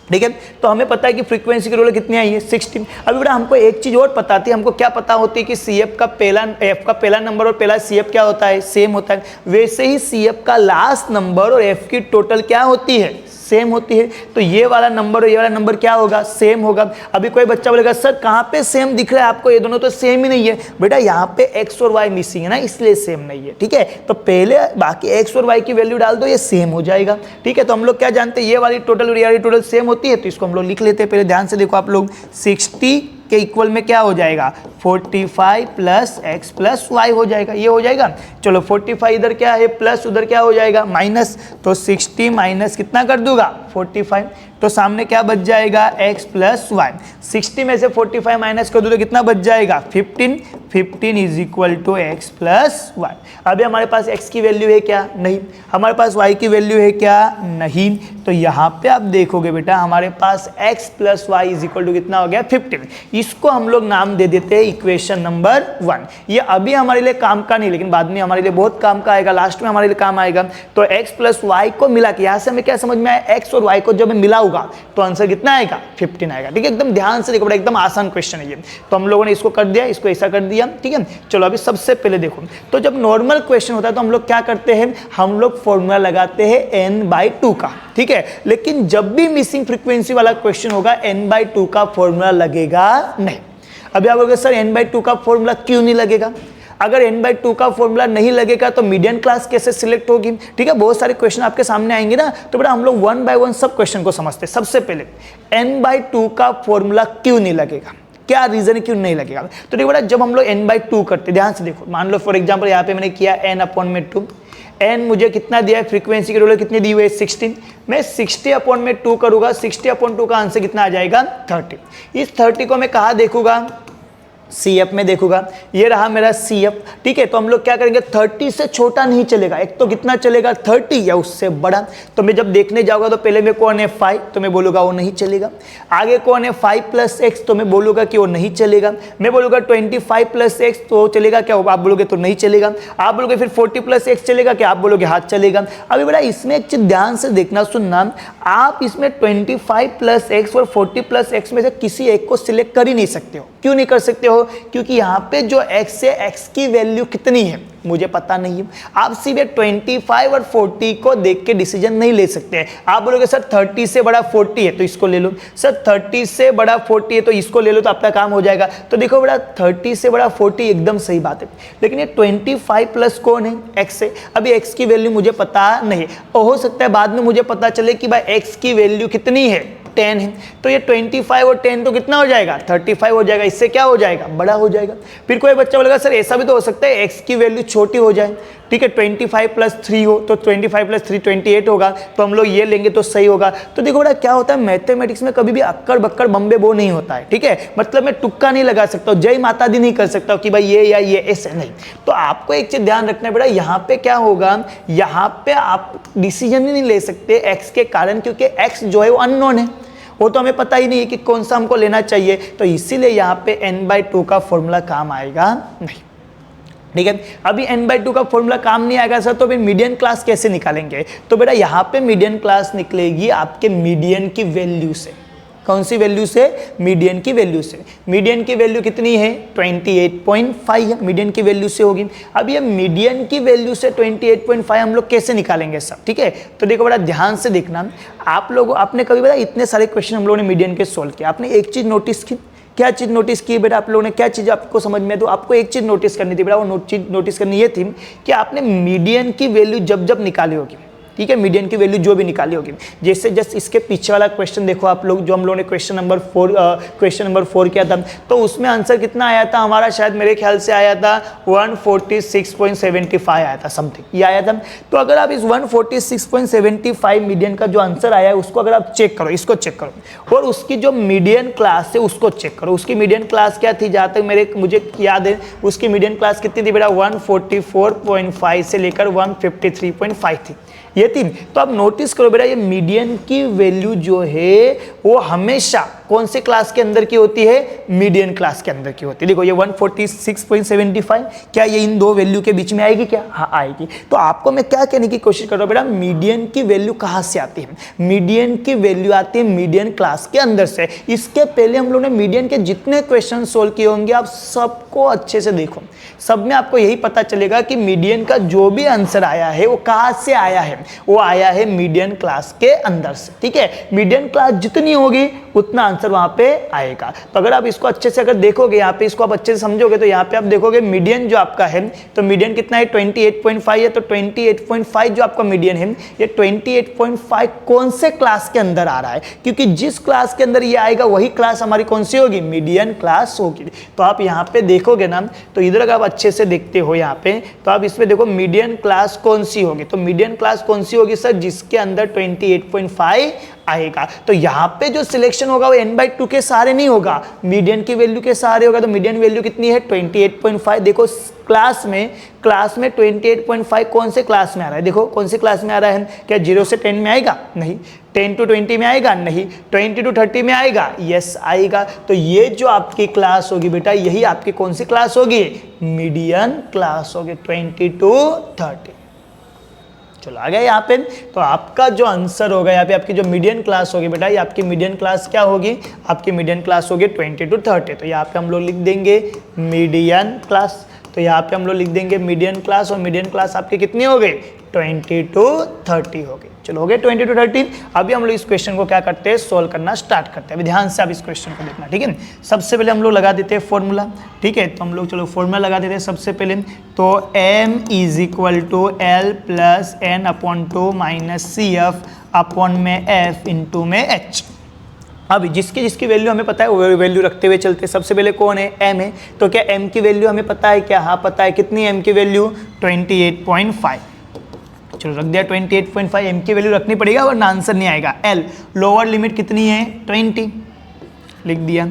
ठीक है, तो हमें पता है कि फ्रीक्वेंसी की टोटल कितनी आई है, 16। अभी बेटा हमको एक चीज और पता थी, हमको क्या पता होती है कि CF का पहला नंबर और पहला CF क्या होता है, सेम होता है। वैसे ही CF का लास्ट नंबर और F की टोटल क्या होती है, सेम होती है। तो ये वाला नंबर और ये वाला नंबर क्या होगा, सेम होगा। अभी कोई बच्चा बोलेगा सर कहाँ पे सेम दिख रहा है आपको, ये दोनों तो सेम ही नहीं है। बेटा यहाँ पे x और y मिसिंग है ना, इसलिए सेम नहीं है। ठीक है, तो पहले बाकी x और y की वैल्यू डाल दो, ये सेम हो जाएगा। ठीक है, तो हम लोग क्या जानते हैं, ये वाली टोटल और ये वाली टोटल सेम होती है, तो इसको हम लोग लिख लेते हैं। पहले ध्यान से देखो आप लोग, 60 के इक्वल में क्या हो जाएगा, 45 + x + y हो जाएगा, ये हो जाएगा। चलो 45 इधर क्या है, प्लस, उधर क्या हो जाएगा, माइनस, तो 60 माइनस कितना कर दूंगा, 45, तो सामने क्या बच जाएगा, x + y। 60 में से 45 माइनस कर दो तो कितना बच जाएगा, 15 = x + y। अभी हमारे पास x की वैल्यू है क्या, नहीं। हमारे पास y की वैल्यू है क्या, नहीं। तो यहाँ पे आप देखोगे बेटा हमारे पास x + y = कितना हो गया, 15। इसको हम लोग नाम दे देते हैं इक्वेशन नंबर 1। ये अभी हमारे लिए काम का नहीं, लेकिन बाद में हमारे लिए बहुत काम का आएगा, लास्ट में हमारे लिए काम आएगा। तो x + y को मिला के, यहाँ से हमें क्या समझ में आया, x और y को जब मिला होगा तो आंसर कितना आएगा, 15 आएगा। ठीक है, एकदम ध्यान से देखो बेटा, एकदम आसान क्वेश्चन है ये। तो हम लोगों ने इसको कर दिया, इसको ऐसा कर दिया। ठीक है, चलो अभी सबसे पहले देखो, तो जब नॉर्मल क्वेश्चन होता है तो हम लोग क्या करते हैं, हम लोग फॉर्मूला लगाते हैं n/2 का। ठीक है, लेकिन जब भी मिसिंग फ्रीक्वेंसी वाला क्वेश्चन होगा n/2 का फॉर्मूला लगेगा नहीं। अभी आप बोलोगे सर n/2 का फॉर्मूला क्यों नहीं लगेगा? अगर n/2 का फॉर्मूला नहीं लगेगा तो मीडियन क्लास कैसे सिलेक्ट होगी? ठीक है, बहुत सारे क्वेश्चन आपके सामने आएंगे ना, तो बेटा हम लोग 1 बाय 1 सब क्वेश्चन को समझते हैं। सबसे पहले n/2 का फॉर्मूला क्यों नहीं लगेगा, क्या रीजन है क्यों नहीं लगेगा? तो देखो बेटा, जब हम लोग n/2 करते, ध्यान से देखो, मान लो फॉर एग्जांपल यहाँ पे मैंने किया n/2, n मुझे कितना दिया है, फ्रीक्वेंसी की टोटल कितनी दी हुई है, 16। मैं 60/2 करूंगा, 60/2 का आंसर कितना आ जाएगा, 30। इस 30 को मैं कहाँ देखूंगा, CF में देखूंगा। ये रहा मेरा CF। ठीक है, तो हम लोग क्या करेंगे, 30 से छोटा नहीं चलेगा, एक तो कितना चलेगा, 30 या उससे बड़ा। तो मैं जब देखने जाऊंगा तो पहले में कौन है 5, तो मैं बोलूंगा वो नहीं चलेगा। आगे कौन है 5 + x, तो मैं बोलूंगा कि वो नहीं चलेगा। मैं बोलूंगा 25 + x तो चलेगा क्या, आप बोलोगे तो नहीं चलेगा। आप बोलोगे फिर 40 + x चलेगा क्या, आप बोलोगे हाँ चलेगा। अभी बड़ा इसमें एक चीज ध्यान से देखना, सुनना, आप इसमें 25 + x और 40 + x में से किसी एक को सिलेक्ट कर ही नहीं सकते हो। क्यों नहीं कर सकते हो? क्योंकि यहाँ पे जो x है, x की वैल्यू कितनी है मुझे पता नहीं है। आप सीधे 25 और 40 को देख के डिसीजन नहीं ले सकते। आप बोलोगे सर 30 से बड़ा 40 है तो इसको ले लो, सर 30 से बड़ा 40 है तो इसको ले लो, तो आपका काम हो जाएगा। तो देखो बड़ा 30 से बड़ा 40 एकदम सही बात है, लेकिन ये 25 प्लस कौन है, x है। अभी x की वैल्यू मुझे पता नहीं, और हो सकता है बाद में मुझे पता चले कि भाई x की वैल्यू कितनी है, 10 है। तो ये 25 और 10 तो कितना हो जाएगा, 35 हो जाएगा। इससे क्या हो जाएगा, बड़ा हो जाएगा। फिर कोई बच्चा बोलेगा सर ऐसा भी तो हो सकता है x की वैल्यू छोटी हो जाए। ठीक है, 25 + 3 हो तो 25 + 3 28 होगा, तो हम लोग ये लेंगे तो सही होगा। तो देखो बड़ा क्या होता है, मैथमेटिक्स में कभी भी अक्कड़ बक्कड़ बम्बे बो नहीं होता है। ठीक है, मतलब मैं तुक्का नहीं लगा सकता हूँ, जय माता दी नहीं कर सकता हूँ कि भाई ये या ये ऐसे नहीं। तो आपको एक चीज ध्यान रखना है बेटा, यहाँ पे क्या होगा, यहाँ पे आप डिसीजन ही नहीं ले सकते x के कारण, क्योंकि x जो है वो अननोन है, वो तो हमें पता ही नहीं है कि कौन सा हमको लेना चाहिए। तो इसीलिए यहाँ पे n/2 का फॉर्मूला काम आएगा नहीं। ठीक है। अभी n/2 का फॉर्मूला काम नहीं आएगा सर, तो फिर मीडियन क्लास कैसे निकालेंगे? तो बेटा यहाँ पे मीडियन क्लास निकलेगी आपके मीडियन की वैल्यू से। कौन सी वैल्यू से? मीडियन की वैल्यू से। मीडियन की वैल्यू कितनी है? 28.5 है, मीडियन की वैल्यू से होगी। अब ये मीडियन की वैल्यू से 28.5 हम लोग कैसे निकालेंगे सब? ठीक है, तो देखो बड़ा ध्यान से देखना। आप लोग आपने कभी बता इतने सारे क्वेश्चन हम लोगों ने मीडियन के सोल्व किया, आपने एक चीज नोटिस की। क्या चीज नोटिस की बेटा आप लोगों ने? क्या चीज आपको समझ में? तो आपको एक चीज नोटिस करनी थी बेटा, वो चीज नोटिस करनी ये थी कि आपने मीडियन की वैल्यू जब जब निकाली होगी, ठीक है, मीडियन की वैल्यू जो भी निकाली होगी, जैसे जस्ट इसके पीछे वाला क्वेश्चन देखो आप लोग, जो हम लोगों ने क्वेश्चन नंबर 4 किया था, तो उसमें आंसर कितना आया था हमारा? शायद मेरे ख्याल से आया था 146.75 आया था समथिंग, ये आया था। तो अगर आप इस 146.75 मीडियन का जो आंसर आया है उसको अगर आप चेक करो, इसको चेक करो, और उसकी जो मीडियन क्लास है उसको चेक करो। उसकी मीडियन क्लास क्या थी? जहाँ तक मुझे याद है उसकी मीडियन क्लास कितनी थी बेटा? 144.5 से लेकर 153.5 थी, ये तीन। तो आप नोटिस करो बेटा, ये मीडियन की वैल्यू जो है वो हमेशा कौन से क्लास के अंदर की होती है? मीडियन क्लास के अंदर की होती है। देखो ये 146.75, क्या ये इन दो वैल्यू के बीच में आएगी क्या? हाँ आएगी। तो आपको मैं क्या कहने की कोशिश कर रहा हूँ बेटा, मीडियन की वैल्यू कहाँ से आती है? मीडियन की वैल्यू आती है मीडियन क्लास के अंदर से। इसके पहले हम लोगों ने मीडियन के जितने क्वेश्चन सोल्व किए होंगे आप सबको अच्छे से देखो, सब में आपको यही पता चलेगा कि मीडियन का जो भी आंसर आया है वो कहाँ से आया है? वो आया है मीडियन क्लास के अंदर से। ठीक है, मीडियन क्लास जितनी होगी उतना आंसर वहां पे आएगा। तो अगर आप इसको अच्छे से अगर देखोगे, यहाँ पे इसको आप अच्छे से समझोगे, तो यहाँ पे आप देखोगे मीडियन जो आपका है, तो मीडियन कितना है? 28.5 है। तो 28.5 जो आपका मीडियन है, ये 28.5 कौन से क्लास के अंदर आ रहा है? क्योंकि जिस क्लास के अंदर ये आएगा वही क्लास हमारी कौन सी होगी? मीडियन क्लास होगी। तो आप यहाँ पे देखोगे ना, तो इधर अगर आप अच्छे से देखते हो यहाँ पे, तो आप इसमें देखो मीडियन क्लास कौन सी होगी? तो मीडियन क्लास कौन सी होगी सर? जिसके अंदर 28.5 आएगा। तो यहाँ पे जो सिलेक्शन होगा वो n/2 के सहारे नहीं होगा, मीडियन की वैल्यू के सहारे होगा। तो मीडियन वैल्यू कितनी है? 28.5। देखो क्लास में 28.5 कौन से क्लास में आ रहा है? देखो कौन से क्लास में आ रहा है? क्या 0 से 10 में आएगा? नहीं। 10 to 20 में आएगा? नहीं। 20 to 30 में आएगा? यस आएगा। तो ये जो आपकी क्लास होगी बेटा, यही आपकी कौन सी क्लास होगी? मीडियन क्लास होगी, 20 to 30। चलो आ गया यहाँ पे। तो आपका जो आंसर होगा यहाँ पे, आपकी जो मीडियन क्लास होगी बेटा, ये आपकी मीडियन क्लास क्या होगी? आपकी मीडियन क्लास होगी 20 to 30। तो यहाँ पे हम लोग लिख देंगे मीडियन क्लास। तो यहाँ पे हम लोग लिख देंगे मीडियन क्लास, और मीडियन क्लास आपकी कितनी हो गई? 20 to 30 हो गई। चलो हो गए 20 to 30। अभी हम लोग इस क्वेश्चन को क्या करते हैं? सोल्व करना स्टार्ट करते हैं। अभी ध्यान से आप इस क्वेश्चन को देखना, ठीक है। सबसे पहले हम लोग लगा देते हैं फॉर्मूला, ठीक है। तो हम लोग चलो फॉर्मूला लगा देते हैं सबसे पहले। तो m = L + n/2 - CF upon में F इंटू में H। अभी जिसकी जिसकी वैल्यू हमें पता है वो वैल्यू रखते हुए चलते हैं। सबसे पहले कौन है? m है। तो क्या m की वैल्यू हमें पता है क्या? हाँ पता है। कितनी m की वैल्यू? 28.5। चलो रख दिया 28.5। m की वैल्यू रखनी पड़ेगा वरना आंसर नहीं आएगा। l लोअर लिमिट कितनी है? 20 लिख दिया।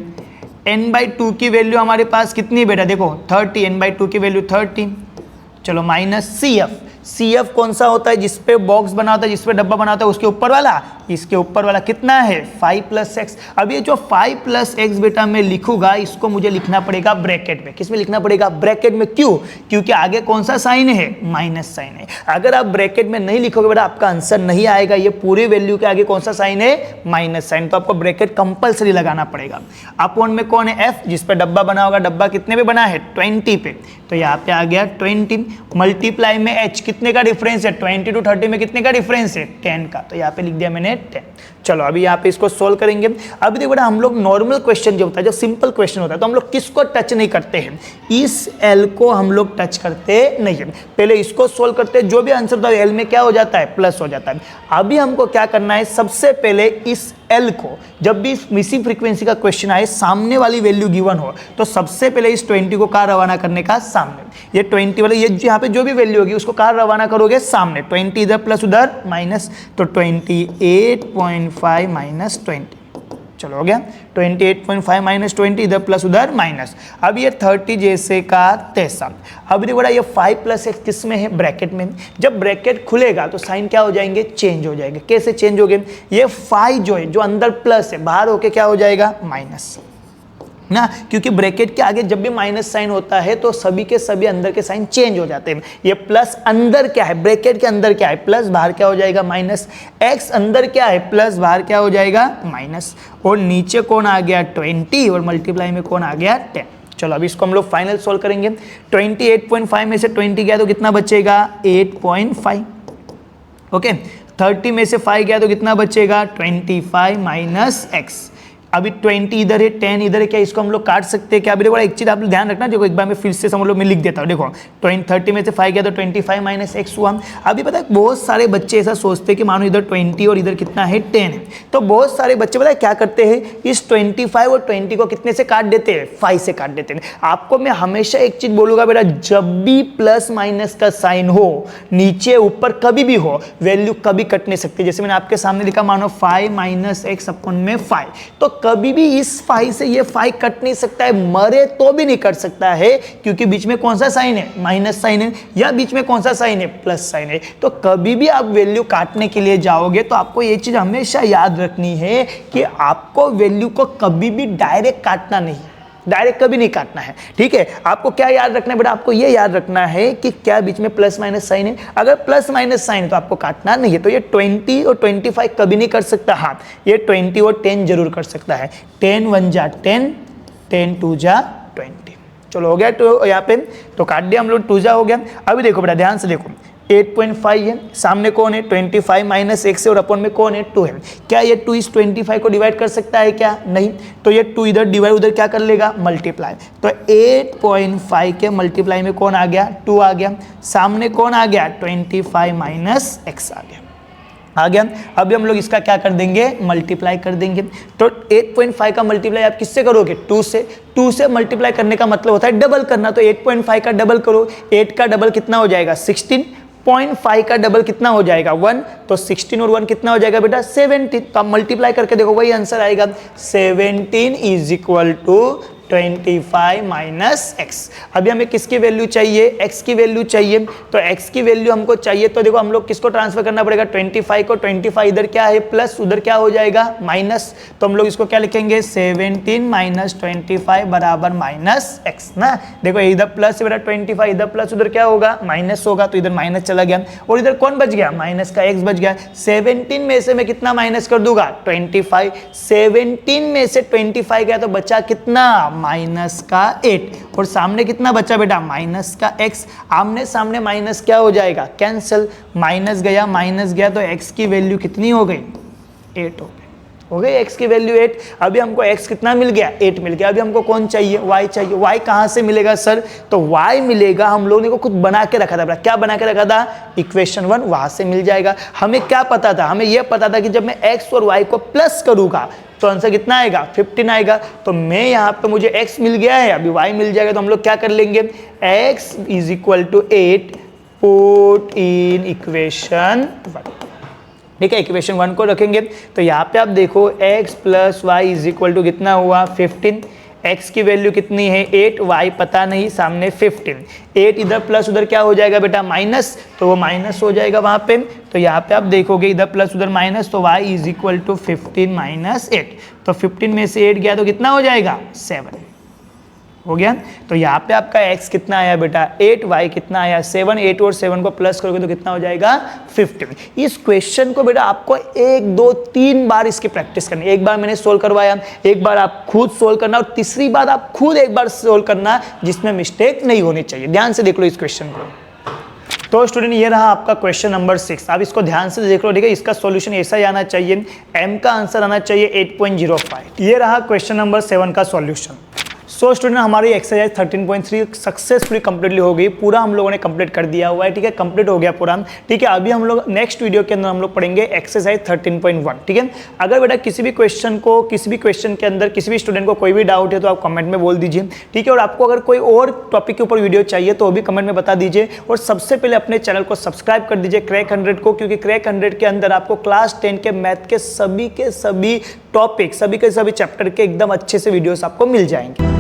n/2 की वैल्यू हमारे पास कितनी है बेटा? देखो 30, n/2 की वैल्यू 30। चलो माइनस CF कौन सा होता है? जिसपे बॉक्स बना होता है, जिसपे डब्बा बना होता है, उसके ऊपर वाला, इसके ऊपर वाला कितना है? 5 + x। अब ये जो 5 + x बेटा मैं लिखूंगा, इसको मुझे लिखना पड़ेगा ब्रैकेट में। किस में लिखना पड़ेगा? ब्रैकेट में। क्यों? क्योंकि आगे कौन सा साइन है? माइनस साइन है। अगर आप ब्रैकेट में नहीं लिखोगे बेटा आपका आंसर नहीं आएगा। ये पूरी वैल्यू के आगे कौन सा साइन है? Minus sign. तो आपको ब्रैकेट कंपल्सरी लगाना पड़ेगा। अपॉन में कौन है? f, जिस पे डब्बा बना होगा। डब्बा कितने पे बना है? 20 पे। तो यहाँ पे आ गया 20 मल्टीप्लाई में h। कितने का डिफरेंस है? 20 to 30 में कितने का डिफरेंस है? 10 का। तो यहाँ पे लिख दिया मैंने 10। चलो अभी यहाँ पे इसको सोल्व करेंगे। अभी देखो बेटा हम लोग नॉर्मल क्वेश्चन जो होता है, जो सिंपल क्वेश्चन होता है, तो हम लोग किसको टच नहीं करते हैं? इस l को हम लोग टच करते नहीं है। पहले इसको सोल्व करते हैं, जो भी आंसर होता है l में क्या हो जाता है? प्लस हो जाता है। अभी हमको क्या करना है? सबसे पहले इस l को, जब भी मिसिंग फ्रीक्वेंसी का क्वेश्चन आए, सामने वाली वैल्यू गिवन हो, तो सबसे पहले इस 20 को कहाँ रवाना करने का? सामने। ये 20 वाले, ये यहाँ पे जो भी वैल्यू होगी उसको कहाँ रवाना करोगे? सामने। 20 इधर प्लस उधर माइनस, तो 28.5 - 20। चलो हो गया 28.5 - 20, इधर प्लस उधर माइनस। अब ये 30 जैसे का तैसा। अब देखो ये 5 + x किस में है? ब्रैकेट में। जब ब्रैकेट खुलेगा तो साइन क्या हो जाएंगे? चेंज हो जाएंगे। कैसे चेंज हो गए? ये 5 जो है, जो अंदर प्लस है, बाहर होके क्या हो जाएगा? माइनस। ना, क्योंकि ब्रैकेट के आगे जब भी माइनस साइन होता है तो सभी के सभी अंदर के साइन चेंज हो जाते हैं। ये प्लस अंदर क्या है, ब्रैकेट के अंदर क्या है प्लस, बाहर क्या हो जाएगा माइनस, एक्स अंदर क्या है प्लस, बाहर क्या हो जाएगा माइनस, और नीचे कौन आ गया 20 और मल्टीप्लाई में कौन आ गया 10। चलो अभी इसको हम लोग फाइनल सोल्व करेंगे। 28.5 में से 20 गया तो कितना बचेगा 8.5। ओके, 30 में से 5 गया तो कितना बचेगा 25 माइनस एक्स। अभी 20 इधर है 10 इधर है, क्या इसको हम लोग काट सकते हैं क्या? अभी देखो एक चीज आप लोग ध्यान रखना, देखो एक बार मैं फिर से हम लोग मैं लिख देता हूँ। देखो 30 में से 5 गया तो 25 माइनस एक्स हुआ। अभी पता है बहुत सारे बच्चे ऐसा सोचते हैं कि मानो इधर 20 और इधर कितना है 10 है, तो बहुत सारे बच्चे पता है क्या करते हैं, इस 25 और 20 को कितने से काट देते हैं 5 से काट देते हैं। आपको मैं हमेशा एक चीज बोलूंगा बेटा, जब भी प्लस माइनस का साइन हो नीचे ऊपर कभी भी हो, वैल्यू कभी कट नहीं सकती। जैसे मैंने आपके सामने लिखा मानो 5 माइनस एक्स अपन में 5, तो कभी भी इस 5 से ये 5 कट नहीं सकता है, मरे तो भी नहीं कट सकता है, क्योंकि बीच में कौन सा साइन है माइनस साइन है, या बीच में कौन सा साइन है प्लस साइन है। तो कभी भी आप वैल्यू काटने के लिए जाओगे तो आपको ये चीज हमेशा याद रखनी है कि आपको वैल्यू को कभी भी डायरेक्ट काटना नहीं, डायरेक्ट कभी नहीं काटना है, ठीक है। आपको क्या याद रखना है बेटा, आपको ये याद रखना है कि क्या बीच में प्लस माइनस साइन है। अगर प्लस माइनस साइन है तो आपको काटना नहीं है। तो ये 20 और 25 कभी नहीं कर सकता, हाँ ये 20 और 10 जरूर कर सकता है। 10 1 जा 10, 10 2 जा 20। चलो हो गया तो यहाँ पे तो काट दिया हम लोग, 2 जा हो गया। अभी देखो बेटा ध्यान से देखो, 8.5 है, सामने कौन है 25 माइनस एक्स है, और अपन में कौन है 2 है। क्या ये 2 इस 25 को डिवाइड कर सकता है क्या? नहीं। तो ये 2 इधर डिवाइड उधर क्या कर लेगा मल्टीप्लाई। तो 8.5 के मल्टीप्लाई में कौन आ गया 2 आ गया, सामने कौन आ गया 25 माइनस एक्स आ गया, आ गया। अभी हम लोग इसका क्या कर देंगे मल्टीप्लाई कर देंगे। तो 8.5 का मल्टीप्लाई आप किससे करोगे 2 से। 2 से मल्टीप्लाई करने का मतलब होता है डबल करना, तो 8.5 का डबल करो, 8 का डबल कितना हो जाएगा 16.5 का डबल कितना हो जाएगा 1, तो 16 और 1 कितना हो जाएगा बेटा 17। तो आप मल्टीप्लाई करके देखो वही आंसर आएगा, 17 is equal to 25 minus X. अभी हमें किसकी वैल्यू चाहिए एक्स की वैल्यू चाहिए, तो एक्स की वैल्यू हमको चाहिए तो देखो हम लोग किसको ट्रांसफर करना पड़ेगा 25 को, 25 इधर क्या है प्लस उधर क्या हो जाएगा माइनस, तो हम लोग इसको क्या लिखेंगे 17 माइनस 25 बराबर माइनस एक्स ना। देखो इधर प्लस बेटा 25 इधर प्लस उधर क्या होगा माइनस होगा, तो इधर माइनस चला गया और इधर कौन बच गया माइनस का एक्स बच गया। 17 में से मैं कितना माइनस कर दूंगा 25, 17 में से 25 गया तो बचा कितना माइनस का 8, और सामने कितना बचा बेटा माइनस का x। आमने सामने माइनस क्या हो जाएगा कैंसिल, माइनस गया तो x की वैल्यू कितनी हो गई 8 हो गई x की वैल्यू 8। अभी हमको x कितना मिल गया 8 मिल गया। अभी हमको कौन चाहिए y चाहिए। y कहाँ से मिलेगा सर, तो y मिलेगा हम लोगों ने को खुद बना के रखा था बेटा, क्या बना के रखा था इक्वेशन 1, वहां से मिल जाएगा। हमें क्या पता था, हमें यह पता था कि जब मैं x और y को प्लस करूंगा तो आंसर कितना आएगा 15 आएगा। तो मैं यहाँ पे मुझे x मिल गया है, अभी y मिल जाएगा, तो हम लोग क्या कर लेंगे x is equal to 8 put in equation 1, ठीक है। इक्वेशन 1 को रखेंगे तो यहाँ पे आप देखो x plus Y is equal to कितना हुआ 15, x की वैल्यू कितनी है 8, y पता नहीं, सामने 15, 8 इधर प्लस उधर क्या हो जाएगा बेटा माइनस, तो वो माइनस हो जाएगा वहाँ पे। तो यहाँ पे आप देखोगे इधर प्लस उधर माइनस, तो y is equal to 15 minus 8, तो 15 में से 8 गया तो कितना हो जाएगा 7 हो गया। तो यहाँ पे आपका x कितना आया बेटा 8, y कितना आया 7, 8 और 7 को प्लस करोगे तो कितना हो जाएगा 15। इस क्वेश्चन को बेटा आपको 1 2 3 बार इसकी प्रैक्टिस करनी है। एक बार मैंने सोल्व करवाया, एक बार आप खुद सोल्व करना, और तीसरी बार आप खुद एक बार सोल्व करना जिसमें मिस्टेक नहीं होनी चाहिए। ध्यान से देख लो इस क्वेश्चन को। तो स्टूडेंट ये रहा आपका क्वेश्चन नंबर 6। आप इसको ध्यान से देख लो, ठीक है। इसका सॉल्यूशन ऐसा ही आना चाहिए, m का आंसर आना चाहिए 8.05। ये रहा क्वेश्चन नंबर 7 का सॉल्यूशन। सो स्टूडेंट हमारी एक्सरसाइज 13.3 सक्सेसफुली कंप्लीटली हो गई, पूरा हम लोगों ने कंप्लीट कर दिया हुआ है, ठीक है। कंप्लीट हो गया पूरा, ठीक है। अभी हम लोग नेक्स्ट वीडियो के अंदर हम लोग पढ़ेंगे एक्सरसाइज 13.1, ठीक है। अगर बेटा किसी भी क्वेश्चन के अंदर किसी भी स्टूडेंट को कोई भी डाउट है तो आप कमेंट में बोल दीजिए, ठीक है। और आपको अगर कोई और टॉपिक के ऊपर वीडियो चाहिए तो भी कमेंट में बता दीजिए। और सबसे पहले अपने चैनल को सब्सक्राइब कर दीजिए क्रैक 100 को, क्योंकि क्रैक 100 के अंदर आपको क्लास 10 के मैथ के सभी टॉपिक, सभी के सभी चैप्टर के एकदम अच्छे से वीडियोस आपको मिल जाएंगे।